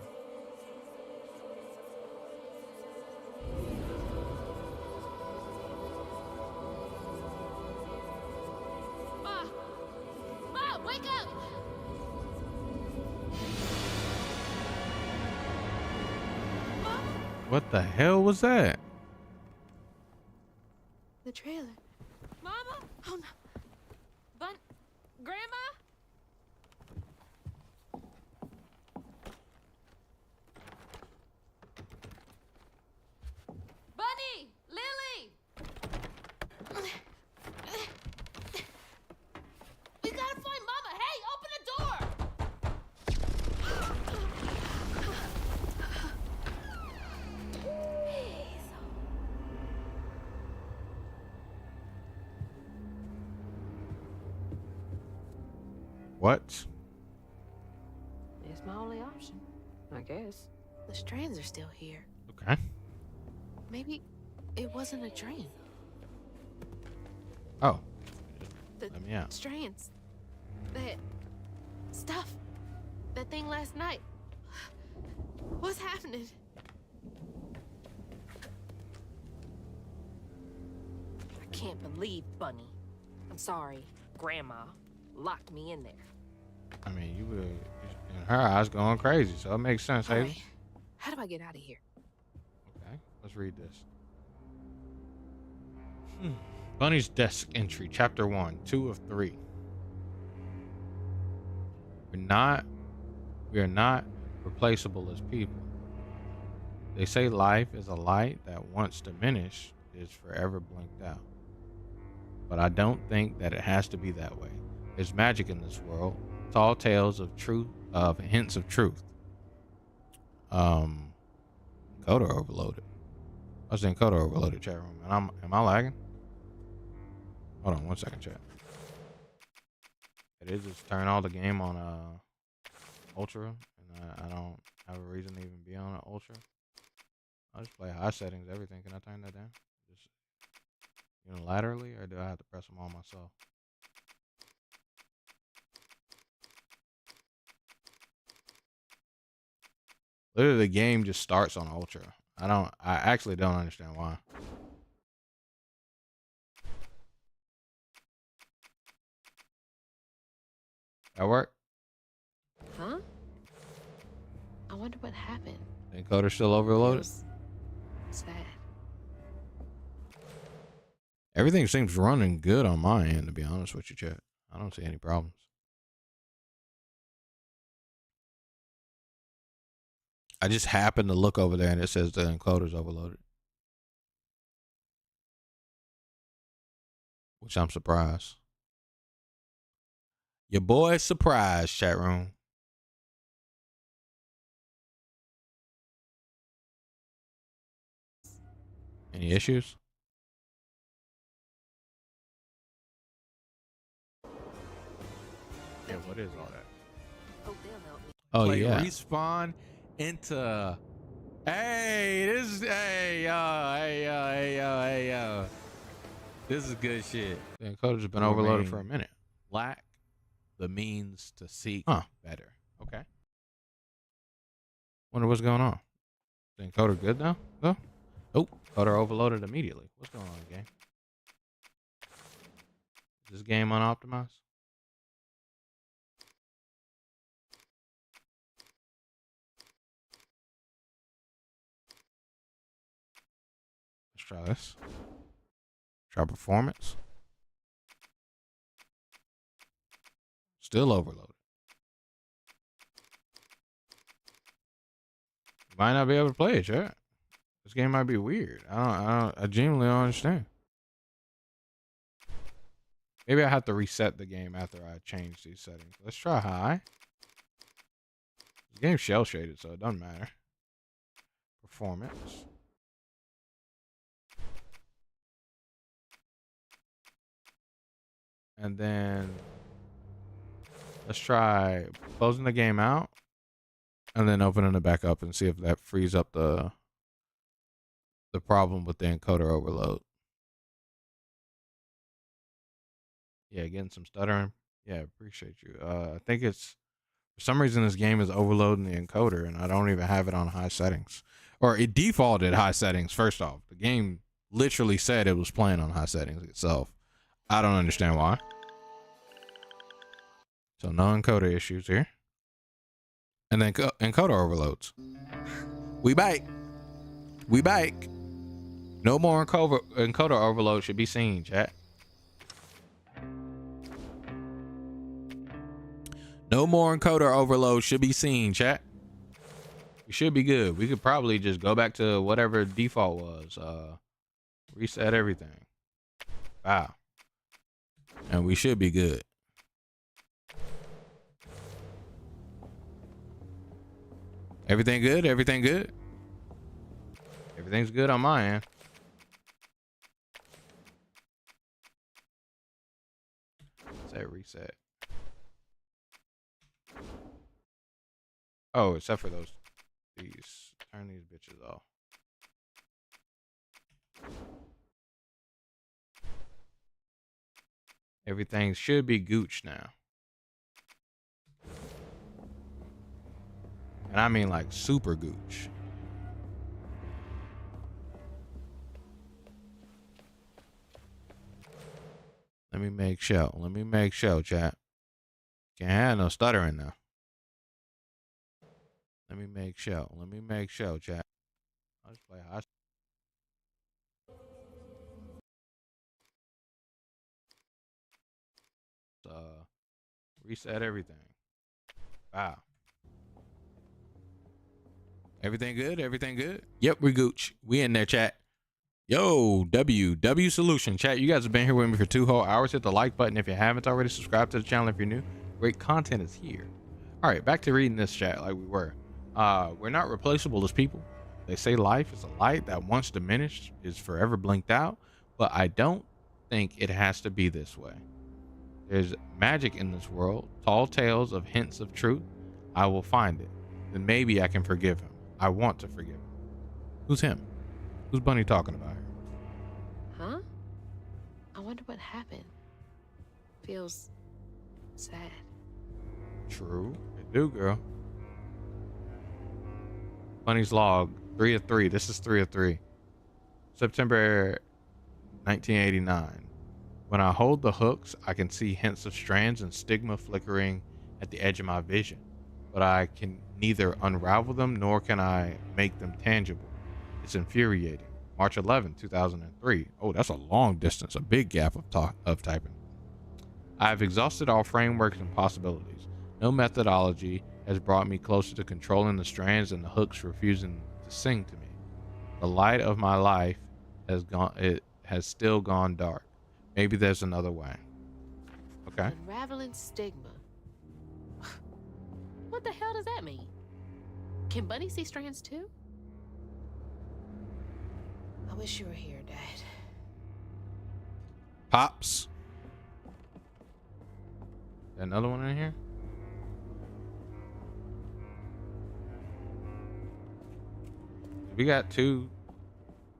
Speaker 3: Ma, wake up!
Speaker 2: What the hell was that?
Speaker 3: The trailer. Mama? Oh no. Grandma? Bunny! Lily! We gotta find Mama! Hey, open the door!
Speaker 2: What?
Speaker 3: It's my only option, I guess. The strands are still here.
Speaker 2: Okay.
Speaker 3: Maybe it wasn't a dream.
Speaker 2: Oh.
Speaker 3: The
Speaker 2: Let me out.
Speaker 3: strands. That stuff. That thing last night. What's happening? I can't believe Bunny. I'm sorry, Grandma locked me in there.
Speaker 2: I mean, you were in her eyes going crazy, so it makes sense,
Speaker 3: All
Speaker 2: Hazel.
Speaker 3: right. How do I get out of here?
Speaker 2: Okay, let's read this. Bunny's desk entry, chapter 1, 2 of 3. We are not replaceable as people. They say life is a light that once diminished is forever blinked out. But I don't think that it has to be that way. There's magic in this world. Tall tales of truth, of hints of truth. Encoder overloaded. I was in encoder overloaded chat room. And am I lagging? Hold on 1 second, chat. It is just turn all the game on ultra, and I don't have a reason to even be on ultra. I'll just play high settings, everything. Can I turn that down? Just unilaterally, or do I have to press them all myself? Literally, the game just starts on ultra. I actually don't understand why. That work?
Speaker 3: Huh? I wonder what happened.
Speaker 2: The encoder still overloaded?
Speaker 3: Sad.
Speaker 2: Everything seems running good on my end, to be honest with you, chat. I don't see any problems. I just happened to look over there and it says the encoder's overloaded. Which I'm surprised. Your boy's surprised, chat room. Any issues? Yeah, what is all that?
Speaker 3: Hope they'll help me.
Speaker 2: Oh,
Speaker 3: Like,
Speaker 2: yeah. Respawn into... Hey, this is... Hey, this is good shit. The encoder's been overloaded for a minute. Lack the means to seek better. Okay. Wonder what's going on. The encoder good now? No? Oh, encoder overloaded immediately. What's going on, game? Is this game unoptimized? Let's try this. Try performance. Still overloaded. You might not be able to play it, chat. This game might be weird. I genuinely don't understand. Maybe I have to reset the game after I change these settings. Let's try high. This game's shell shaded, so it doesn't matter. Performance. And then let's try closing the game out and then opening it back up and see if that frees up the problem with the encoder overload. Yeah, getting some stuttering. Yeah, appreciate you. I think it's for some reason this game is overloading the encoder and I don't even have it on high settings. Or it defaulted high settings first off. The game literally said it was playing on high settings itself. I don't understand why. So no encoder issues here. And then encoder overloads. We back. We back. No more encoder overload should be seen, chat. No more encoder overload should be seen, chat. We should be good. We could probably just go back to whatever default was. Reset everything. Wow. And we should be good. Everything good? Everything good? Everything's good on my end. Say reset. Oh, except for these. Turn these bitches off. Everything should be gooch now. And I mean like super gooch. Let me make sure. Let me make sure, chat. Can't have no stuttering now. Let me make sure. Let me make sure, chat. I'll just play high. Reset everything. Wow. Everything good? Everything good? Yep, we gooch. We in there, chat. Yo, WW Solution Chat. You guys have been here with me for 2 whole hours. Hit the like button if you haven't already. Subscribe to the channel if you're new. Great content is here. All right, back to reading this chat like we were. We're not replaceable as people. They say life is a light that once diminished is forever blinked out, but I don't think it has to be this way. There's magic in this world, tall tales of hints of truth. I will find it. Then maybe I can forgive him. I want to forgive him. Who's him? Who's Bunny talking about here?
Speaker 3: Huh? I wonder what happened. Feels sad.
Speaker 2: True. It do, girl. Bunny's log, 3 of 3. This is 3 of 3. September 1989. When I hold the hooks, I can see hints of strands and stigma flickering at the edge of my vision, but I can neither unravel them nor can I make them tangible. It's infuriating. March 11, 2003. Oh, that's a long distance, a big gap of typing. I have exhausted all frameworks and possibilities. No methodology has brought me closer to controlling the strands and the hooks refusing to sing to me. The light of my life has gone. It has still gone dark. Maybe there's another way. Okay.
Speaker 3: Unraveling stigma. What the hell does that mean? Can Bunny see strands too? I wish you were here, Dad.
Speaker 2: Pops. Another one in here? We got two.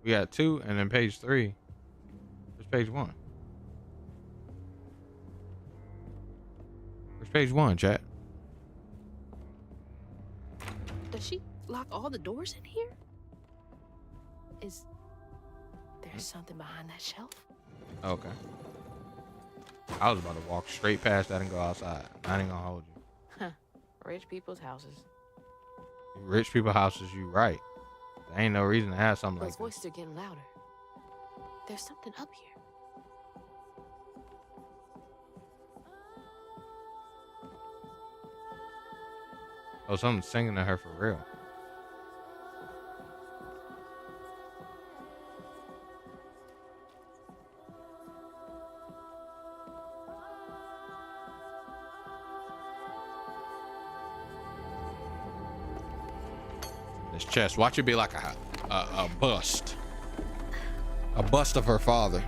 Speaker 2: We got 2 and then page 3. Where's page 1? Where's page 1, chat?
Speaker 3: Does she lock all the doors in here? Is there something behind that shelf?
Speaker 2: Okay. I was about to walk straight past that and go outside. I ain't gonna hold you.
Speaker 3: Huh. Rich people's houses.
Speaker 2: Rich people houses, you right. There ain't no reason to have something
Speaker 3: Those
Speaker 2: like
Speaker 3: voices are getting louder. There's something up here.
Speaker 2: this. Oh, someone's singing to her for real. This chest. Watch it be like a bust. A bust of her father.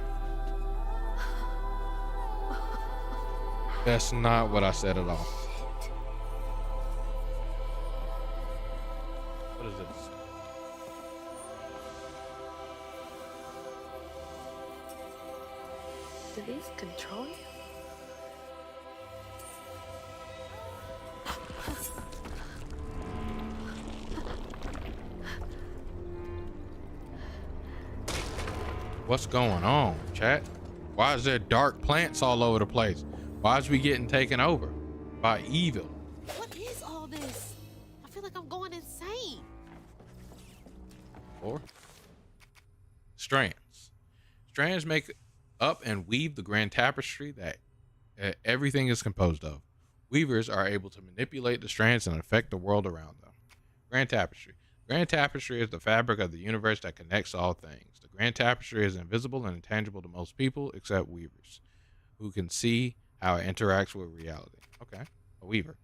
Speaker 2: That's not what I said at all. What is this?
Speaker 3: Do these control you?
Speaker 2: What's going on, chat? Why is there dark plants all over the place? Why is we getting taken over by evil?
Speaker 3: What is all this? I feel like I'm going insane.
Speaker 2: Or strands. Strands make up and weave the grand tapestry that everything is composed of. Weavers are able to manipulate the strands and affect the world around them. Grand tapestry. Grand tapestry is the fabric of the universe that connects all things. The grand tapestry is invisible and intangible to most people except weavers, who can see how it interacts with reality. Okay, a weaver.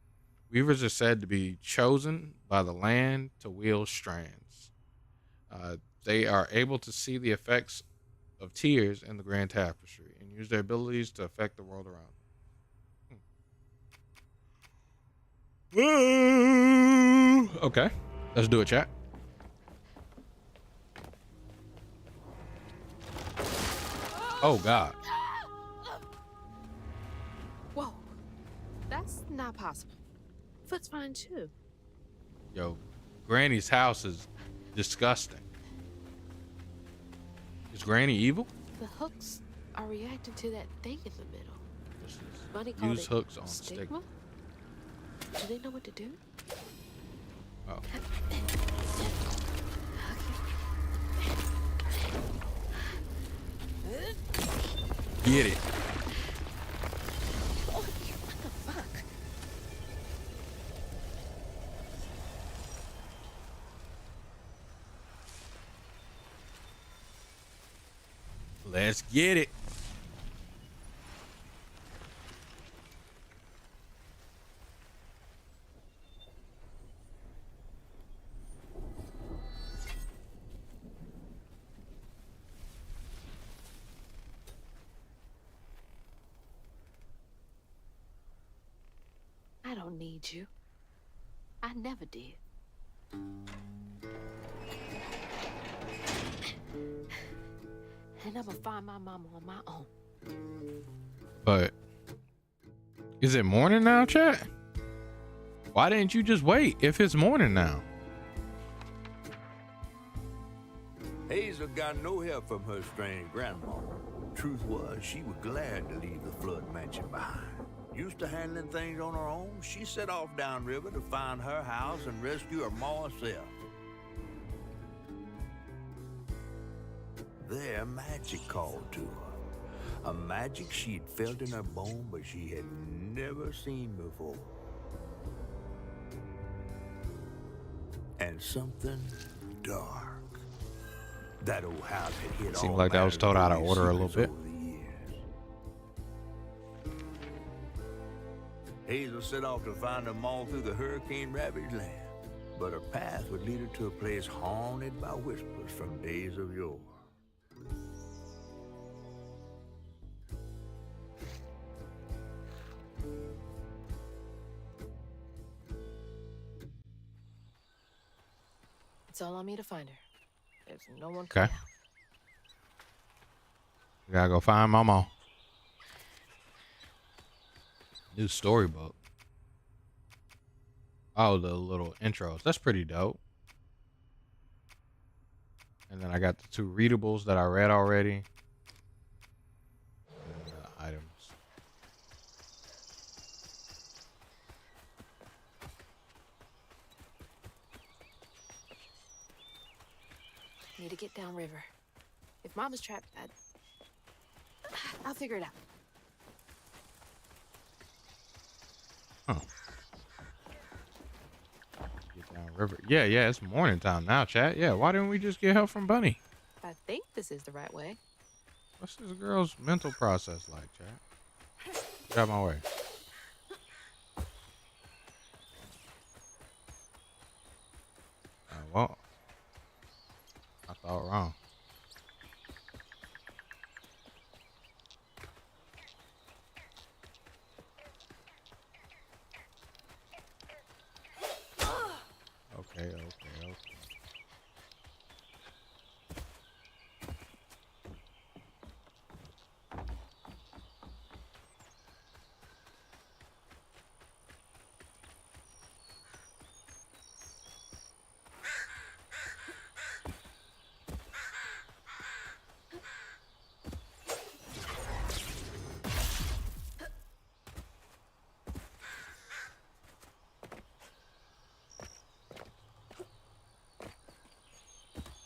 Speaker 2: Weavers are said to be chosen by the land to wield strands. They are able to see the effects of tears in the grand tapestry and use their abilities to affect the world around them. Okay, let's do it, chat. Oh God.
Speaker 3: Whoa. That's not possible. Foot's fine too.
Speaker 2: Yo, Granny's house is disgusting. Is Granny evil?
Speaker 3: The hooks are reacting to that thing in the middle.
Speaker 2: This is
Speaker 3: Bunny called
Speaker 2: use
Speaker 3: it
Speaker 2: hooks on
Speaker 3: stigma? Do they know what to do?
Speaker 2: Oh. Get it.
Speaker 3: Oh, what the fuck?
Speaker 2: Let's get it.
Speaker 3: I don't need you. I never did. And I'm gonna find my mama on my own.
Speaker 2: But is it morning now, chat? Why didn't you just wait if it's morning now?
Speaker 15: Hazel got no help from her strange grandma. Truth was, she was glad to leave the flood mansion behind. Used to handling things on her own, she set off downriver to find her house and rescue her ma herself. There, magic called to her. A magic she'd felt in her bone, but she had never seen before. And something dark. That old house had hit
Speaker 2: Seemed
Speaker 15: all
Speaker 2: like that was told out of
Speaker 15: manner
Speaker 2: order a little
Speaker 15: secrets
Speaker 2: bit.
Speaker 15: over the years. Hazel set off to find them all through the hurricane-ravaged land, but her path would lead her to a place haunted by whispers from days of yore.
Speaker 3: It's all on me to find her. There's no one.
Speaker 2: Okay. We gotta go find Mama. New storybook. Oh, the little intros. That's pretty dope. And then I got the 2 readables that I read already. And the items.
Speaker 3: Need to get downriver. If Mama's trapped, I'll figure it out.
Speaker 2: Huh. Get down river. Yeah, it's morning time now, chat. Yeah, why didn't we just get help from Bunny?
Speaker 3: I think this is the right way.
Speaker 2: What's this girl's mental process like, chat? Get out my way. Well, I thought wrong. Okay.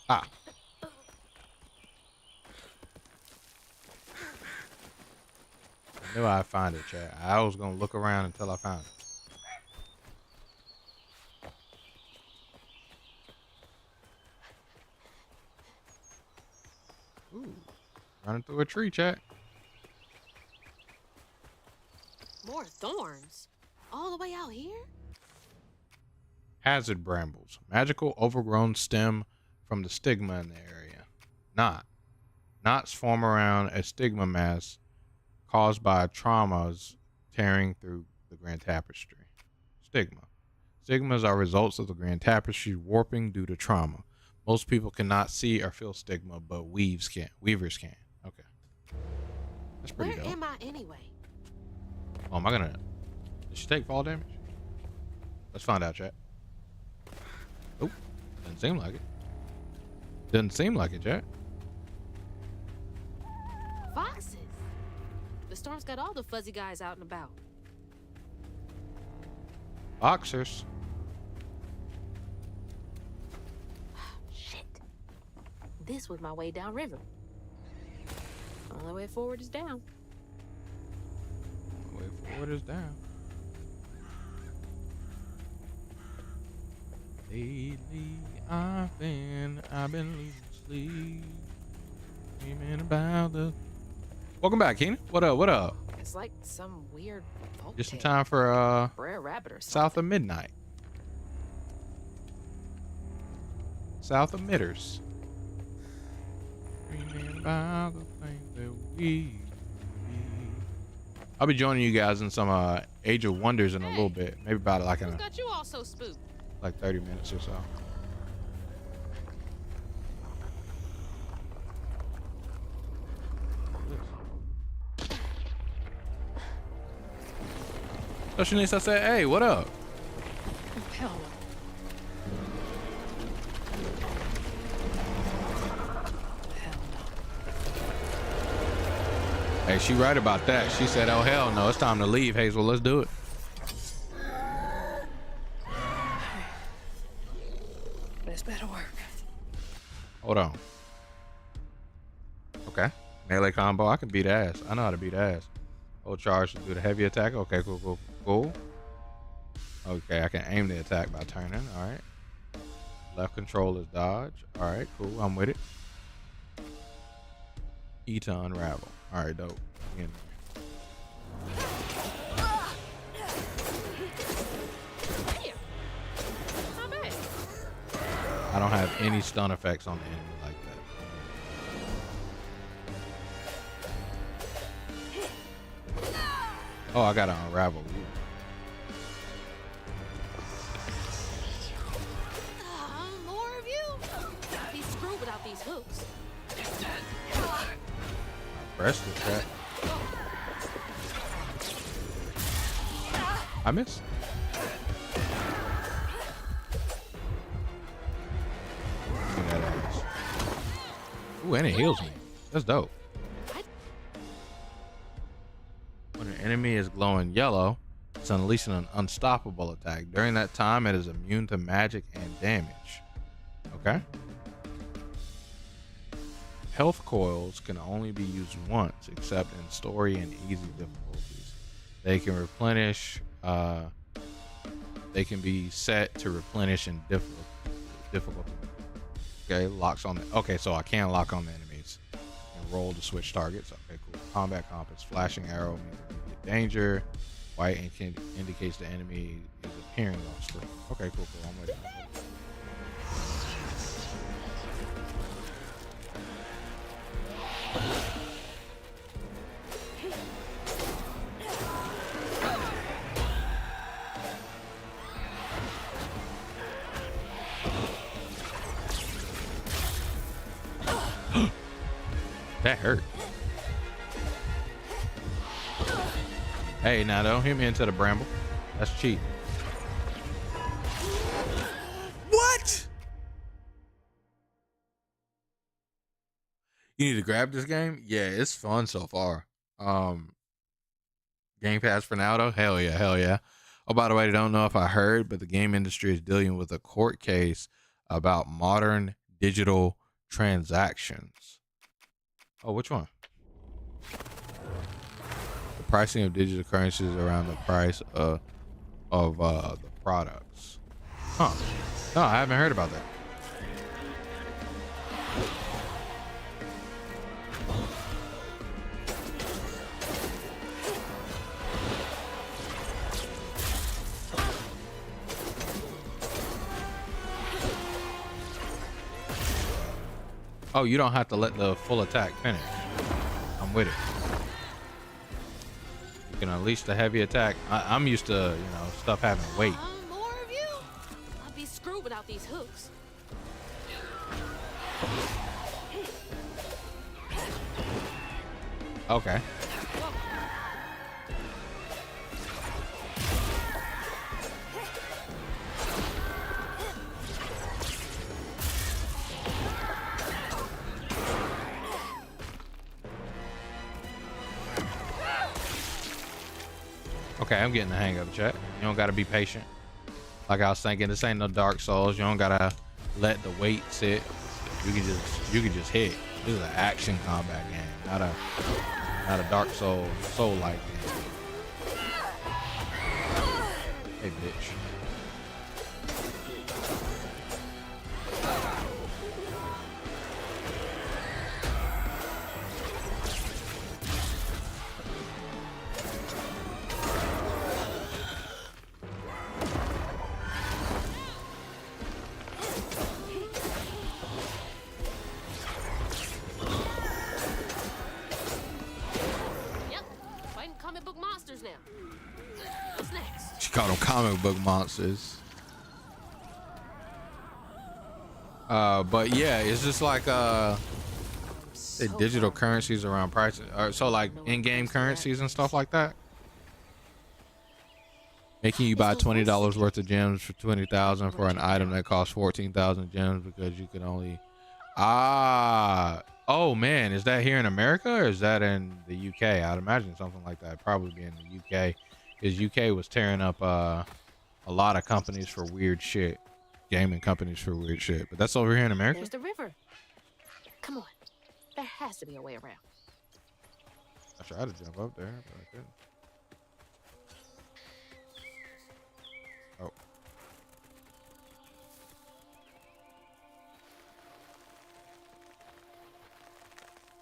Speaker 2: Ah. I knew I'd find it, chat. I was gonna look around until I found it. Ooh. Running through a tree, chat.
Speaker 3: More thorns? All the way out here?
Speaker 2: Hazard brambles. Magical overgrown stem from the stigma in the area. Knots form around a stigma mass caused by traumas tearing through the grand tapestry. Stigmas are results of the grand tapestry warping due to trauma. Most people cannot see or feel stigma, but weavers can. Okay. That's pretty dope.
Speaker 3: Where am I anyway?
Speaker 2: Oh, am I gonna... Did she take fall damage? Let's find out, chat. Oh, doesn't seem like it. Doesn't seem like it, chat.
Speaker 3: Foxes. The storm's got all the fuzzy guys out and about.
Speaker 2: Boxers.
Speaker 3: Shit. This was my way downriver. Only way forward is down.
Speaker 2: The way forward is down. Lately, I've been losing sleep. Dreaming about the. Welcome back, Keenan. What up? What up?
Speaker 3: It's like some weird folk
Speaker 2: Just in
Speaker 3: tale.
Speaker 2: time for
Speaker 3: Brer Rabbit or something.
Speaker 2: South of Midnight. South of Midders. Dreaming about the things that we. I'll be joining you guys in some Age of Wonders in a little bit. Maybe about like in
Speaker 3: Got you all so spooked.
Speaker 2: like 30 minutes or so. So Shanice, I said, hey, what up?
Speaker 3: Hell no.
Speaker 2: Hey, she right about that. She said, oh, hell no, it's time to leave, Hazel. Let's do it.
Speaker 3: This better work.
Speaker 2: Hold on. Okay. Melee combo. I can beat ass. I know how to beat ass. Hold charge to do the heavy attack. Okay, cool, cool, cool. Okay, I can aim the attack by turning. All right. Left control is dodge. All right, cool. I'm with it. E to unravel. All right, dope. Again.
Speaker 3: Not bad.
Speaker 2: I don't have any stun effects on the enemy like that. Oh, I gotta unravel.
Speaker 3: More of you? I'd be screwed without these hooks.
Speaker 2: Press the trap. I missed. Ooh, and it heals me. That's dope. When an enemy is glowing yellow, it's unleashing an unstoppable attack. During that time, it is immune to magic and damage. Okay. Health coils can only be used once, except in story and easy difficulties. They can replenish. They can be set to replenish in difficulty. Okay, locks on the. Okay, so I can lock on the enemies and roll to switch targets. Okay, cool. Combat compass. Flashing arrow means immediate danger. White indicates the enemy is appearing on screen. Okay, cool, cool. I'm with it. That hurt. Hey, now don't hit me into the bramble. That's cheap. What? You need to grab this game? Yeah, it's fun so far. Game Pass for now though? Hell yeah, hell yeah. Oh, by the way, I don't know if I heard, but the game industry is dealing with a court case about modern digital transactions. Oh, which one? The pricing of digital currencies around the price of the products. Huh. No, I haven't heard about that. Oh, you don't have to let the full attack finish. I'm with it. You can unleash the heavy attack. I'm used to, stuff having weight.
Speaker 3: More of you? I'd be screwed without these hooks.
Speaker 2: Okay. Okay, I'm getting the hang of it, chat. You don't gotta be patient. Like I was thinking, this ain't no Dark Souls. You don't gotta let the weight sit. You can just hit. This is an action combat game, not a Dark Soul-like game. Hey, bitch.
Speaker 3: now? What's next?
Speaker 2: She called them comic book monsters. But yeah, it's just like the digital currencies around prices. So like in-game currencies and stuff like that. Making you buy $20 worth of gems for 20,000 for an item that costs 14,000 gems because you can only. Oh man, is that here in America or is that in the UK? I'd imagine something like that probably be in the UK, because UK was tearing up a lot of companies for weird shit, gaming companies for weird shit. But that's over here in America.
Speaker 3: There's the river. Come on, there has to be a way around.
Speaker 2: I tried to jump up there, but I couldn't. Oh.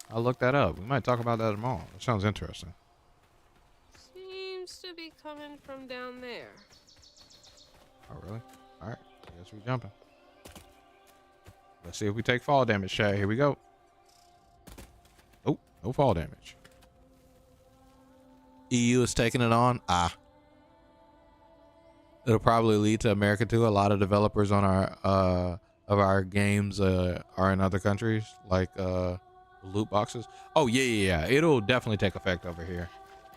Speaker 2: I'll look that up. We might talk about that tomorrow. That sounds interesting.
Speaker 3: Seems to be coming from down there.
Speaker 2: Oh, really? All right. I guess we're jumping. Let's see if we take fall damage, chat. Here we go. Oh, no fall damage. EU is taking it on. It'll probably lead to America too. A lot of developers on our of our games are in other countries, like loot boxes. Oh yeah. It'll definitely take effect over here.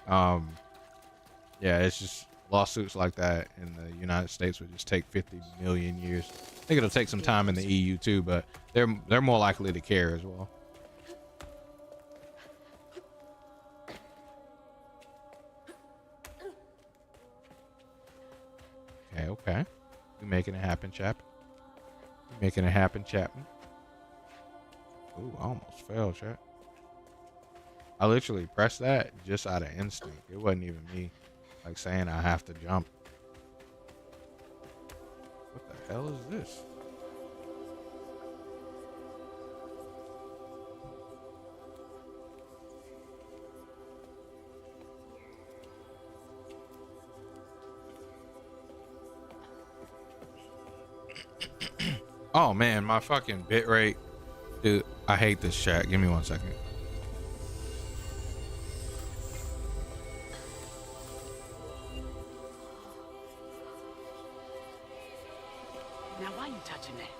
Speaker 2: Yeah, it's just lawsuits like that in the United States would just take 50 million years. I think it'll take some time in the EU too, but they're more likely to care as well. Okay. We're making it happen, chap. We're making it happen, Chapman. Ooh, I almost fell, chat. I literally pressed that just out of instinct. It wasn't even me like saying I have to jump. What the hell is this? Oh man, my fucking bitrate. Dude, I hate this chat. Give me 1 second.
Speaker 17: Now why you touching that?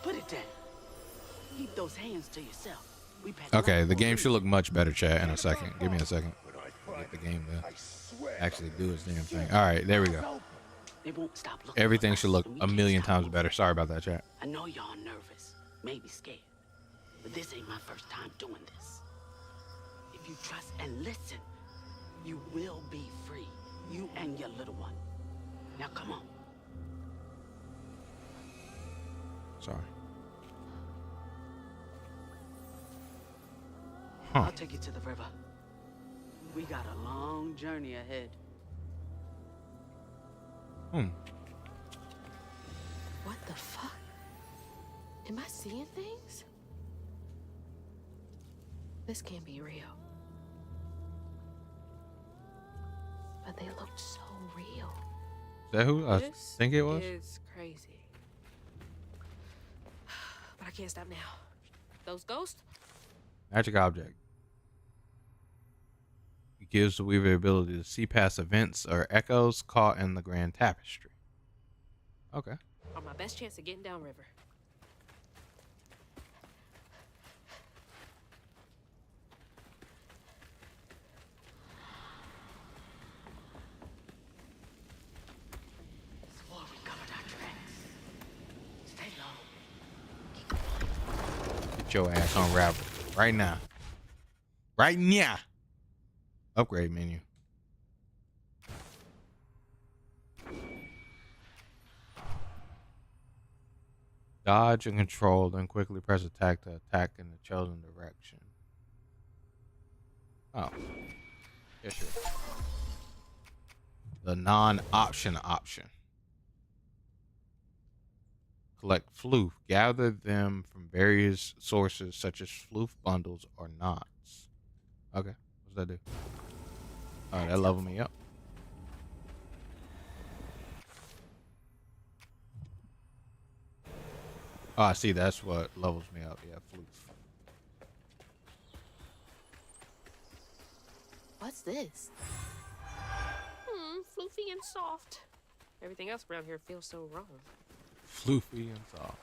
Speaker 17: Put it down. Keep those hands to yourself.
Speaker 2: Okay, the game should look much better, chat, in a second. Give me a second. Get the game to actually do its damn thing. All right, there we go.
Speaker 17: They won't stop looking.
Speaker 2: Everything should look a million times better. Sorry about that, chat.
Speaker 17: I know y'all nervous, maybe scared, but this ain't my first time doing this. If you trust and listen, you will be free. You and your little one. Now come on.
Speaker 2: Sorry.
Speaker 17: I'll take you to the river. We got a long journey ahead.
Speaker 3: What the fuck? Am I seeing things? This can't be real. But they looked so real.
Speaker 2: Is that who I think it was?
Speaker 3: It's crazy. But I can't stop now. Those ghosts?
Speaker 2: Magic object. It gives the weaver the ability to see past events or echoes caught in the grand tapestry. Okay.
Speaker 3: Are my best chance of getting downriver.
Speaker 17: Swore we covered our tracks. Stay low.
Speaker 2: Get your ass on Ravel right now. Right now. Upgrade menu. Dodge and control, then quickly press attack to attack in the chosen direction. Oh. Yeah, sure. The non-option option. Collect floof. Gather them from various sources such as floof bundles or knots. Okay. What's that do? Oh, that leveled me up. Oh, I see. That's what levels me up. Yeah, floof.
Speaker 3: What's this? floofy and soft. Everything else around here feels so wrong.
Speaker 2: Floofy and soft.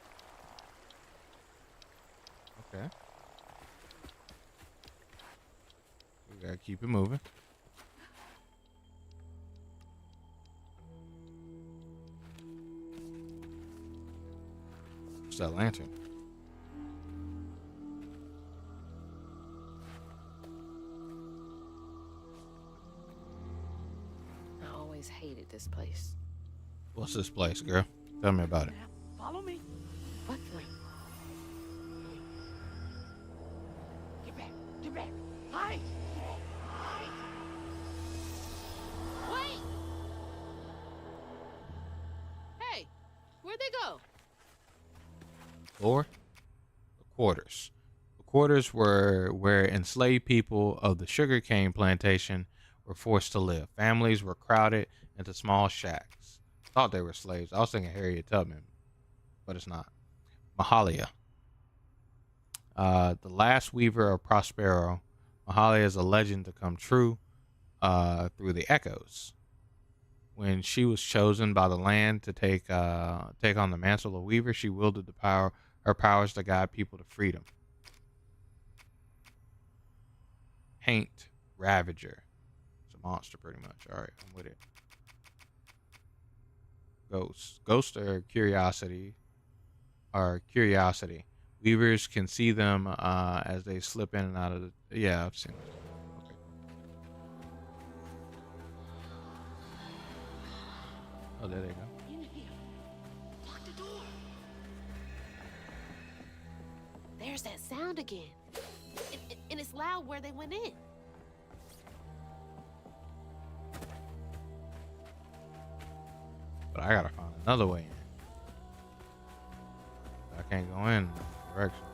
Speaker 2: Okay. We gotta keep it moving. What's that lantern?
Speaker 3: I always hated this place.
Speaker 2: What's this place, girl? Tell me about it.
Speaker 17: Follow me.
Speaker 3: What the?
Speaker 17: Get back. Get back. Hide. Hide.
Speaker 3: Wait! Hey, where'd they go?
Speaker 2: Or the quarters. The quarters were where enslaved people of the sugarcane plantation were forced to live. Families were crowded into small shacks. Thought they were slaves. I was thinking Harriet Tubman, but it's not. Mahalia. The last weaver of Prospero. Mahalia is a legend to come true through the echoes. When she was chosen by the land to take on the mantle of weaver, she wielded her powers to guide people to freedom. Haint Ravager. It's a monster, pretty much. All right, I'm with it. Ghosts are curiosity. Weavers can see them as they slip in and out of the. Yeah, I've seen it. Okay. Oh, there they go.
Speaker 3: There's that sound again. And it's loud where they went in.
Speaker 2: But I gotta find another way in. I can't go in that direction.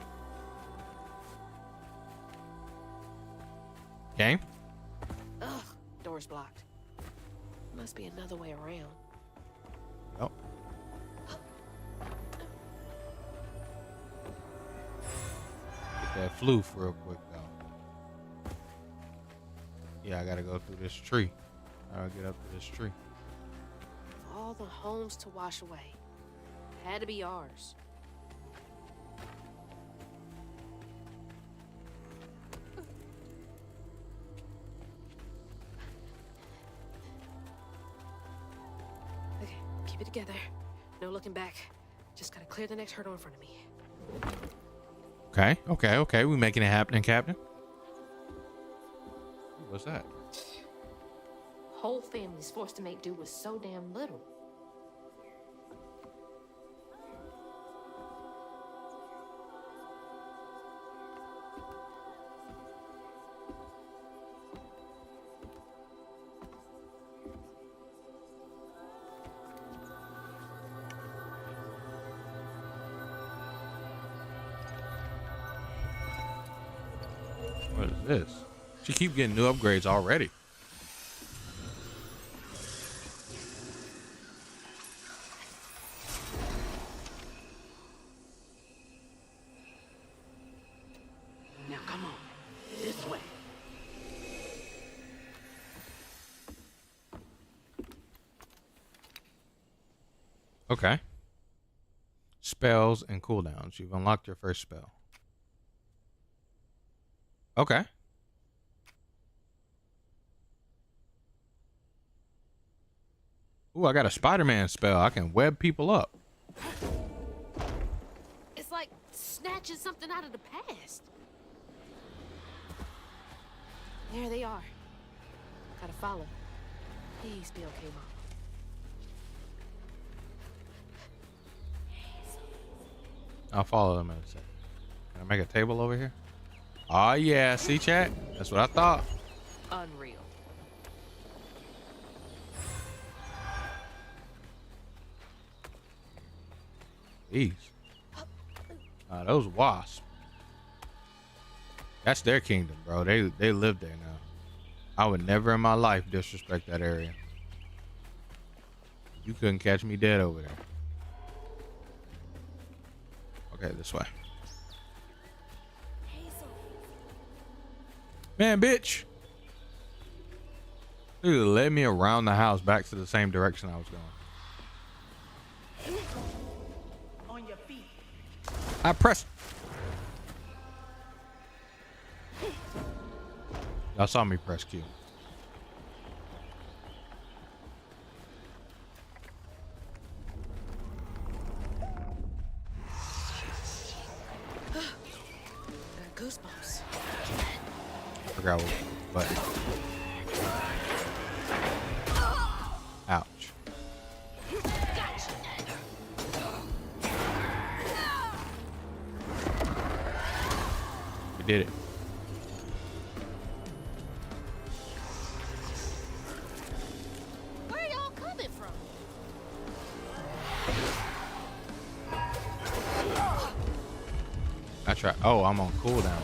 Speaker 2: Game?
Speaker 3: Ugh, door's blocked. Must be another way around.
Speaker 2: Yep. Get that floof real quick though. Yeah, I gotta go through this tree. I gotta get up to this tree.
Speaker 3: All the homes to wash away. Had to be ours. Okay, keep it together. No looking back. Just gotta clear the next hurdle in front of me.
Speaker 2: Okay. We making it happen, Captain. What's that?
Speaker 3: Whole family's forced to make do with so damn little.
Speaker 2: What is this? She keep getting new upgrades already.
Speaker 17: Now come on. This way.
Speaker 2: Okay. Spells and cooldowns. You've unlocked your first spell. Okay. Ooh, I got a Spider-Man spell. I can web people up.
Speaker 3: It's like snatching something out of the past. There they are. Gotta follow. Please be okay, Mom.
Speaker 2: I'll follow them in a second. Can I make a table over here? Oh yeah, see chat? That's what I thought.
Speaker 3: Unreal.
Speaker 2: Jeez. Those wasps. That's their kingdom, bro. They live there now. I would never in my life disrespect that area. You couldn't catch me dead over there. Okay, this way. Man, bitch. Dude, led me around the house back to the same direction I was going.
Speaker 17: On your feet.
Speaker 2: I pressed. Y'all saw me press Q.
Speaker 3: Goosebumps.
Speaker 2: I forgot what button. Ouch. We did it.
Speaker 18: Where y'all coming from?
Speaker 2: I tried. Oh, I'm on cooldown.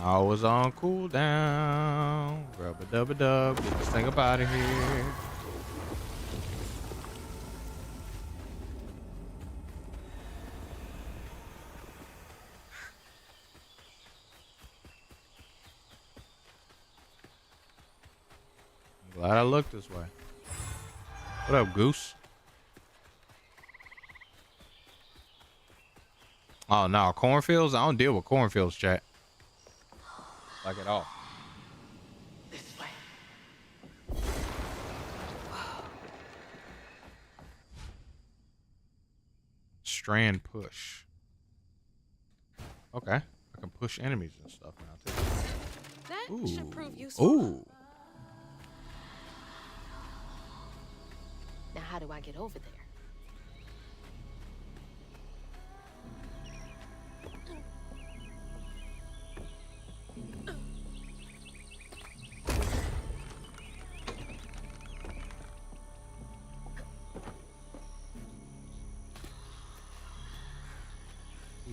Speaker 2: I was on cooldown. Rub-a-dub-a-dub. Get this thing up out of here. I'm glad I looked this way. What up, Goose? Oh, no. Cornfields? I don't deal with cornfields, chat. Like at all.
Speaker 17: This way.
Speaker 2: Strand push. Okay. I can push enemies and stuff now, too.
Speaker 3: That
Speaker 2: Ooh.
Speaker 3: should prove useful.
Speaker 2: Ooh.
Speaker 3: Now, how do I get over there?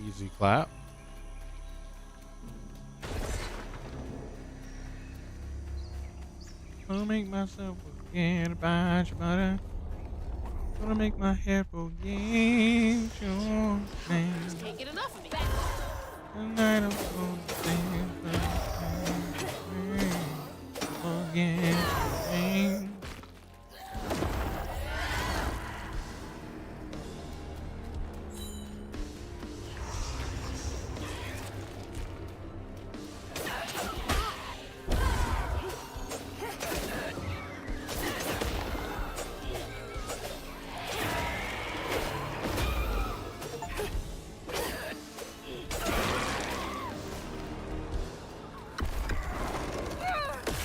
Speaker 2: Easy clap. Gonna make myself forget about you, but I'm gonna make my head forget your name.
Speaker 18: Just can't get enough of me.
Speaker 2: Tonight I'm gonna think forget your name.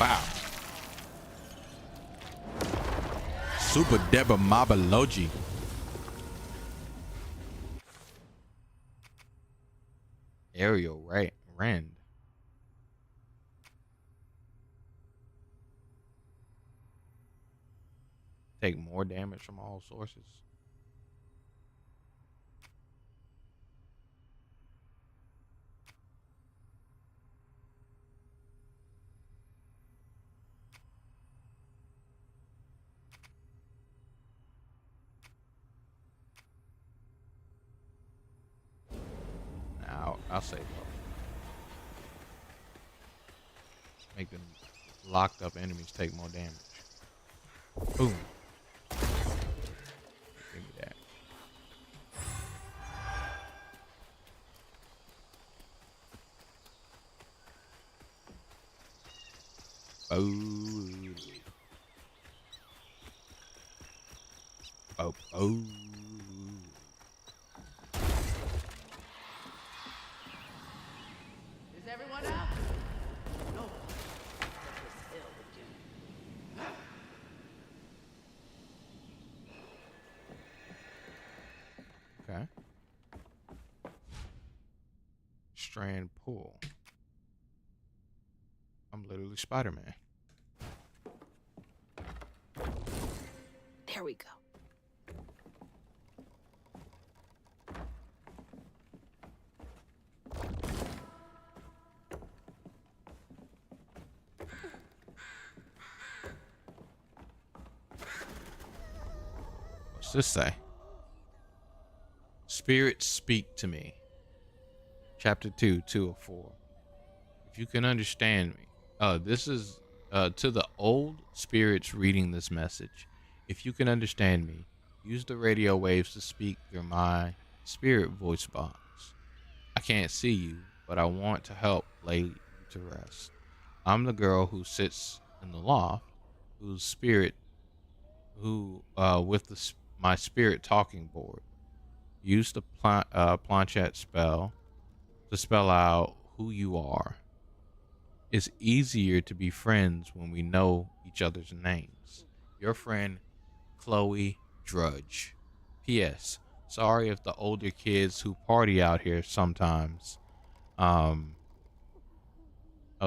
Speaker 2: Wow. Super Deba Mabalogi. Aerial Rend. Take more damage from all sources. I'll save up. Make them locked up enemies take more damage. Boom. Give me that. Oh. Oh.
Speaker 17: Is everyone out? No.
Speaker 2: Okay. Strand pull. I'm literally Spider-Man.
Speaker 3: There we go.
Speaker 2: this say? Spirits speak to me. Chapter 2, 2 of 4. If you can understand me. This is to the old spirits reading this message. If you can understand me, use the radio waves to speak through my spirit voice box. I can't see you, but I want to help lay you to rest. I'm the girl who sits in the loft, whose spirit, with my spirit talking board. Use the planchette spell to spell out who you are. It's easier to be friends when we know each other's names. Your friend, Chloe Drudge. P.S. Sorry if the older kids who party out here sometimes.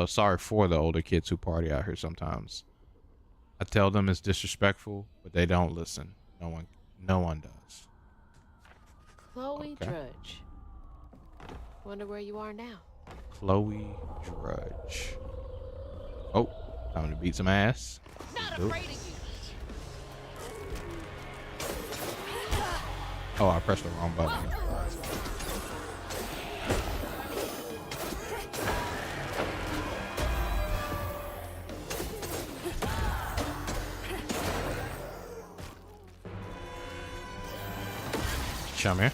Speaker 2: Sorry for the older kids who party out here sometimes. I tell them it's disrespectful, but they don't listen. No one does.
Speaker 3: Chloe Drudge. Wonder where you are now.
Speaker 2: Chloe Drudge. Oh, time to beat some ass.
Speaker 3: Not afraid of you.
Speaker 2: Oh, I pressed the wrong button. Come here.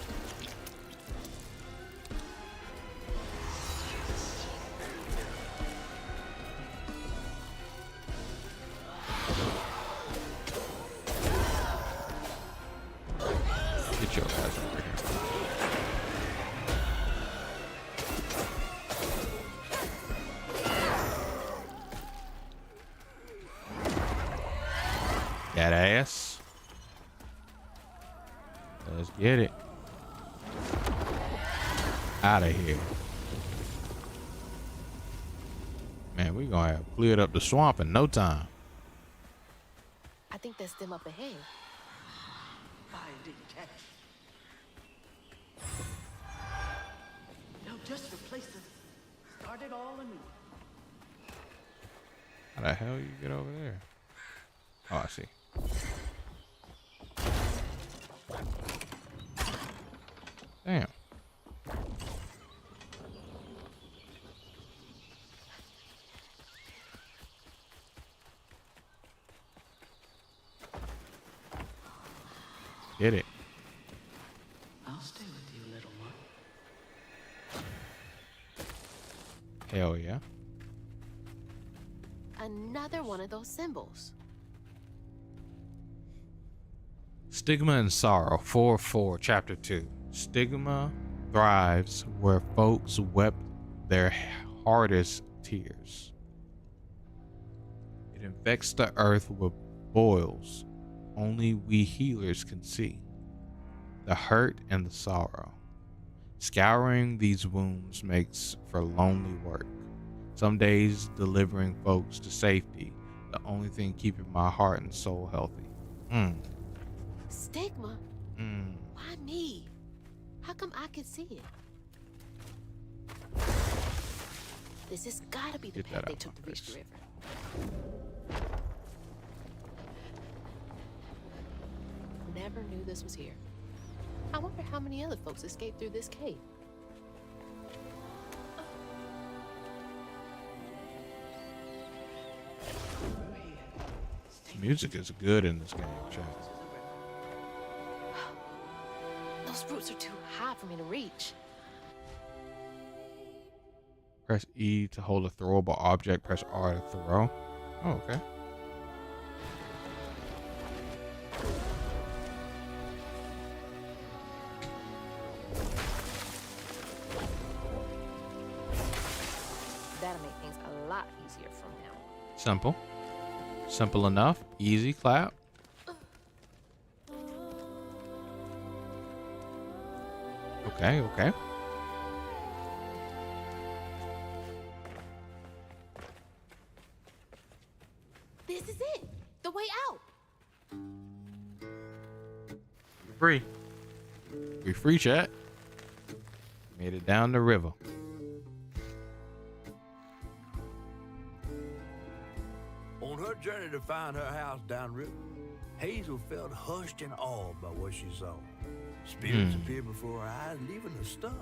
Speaker 2: Get your ass over here. That ass. Let's get it. Out of here. Man, we gonna have cleared up the swamp in no time.
Speaker 3: I think that's them up ahead.
Speaker 17: Finding cash. No, just replace them. Start it all anew.
Speaker 2: How the hell you get over there? Oh, I see. Damn. Get it.
Speaker 17: I'll stay with you, little one.
Speaker 2: Hell yeah.
Speaker 3: Another one of those symbols.
Speaker 2: Stigma and Sorrow, 4-4, Chapter 2. Stigma thrives where folks wept their hardest tears. It infects the earth with boils only we healers can see. The hurt and the sorrow. Scouring these wounds makes for lonely work. Some days delivering folks to safety, the only thing keeping my heart and soul healthy.
Speaker 3: Stigma? Why me? How come I can see it? This has gotta be the path they took to reach the river. Never knew this was here. I wonder how many other folks escaped through this cave.
Speaker 2: Music is good in this game, chat.
Speaker 3: Those roots are too high for me to reach.
Speaker 2: Press E to hold a throwable object. Press R to throw. Oh, okay.
Speaker 3: That'll make things a lot easier from now.
Speaker 2: Simple. Simple enough. Easy clap. Okay, okay.
Speaker 3: This is it. The way out.
Speaker 2: You're free. You're free, chat. Made it down the river.
Speaker 15: On her journey to find her house downriver, Hazel felt hushed and awed by what she saw. Spirits appeared before her eyes, leaving her stunned.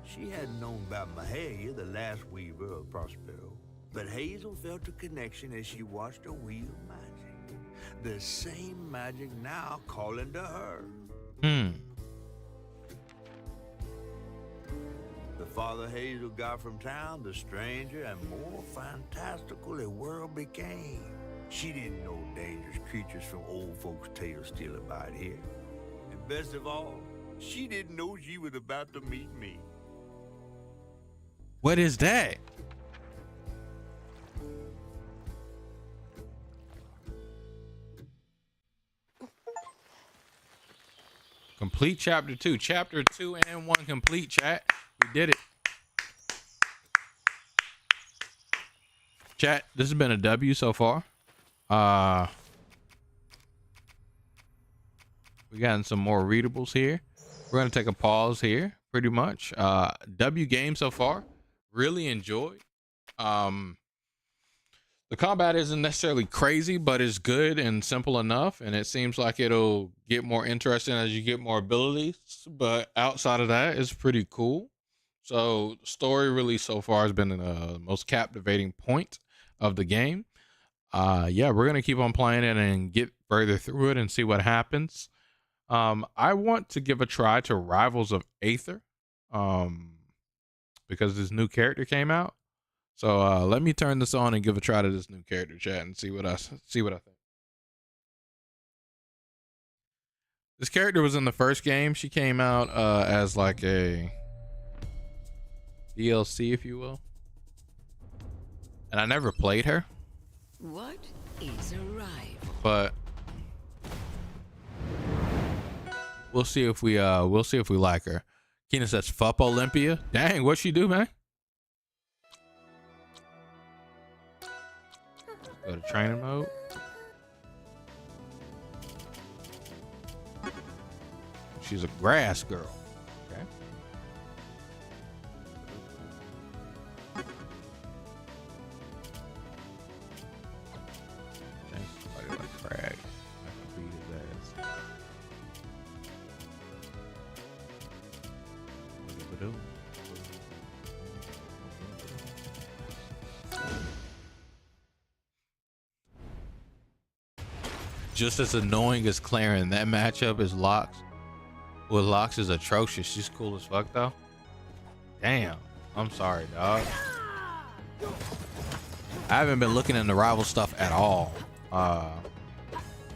Speaker 15: She hadn't known about Micheal, the last weaver of Prospero, but Hazel felt a connection as she watched her wheel magic. The same magic now calling to her. The farther Hazel got from town, the stranger and more fantastical the world became. She didn't know dangerous creatures from old folks' tales still abide here. And best of all, she didn't know she was about to meet me.
Speaker 2: What is that? Complete chapter 2. Chapter 2 and 1 complete, chat. We did it. Chat, this has been a W so far. We gotten some more readables here. We're gonna take a pause here, pretty much. W game so far. Really enjoyed. The combat isn't necessarily crazy, but it's good and simple enough, and it seems like it'll get more interesting as you get more abilities. But outside of that, it's pretty cool. So story really so far has been the most captivating point of the game. Yeah, we're gonna keep on playing it and get further through it and see what happens. I want to give a try to Rivals of Aether, because this new character came out. So let me turn this on and give a try to this new character, chat, and see what I think. This character was in the first game. She came out as like a DLC, if you will, and I never played her.
Speaker 20: What is a rival?
Speaker 2: But we'll see if we like her. Keena says Fup Olympia. Dang, what'd she do, man? Go to training mode. She's a grass girl. Okay. Somebody like Crag. I can beat his ass. Just as annoying as Claren, that matchup is Lox. Well, Lox is atrocious. She's cool as fuck though. Damn. I'm sorry, dog. I haven't been looking into rival stuff at all. I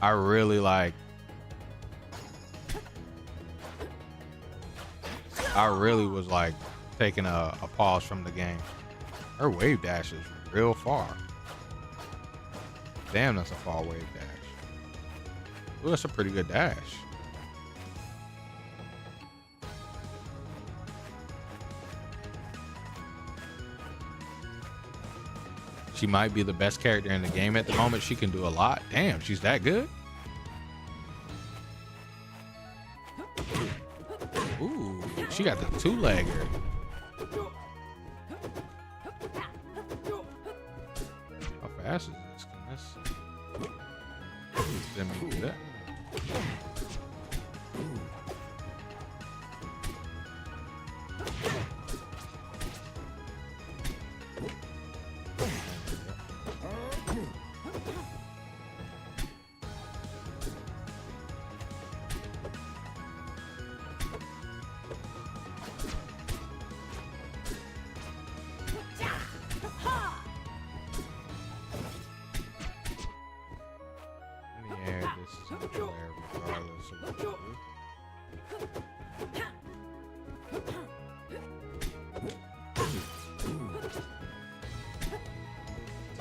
Speaker 2: really was like taking a pause from the game. Her wave dash is real far. Damn, that's a far wave dash. Ooh, that's a pretty good dash. She might be the best character in the game at the moment. She can do a lot. Damn, she's that good. Ooh, she got the two-legger. How fast is this? Can this? Let me do that.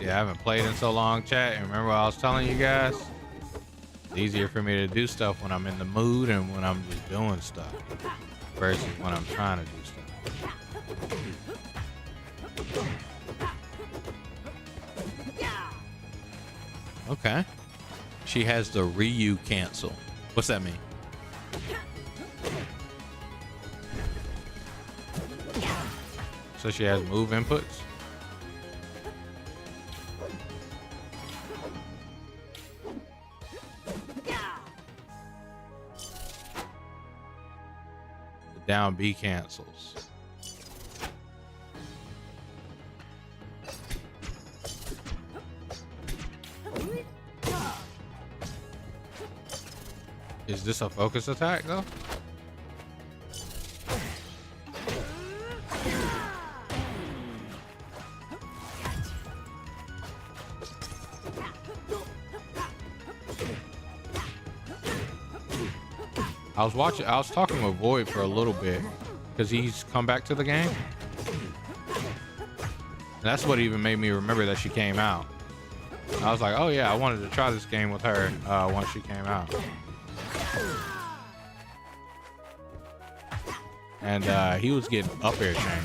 Speaker 2: I haven't played in so long, chat, and remember what I was telling you guys? It's easier for me to do stuff when I'm in the mood and when I'm just doing stuff versus when I'm trying to do stuff. Okay. She has the Ryu cancel. What's that mean? So she has move inputs? The down B cancels. Is this a focus attack though? I was talking with Void for a little bit because he's come back to the game. And that's what even made me remember that she came out. I was like, oh yeah, I wanted to try this game with her once she came out. And he was getting up air chain.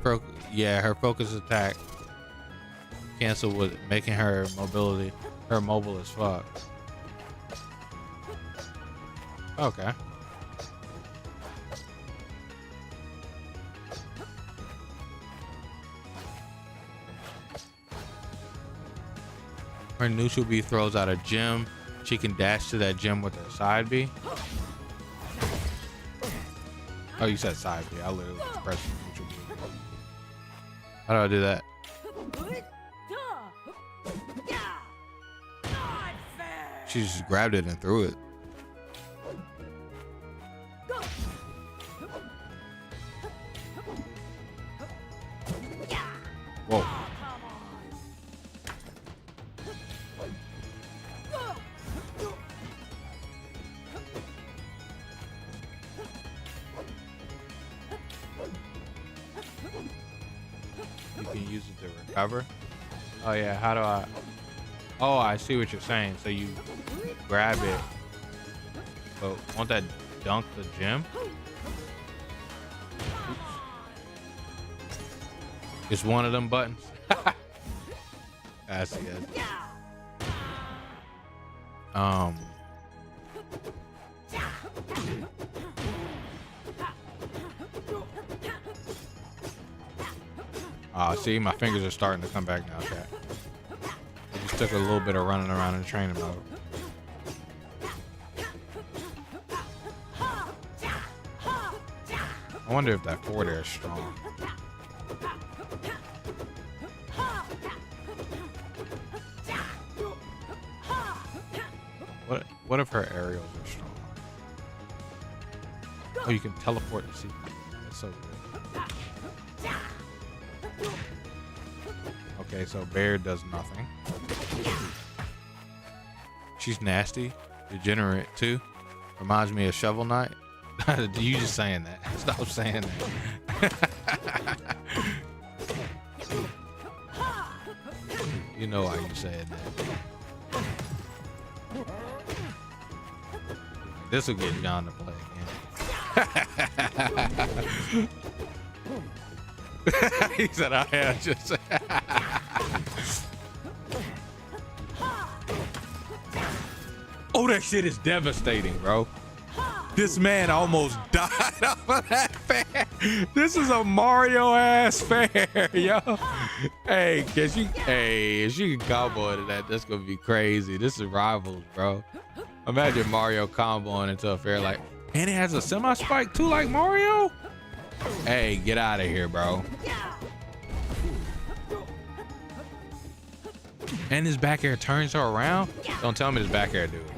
Speaker 2: Her focus attack canceled with making her mobile as fuck. Okay. Her neutral B throws out a gem. She can dash to that gem with her side B. Oh, you said side B. I literally pressed neutral B. How do I do that? She just grabbed it and threw it. Whoa. You can use it to recover. Oh yeah, how do I? Oh, I see what you're saying. So you grab it, but won't that dunk the gem? Oops. It's one of them buttons. I see it. See, my fingers are starting to come back now, chat. It just took a little bit of running around in training mode. I wonder if that forward air is strong. What if her aerials are strong? Oh, you can teleport to see. That's so good. Okay, so Bear does nothing. She's nasty, degenerate too. Reminds me of Shovel Knight. You just saying that. Stop saying that. You know why you said that. This will get John to play again. He said, I had just. Oh, that shit is devastating, bro. This man almost died off of that fair. This is a Mario ass fair, yo. Hey, if she can combo into that, that's gonna be crazy. This is Rivals, bro. Imagine Mario comboing into a fair like, and it has a semi spike too, like Mario. Hey, get out of here, bro. And his back air turns her around. Don't tell me this back air do it, bro.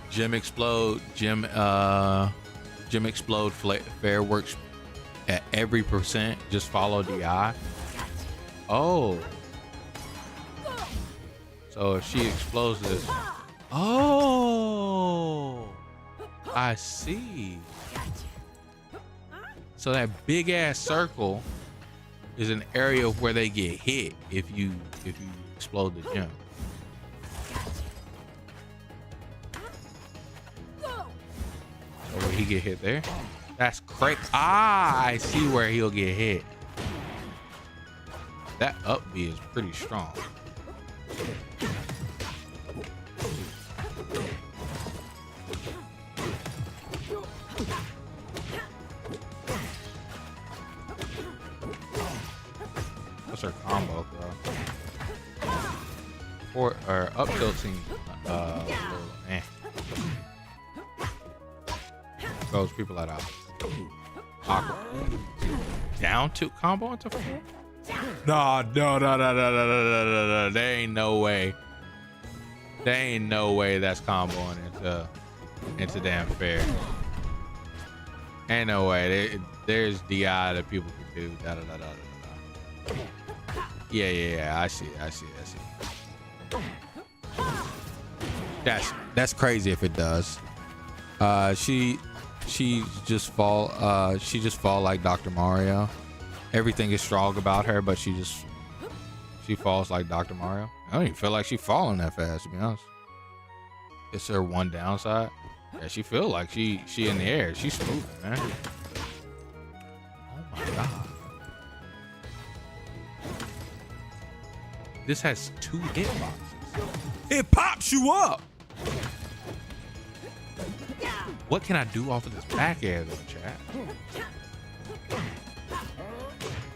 Speaker 2: Gem explode, Gem explode fair works at every percent. Just follow the eye. Oh. So if she explodes this. Oh. I see. So that big ass circle is an area where they get hit if you explode the gem. So will he get hit there? That's crazy. Ah, I see where he'll get hit. That up B is pretty strong. or up tilt seems those people that are awkward. Down to combo into 4? No. There ain't no way. There ain't no way that's comboing into damn fair. Ain't no way. There's DI that people can do. Yeah. I see. That's crazy if it does. She just fall like Dr. Mario. Everything is strong about her, but she falls like Dr. Mario. I don't even feel like she's falling that fast, to be honest. It's her one downside. Yeah, she feel like she in the air. She's smooth, man. Oh my god. This has 2 hitboxes. It pops you up. What can I do off of this back air though, chat?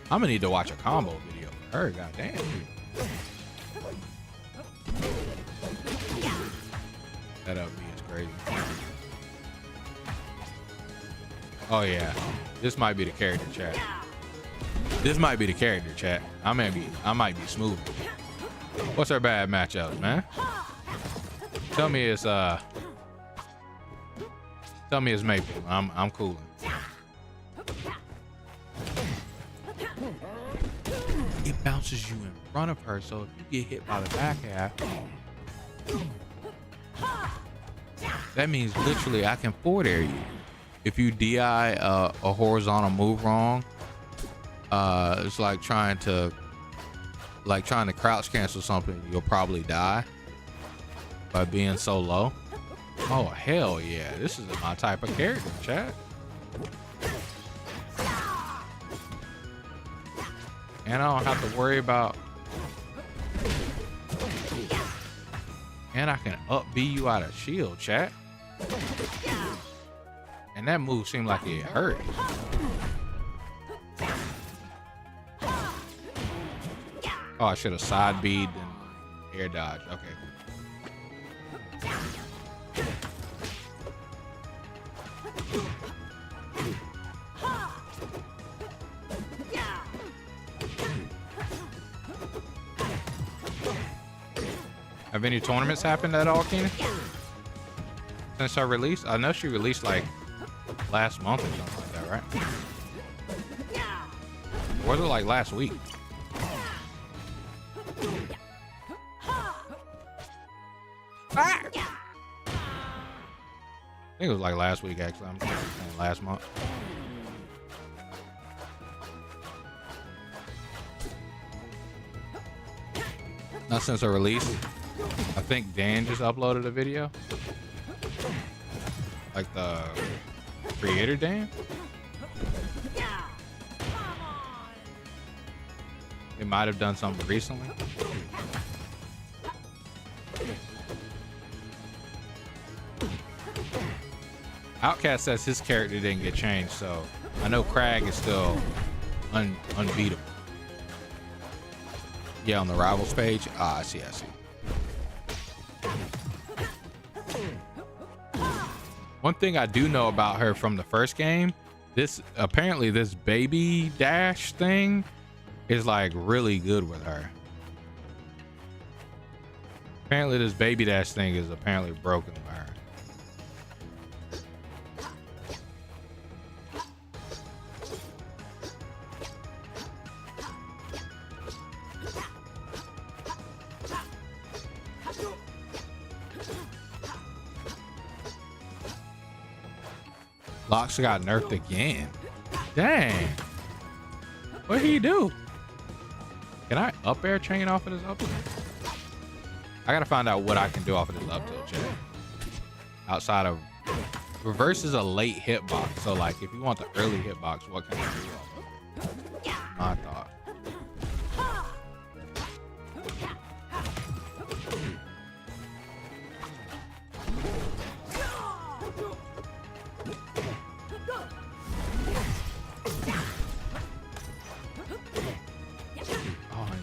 Speaker 2: I'm gonna need to watch a combo video for her, goddamn. That up B is crazy. Oh yeah, this might be the character, chat. This might be the character, chat. I might be smooth. What's her bad matchups, man? Tell me it's Maple. I'm cooling. It bounces you in front of her, so if you get hit by the back half, that means literally I can forward air you. If you DI a horizontal move wrong, it's like trying to crouch cancel something. You'll probably die by being so low. Oh hell yeah, this is my type of character, chat. And I don't have to worry about. And I can up B you out of shield, chat. And that move seemed like it hurt. Oh, I should have side B'd and air dodge. Okay. Have any tournaments happened at all, Keenan? Since her release? I know she released like last month or something like that, right? Or was it like last week? I think it was like last week, actually. I'm saying last month. Not since her release. I think Dan just uploaded a video. Like the creator Dan. They might have done something recently. Outcast says his character didn't get changed, so I know Crag is still unbeatable. Yeah, on the rivals page. Ah, I see. One thing I do know about her from the first game, apparently this baby dash thing is like really good with her. Apparently this baby dash thing is apparently broken with her. Locks got nerfed again. Dang. What did he do? Can I up air chain off of this up tilt? I gotta find out what I can do off of this up tilt, chat. Outside of reverse is a late hitbox. So like if you want the early hitbox, what can I do off of it? My thought.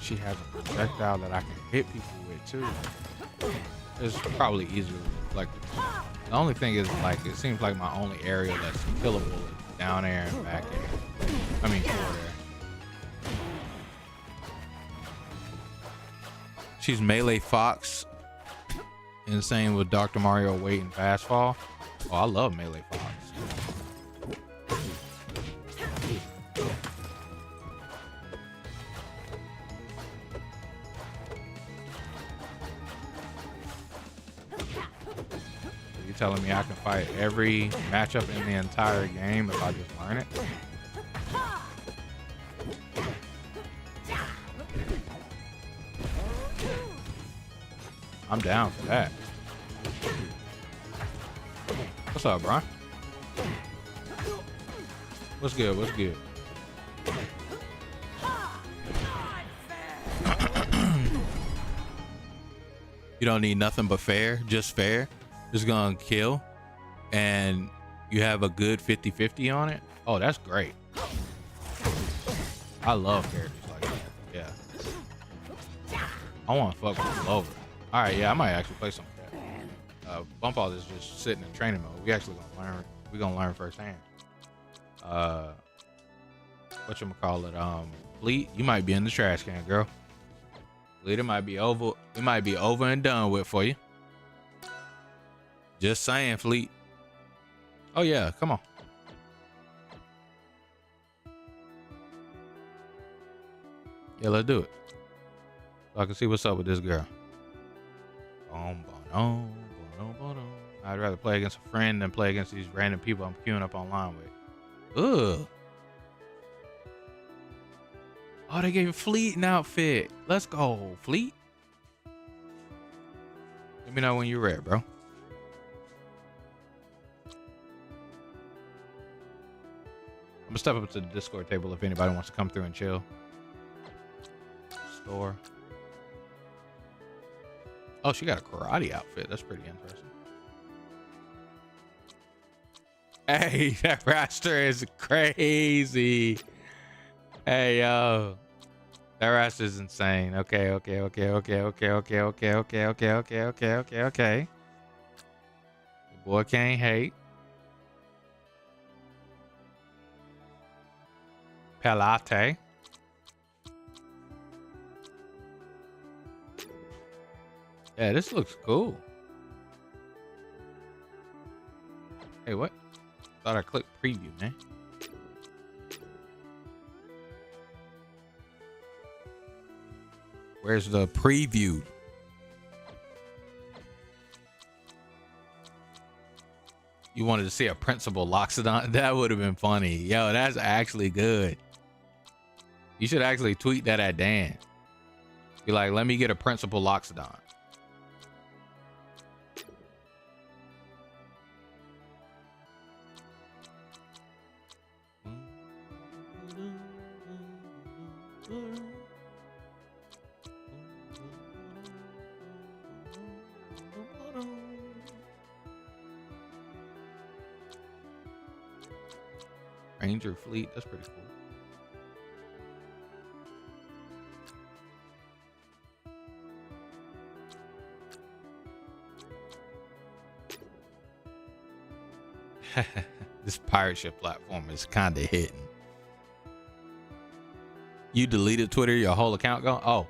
Speaker 2: she has a projectile that I can hit people with too. It's probably easier. Like, the only thing is, like, it seems like my only area that's killable is down there and back there. I mean, forward there. She's Melee Fox. Insane with Dr. Mario Wait and Fast Fall. Oh, I love Melee Fox. You telling me I can fight every matchup in the entire game if I just learn it? I'm down for that. What's up, Brian? What's good? What's good? You don't need nothing but fair, just fair. Just gonna kill, and you have a good 50-50 on it. Oh, that's great. I love characters like that. Yeah. I want to fuck with Clover. All right, yeah, I might actually play some of that. Bump All is just sitting in training mode. We actually gonna learn. We gonna learn firsthand. Whatchamacallit? Fleet, you might be in the trash can, girl. Fleet, it might be over. It might be over and done with for you. Just saying, Fleet. Oh yeah, come on. Yeah, let's do it. So I can see what's up with this girl. I'd rather play against a friend than play against these random people I'm queuing up online with. Ugh. Oh, they gave Fleet an outfit. Let's go, Fleet. Let me know when you're ready, bro. I'm gonna step up to the Discord table if anybody wants to come through and chill. Store. Oh, she got a karate outfit. That's pretty interesting. Hey, that roster is crazy. Hey, yo. That roster is insane. Okay. The boy can't hate. Pelate. Yeah, this looks cool. Hey, what? Thought I clicked preview, man. Where's the preview? You wanted to see a Principal Loxodon? That would have been funny. Yo, that's actually good. You should actually tweet that at Dan. Be like, let me get a Principal Loxodon. Ranger Fleet, that's pretty cool. This pirate ship platform is kind of hitting. You deleted Twitter, your whole account gone? Oh,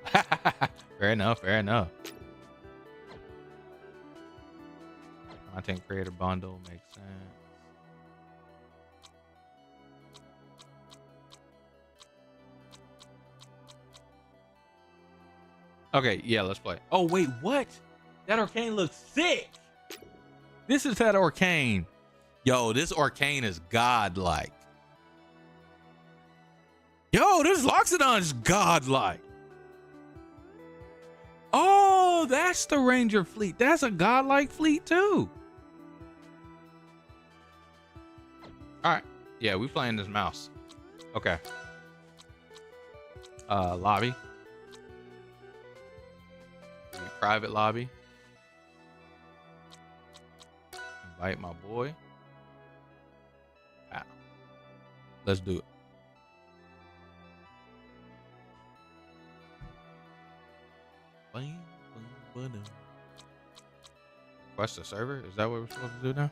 Speaker 2: fair enough. Content creator bundle makes sense. Okay, yeah, let's play. Oh, wait, what? That Arcane looks sick. This is that Arcane. Yo, this Arcane is godlike. Yo, this Loxodon is godlike. Oh, that's the Ranger Fleet. That's a godlike fleet too. All right. Yeah, we playing this mouse. Okay. Lobby. Private lobby. Invite my boy. Let's do it. Request a server? Is that what we're supposed to do now?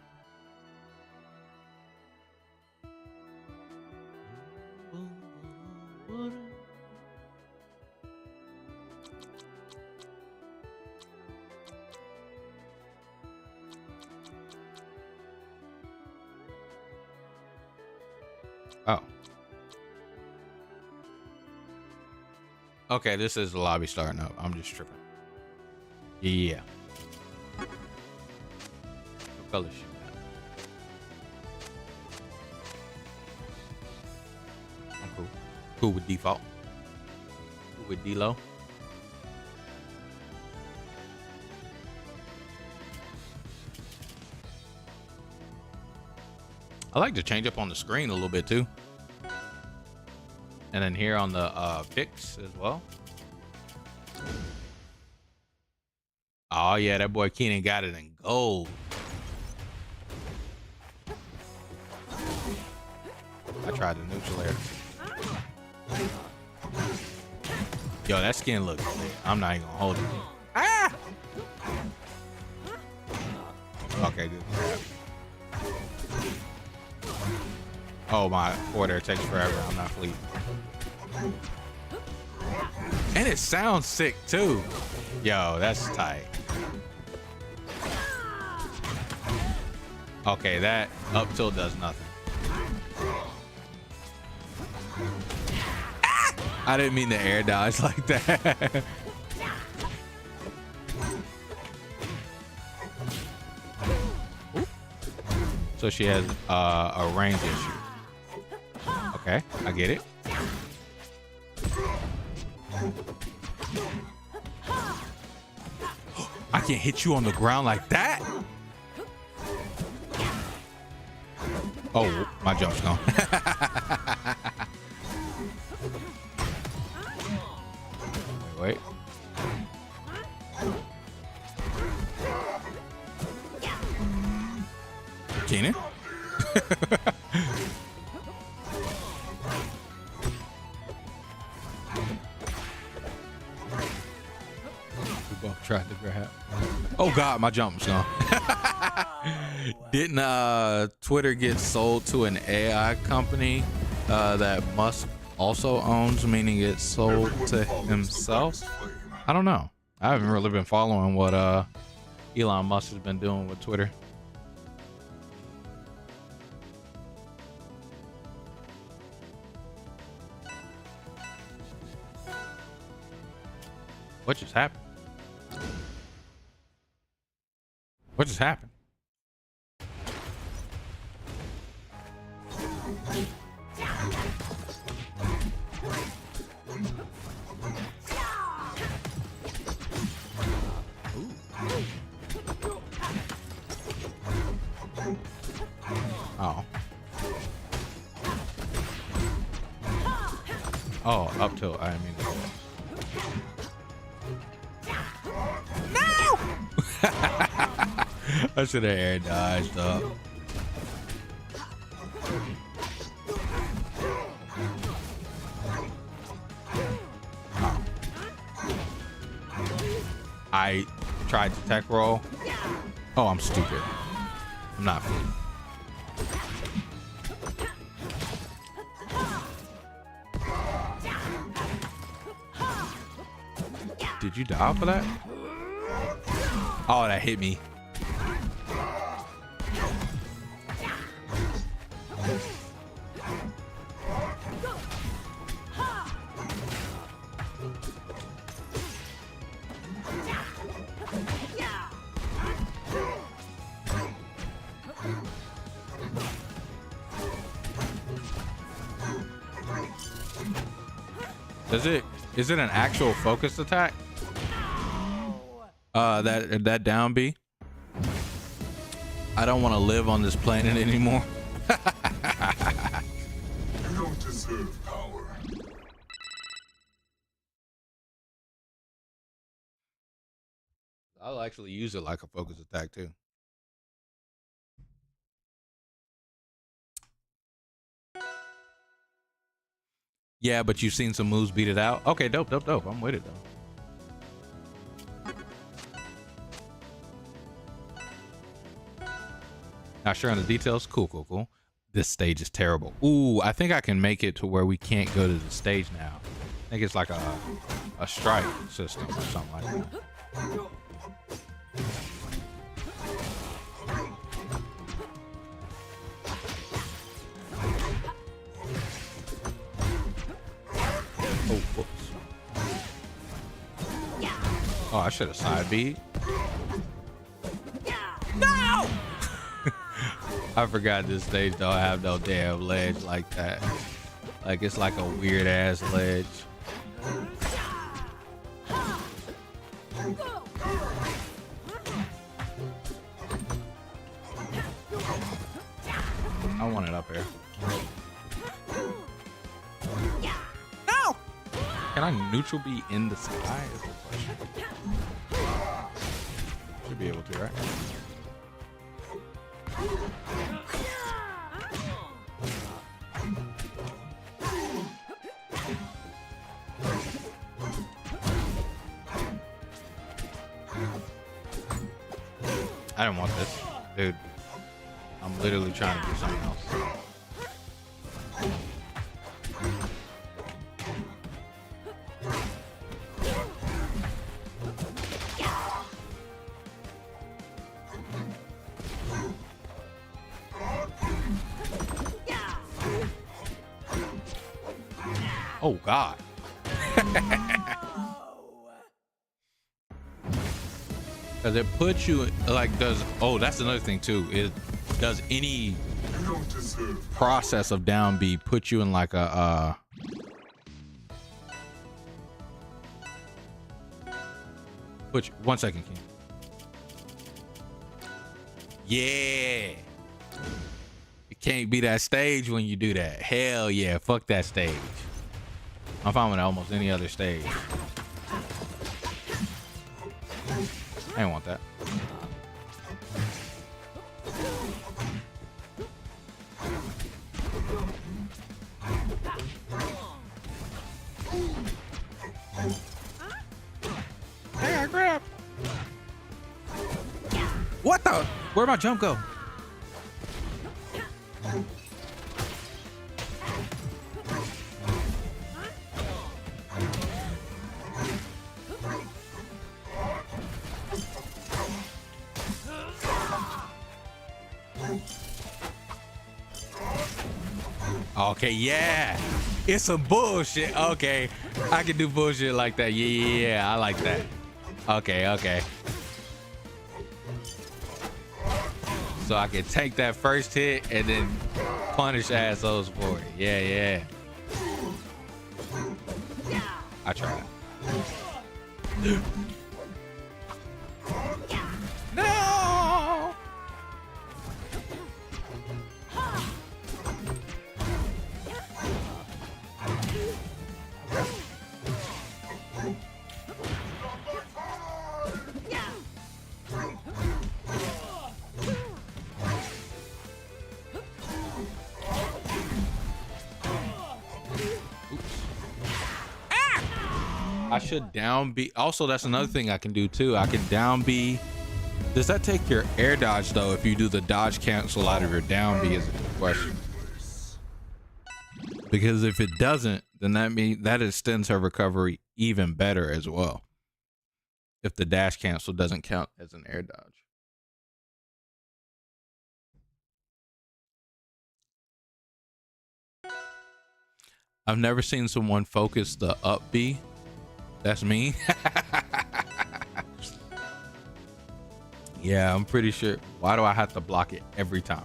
Speaker 2: Oh. Okay, this is the lobby starting up. I'm just tripping. Yeah. What color should I'm cool. Cool with default. Cool with D-Lo. I like to change up on the screen a little bit too. And then here on the pics as well. Oh yeah, that boy Keenan got it in gold. I tried the neutral air. Yo, that skin looks lit. I'm not even gonna hold it. Ah! Okay, good. Oh, my forward air takes forever. I'm not fleet. And it sounds sick too. Yo, that's tight. Okay, that up tilt does nothing. Ah! I didn't mean to air dodge like that. So she has a range issue. Okay, I get it. I can't hit you on the ground like that. Oh, my jump's gone. wait. Keenan? We both tried to grab. Oh God, my jump's gone. Didn't Twitter get sold to an AI company that Musk also owns, meaning it's sold to himself? I don't know. I haven't really been following what Elon Musk has been doing with Twitter. What just happened? What just happened? Oh. Oh, up tilt. I didn't mean to do that. No! I should have air dodged up. Oh. I tried to tech roll. Oh, I'm stupid. I'm not free. Did you die for that? Oh, that hit me. Is it an actual focused attack? That down B. I don't want to live on this planet anymore.
Speaker 9: You don't deserve power.
Speaker 2: I'll actually use it like a focus attack too. Yeah, but you've seen some moves beat it out. Okay, dope. I'm with it though. Not sure on the details. Cool. This stage is terrible. Ooh, I think I can make it to where we can't go to the stage now. I think it's like a strike system or something like that. Oh, whoops. Oh, I should have side beat. No! I forgot this stage don't have no damn ledge like that. Like it's like a weird ass ledge. I want it up here. No! Can I neutral be in the sky? Is the question. Should be able to, right? I don't want this, dude. I'm literally trying to do something else. Oh God. Cause it puts you like that's another thing too. It does any process of down B put you in like a put you, 1 second, King. Yeah. It can't be that stage when you do that. Hell yeah, fuck that stage. I'm fine with almost any other stage. I didn't want that. Hey, I grabbed. What the? Where'd my jump go? Okay, yeah, it's some bullshit. Okay, I can do bullshit like that. Yeah, I like that. Okay. So I can take that first hit and then punish assholes for it. Yeah. I tried. No! I should down B. Also, that's another thing I can do too. I can down B. Does that take your air dodge though? If you do the dodge cancel out of your down B is a good question. Because if it doesn't, then that extends her recovery even better as well. If the dash cancel doesn't count as an air dodge. I've never seen someone focus the up B. That's me. Yeah, I'm pretty sure. Why do I have to block it every time?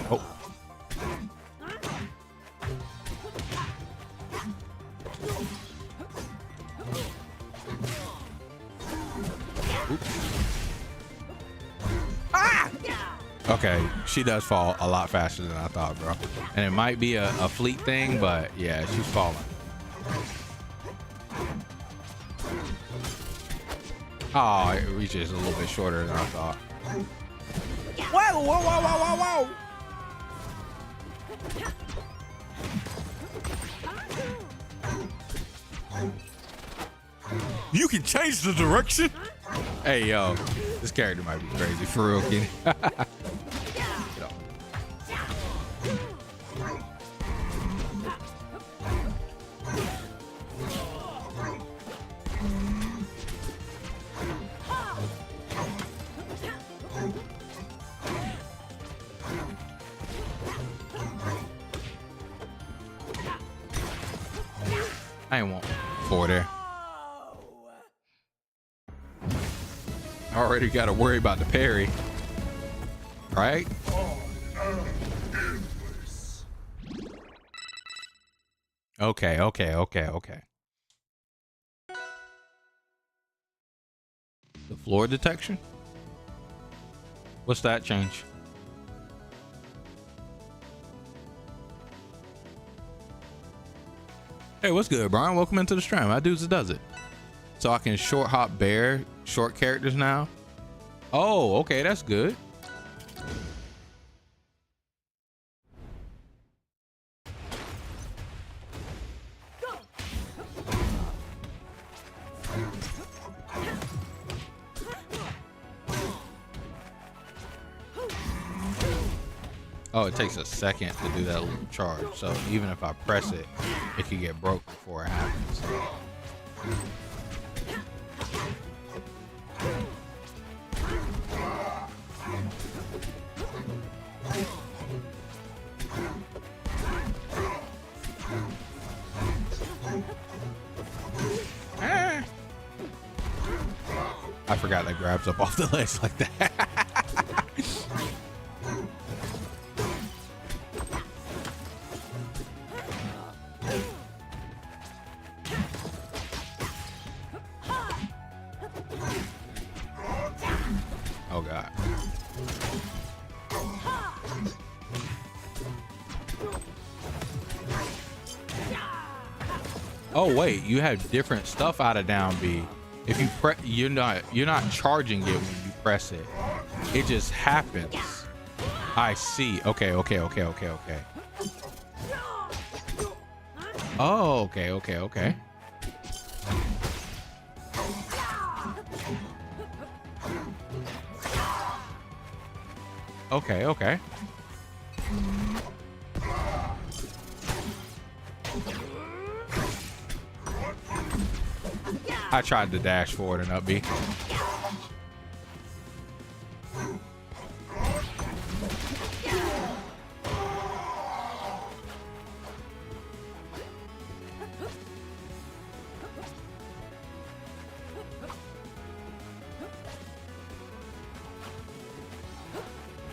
Speaker 2: Oh. Oops. Ah! Okay, she does fall a lot faster than I thought, bro. And it might be a fleet thing, but yeah, she's falling. Oh, it reaches a little bit shorter than I thought. Whoa! You can change the direction. Hey, yo, this character might be crazy for real, kid. I ain't want 4 there. Already got to worry about the parry, right? Okay. The floor detection? What's that change? Hey, what's good, Brian? Welcome into the stream. How dudes does it? So I can short hop bear short characters now. Oh, okay, that's good. Oh, it takes a second to do that little charge. So even if I press it, it can get broke before it happens. I forgot that grabs up off the legs like that. Oh God. Oh wait, you have different stuff out of down B. If you press, you're not charging it when you press it. It just happens. I see. Okay. Oh, okay. Okay. I tried to dash forward and up B.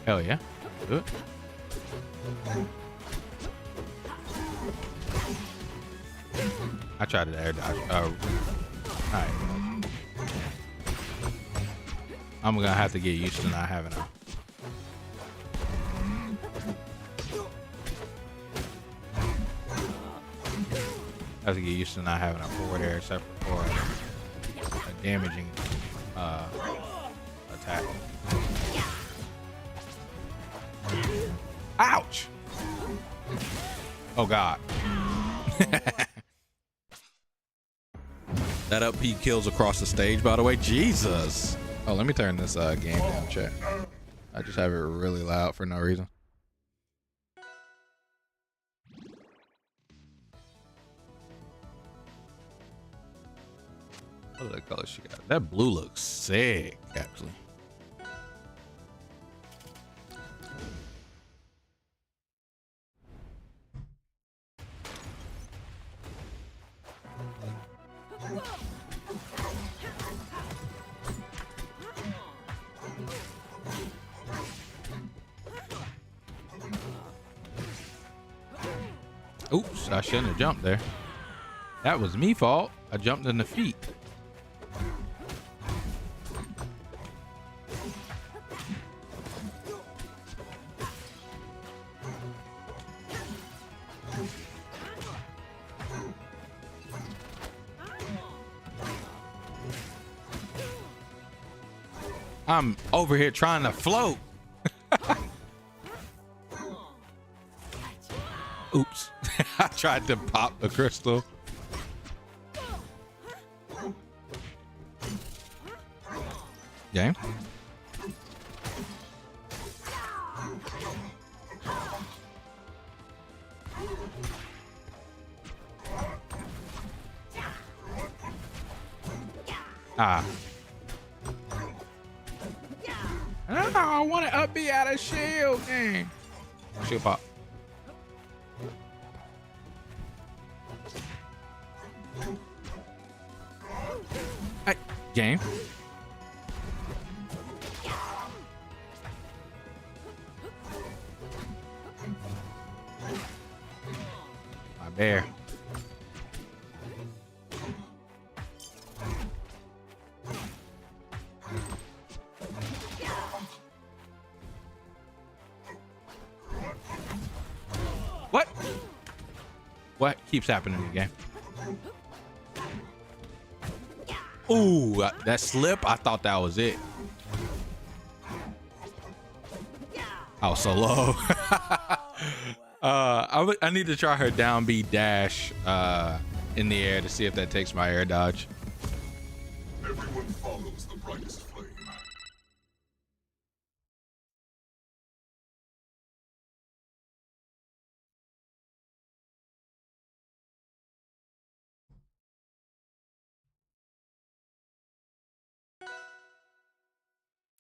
Speaker 2: Hell yeah. Do it. I tried to air dodge. Alright. I'm gonna have to get used to not having a. I have to get used to not having a forward air except for a damaging attack. Ouch! Oh God. That up P kills across the stage, by the way. Jesus. Oh, let me turn this game down, chat. I just have it really loud for no reason. What other color she got? That blue looks sick, actually. Oops, I shouldn't have jumped there. That was me fault. I jumped in the feet. I'm over here trying to float. Oops. I tried to pop the crystal. Game. Ah. I want to up B out of shield. Dang. Shield pop. Hey, game. My bear. What? What keeps happening in the game? Ooh, that slip, I thought that was it. I was so low. I need to try her down B dash in the air to see if that takes my air dodge.
Speaker 9: Everyone follows the brightest flame.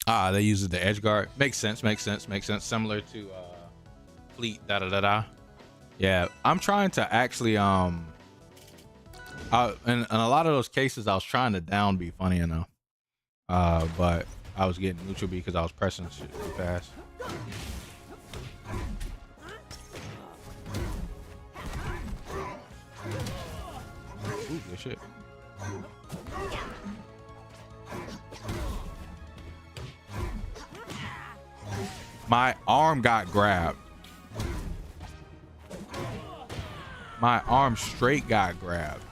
Speaker 2: Ah, they use the edge guard. Makes sense, makes sense, makes sense. Similar to Fleet, Yeah, I'm trying to actually in a lot of those cases I was trying to down B, funny enough. But I was getting neutral B because I was pressing shit too fast. Ooh, good shit. My arm got grabbed. My arm straight got grabbed.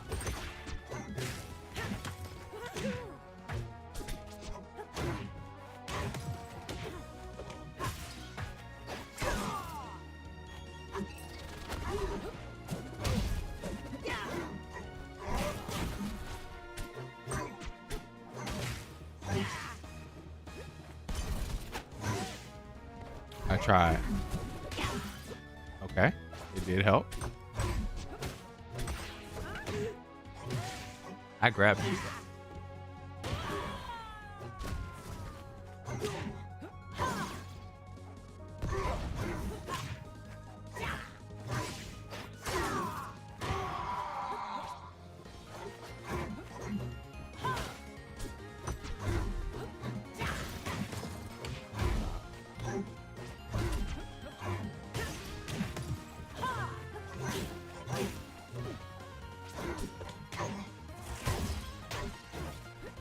Speaker 2: I tried. Okay, it did help. I grabbed you.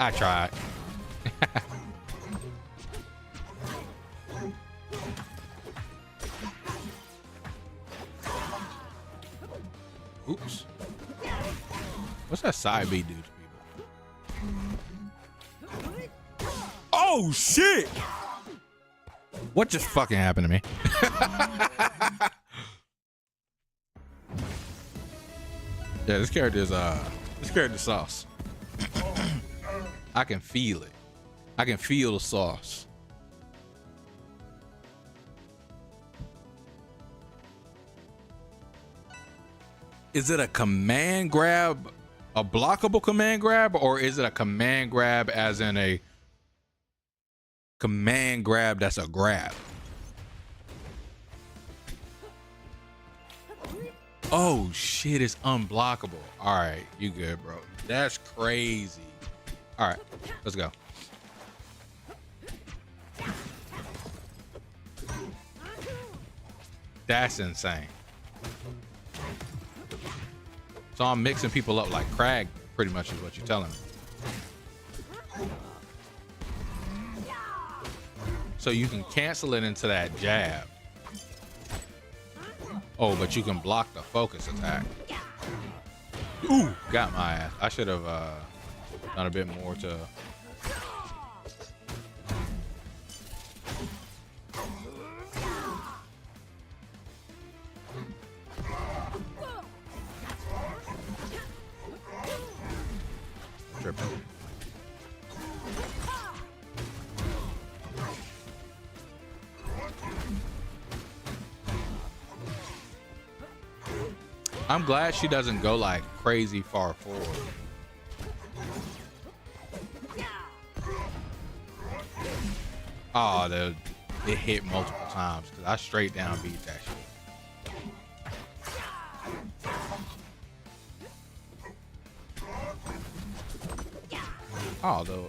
Speaker 2: I tried. Oops. What's that side B do to people? Oh shit! What just fucking happened to me? Yeah, this character's sauce. I can feel it. I can feel the sauce. Is it a command grab, a blockable command grab, or is it a command grab as in a command grab that's a grab? Oh shit, it's unblockable. All right, you good, bro. That's crazy. All right, let's go. That's insane. So I'm mixing people up like Crag, pretty much is what you're telling me. So you can cancel it into that jab. Oh, but you can block the focus attack. Ooh, got my ass. I should have done a bit more to. Tripping. I'm glad she doesn't go like crazy far forward. Oh, it hit multiple times because I straight down beat that shit. Oh, the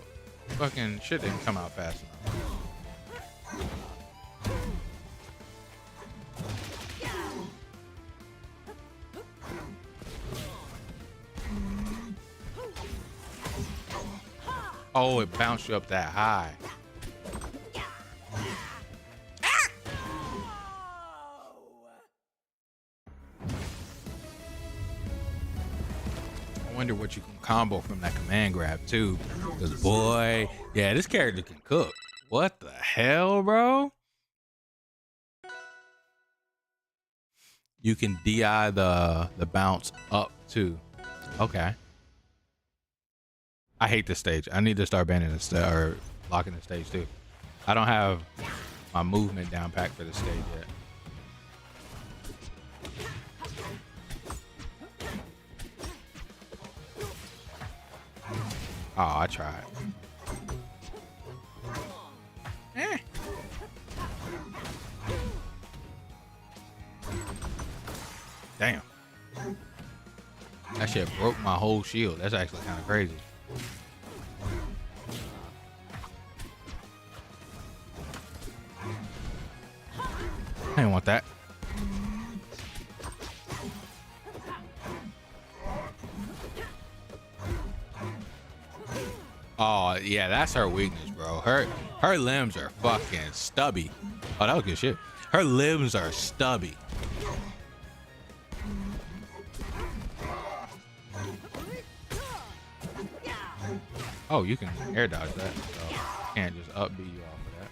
Speaker 2: fucking shit didn't come out fast enough. Oh, it bounced you up that high. I wonder what you can combo from that command grab too. Cause boy, yeah, this character can cook. What the hell, bro? You can DI the bounce up too. Okay. I hate this stage. I need to start banning this or locking the stage too. I don't have my movement down pat for this stage yet. Oh, I tried. Damn. That shit broke my whole shield. That's actually kind of crazy. I didn't want that. Oh, yeah, that's her weakness, bro. Her limbs are fucking stubby. Oh, that was good shit. Her limbs are stubby. Oh, you can air dodge that, so you can't just up B you off of that.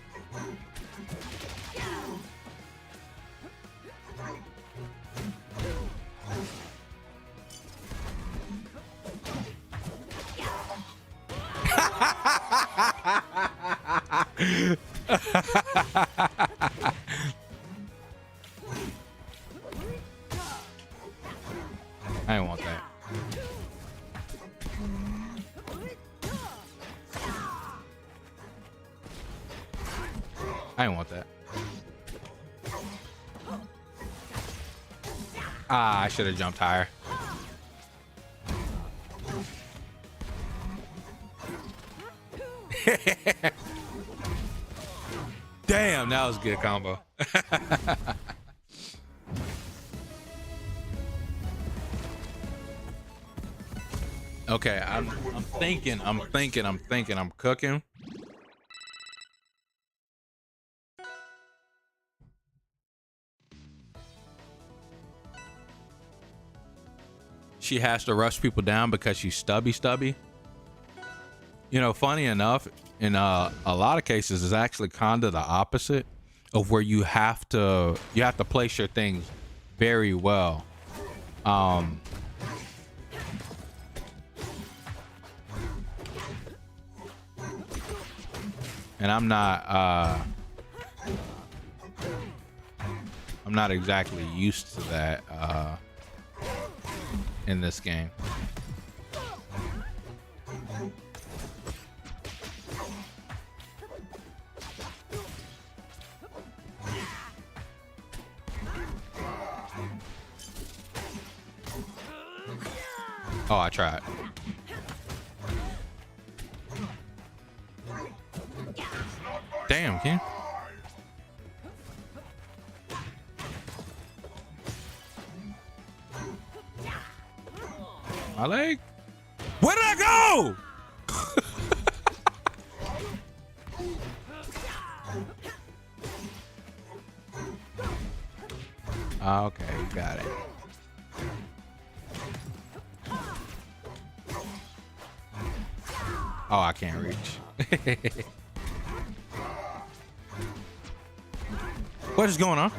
Speaker 2: I didn't want that. I didn't want that. Ah, I should have jumped higher. Damn, that was a good combo. Okay, I'm cooking. She has to rush people down because she's stubby. You know, funny enough, in a lot of cases, it's actually kind of the opposite of where you have to place your things very well. And I'm not exactly used to that in this game. Oh, I tried. Damn, Ken. My leg? Where did I go? Okay, you got it. Oh, I can't reach. What is going on?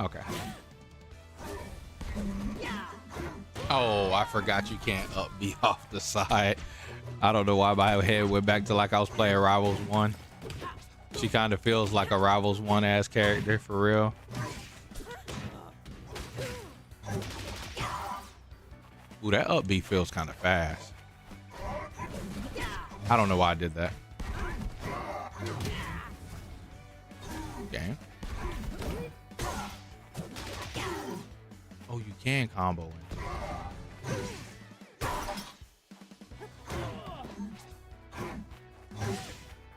Speaker 2: Okay. Oh, I forgot you can't up B off the side. I don't know why my head went back to like I was playing Rivals 1. She kind of feels like a Rivals 1 ass character for real. Ooh, that up B feels kind of fast. I don't know why I did that. Okay. Oh, you can combo in.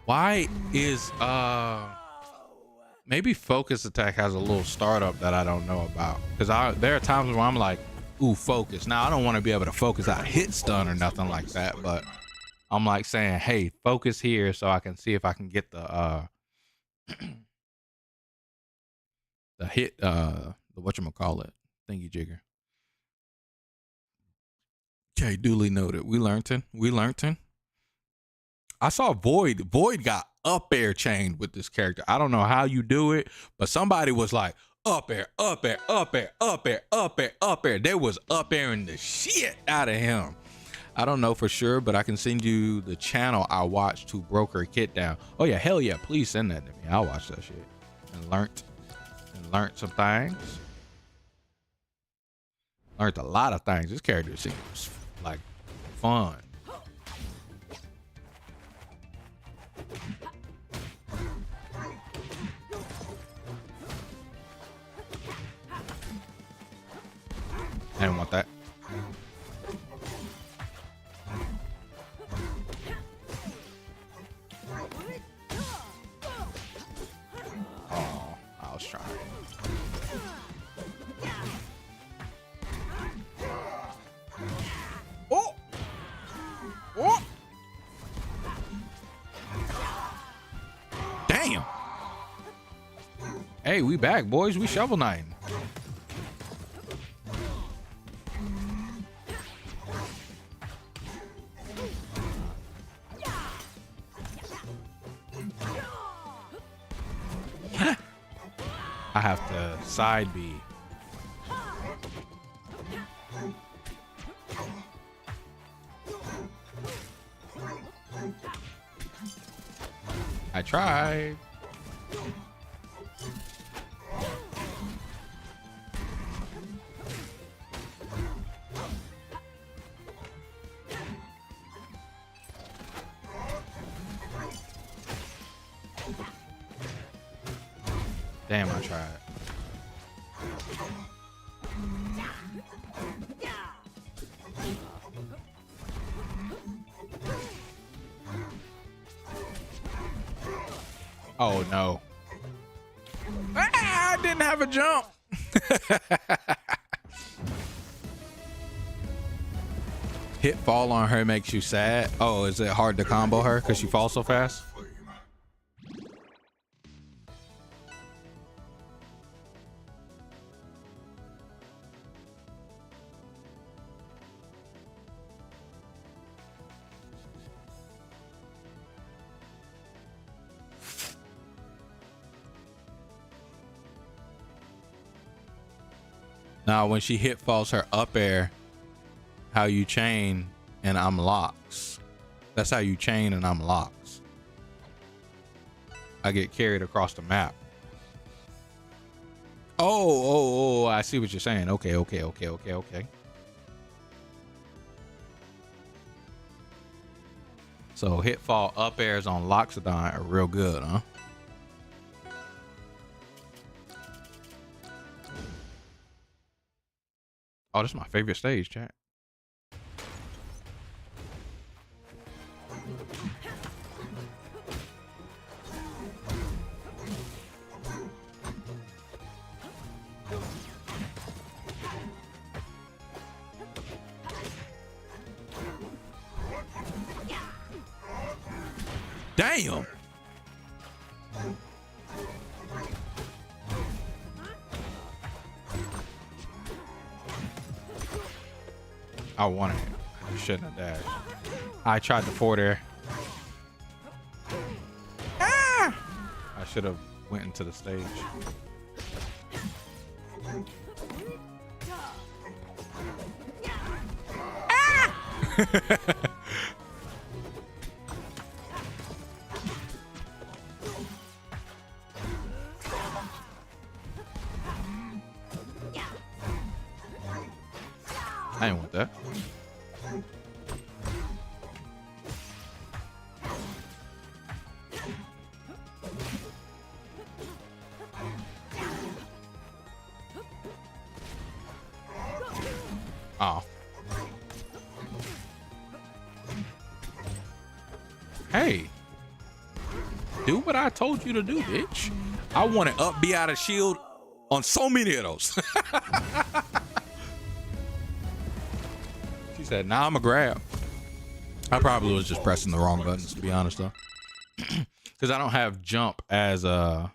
Speaker 2: Why is maybe focus attack has a little startup that I don't know about? Because there are times where I'm like, ooh, focus. Now I don't want to be able to focus out hit stun or nothing like that, but I'm like saying, hey, focus here so I can see if I can get the the hit the whatchamacallit thingy jigger. Okay, duly noted. We learned. I saw Void. Void got up air chained with this character. I don't know how you do it, but somebody was like, up air, up air, up air, up air, up air, up air. There was up airing the shit out of him. I don't know for sure, but I can send you the channel I watched who broke her kit down. Oh yeah, hell yeah, please send that to me. I'll watch that shit. And learned some things. Learned a lot of things. This character seems like fun. I didn't want that. Oh, I was trying. Oh! Oh! Damn! Hey, we back, boys. We shovel knighting. I have to side B. I tried. Damn, I tried. Oh no. Ah, I didn't have a jump. Hit fall on her makes you sad. Oh, is it hard to combo her because she falls so fast? Now, when she hit falls her up air, how you chain and unlocks. That's how you chain and unlocks. I get carried across the map. Oh, I see what you're saying. Okay. So hit fall up airs on Loxodon are real good, huh? Oh, this is my favorite stage, chat. Damn. I wanted it. I shouldn't have dashed. I tried to forward air. Ah! I should have went into the stage. Ah! I ain't want that. Oh. Hey. Do what I told you to do, bitch. I want to up B out of shield on so many of those. She said, nah, I'm a grab. I probably was just pressing the wrong buttons, to be honest, though. Because I don't have jump as a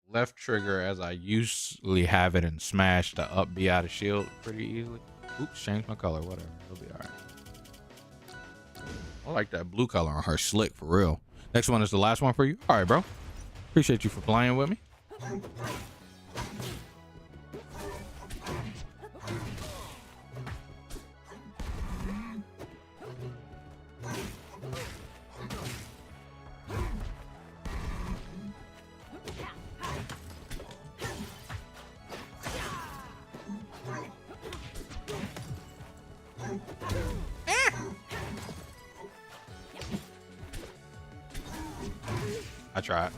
Speaker 2: left trigger as I usually have it in Smash to up B out of shield pretty easily. Oops, change my color, whatever. It'll be all right. I like that blue color on her, slick, for real. Next one is the last one for you. All right, bro. Appreciate you for playing with me. I tried.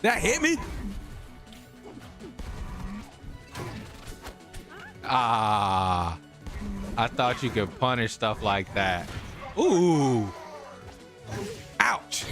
Speaker 2: That hit me? Ah, I thought you could punish stuff like that. Ooh. Ouch.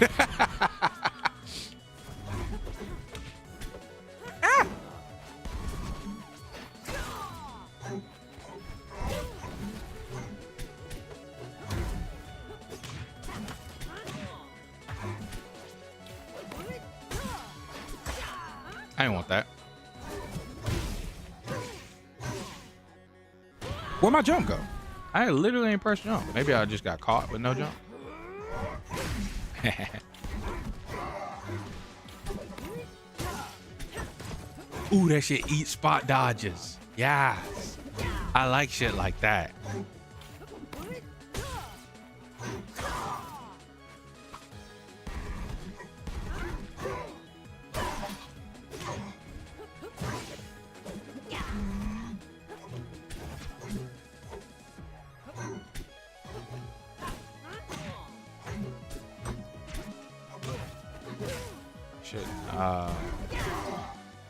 Speaker 2: I didn't want that. Where'd my jump go? I literally ain't pressed jump. Maybe I just got caught with no jump. Ooh, that shit eat spot dodges. Yes. I like shit like that.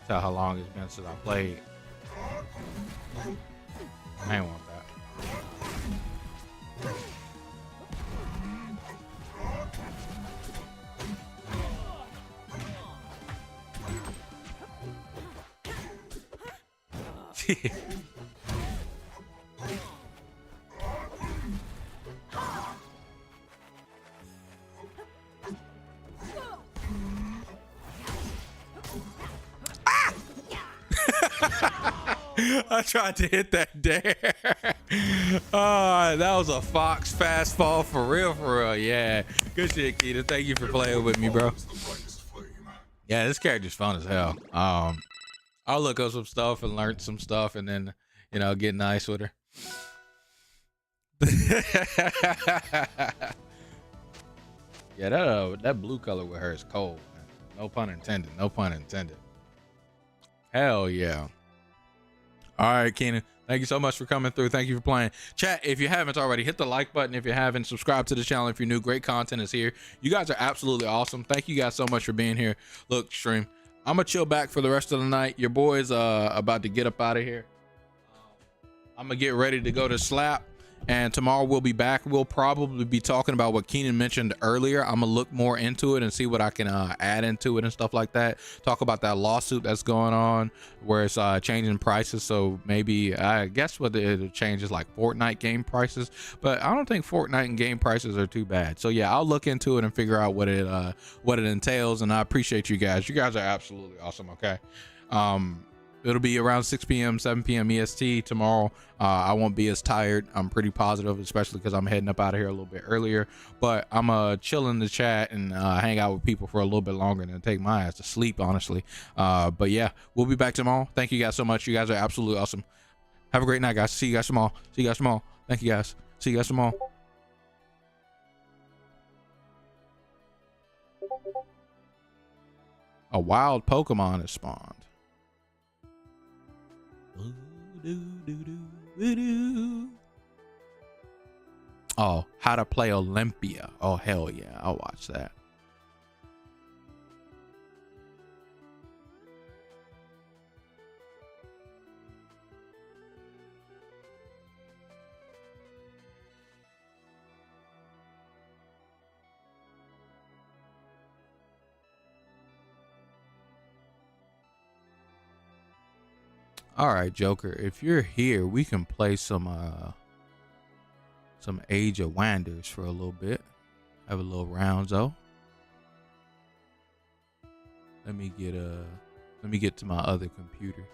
Speaker 2: Tell how long it's been since I played. I ain't want that. I tried to hit that dare. Oh, that was a Fox fast fall for real. Yeah, good shit, Keita. Thank you for playing with me, bro. Yeah, this character's fun as hell. I'll look up some stuff and learn some stuff, and then get nice with her. Yeah, that blue color with her is cold, man. No pun intended. No pun intended. Hell yeah. All right, Keenan. Thank you so much for coming through. Thank you for playing. Chat, if you haven't already, hit the like button. If you haven't, subscribe to the channel if you're new. Great content is here. You guys are absolutely awesome. Thank you guys so much for being here. Look, stream, I'm going to chill back for the rest of the night. Your boy's about to get up out of here. I'm going to get ready to go to Slap. And tomorrow we'll be back. We'll probably be talking about what Keenan mentioned earlier. I'm gonna look more into it and see what I can add into it and stuff like that. Talk about that lawsuit that's going on where it's changing prices. So maybe I guess what it changes like Fortnite game prices, but I don't think Fortnite and game prices are too bad. So yeah, I'll look into it and figure out what it entails. And I appreciate you guys. You guys are absolutely awesome. Okay. It'll be around 6 p.m., 7 p.m. EST tomorrow. I won't be as tired. I'm pretty positive, especially because I'm heading up out of here a little bit earlier. But I'm chill in the chat and hang out with people for a little bit longer than take my ass to sleep, honestly. But yeah, we'll be back tomorrow. Thank you guys so much. You guys are absolutely awesome. Have a great night, guys. See you guys tomorrow. See you guys tomorrow. Thank you, guys. See you guys tomorrow. A wild Pokemon has spawned. Oh, how to play Olympia. Oh, hell yeah. I'll watch that. All right, Joker, if you're here, we can play some Age of Wonders for a little bit. Have a little roundzo. Let me get to my other computer.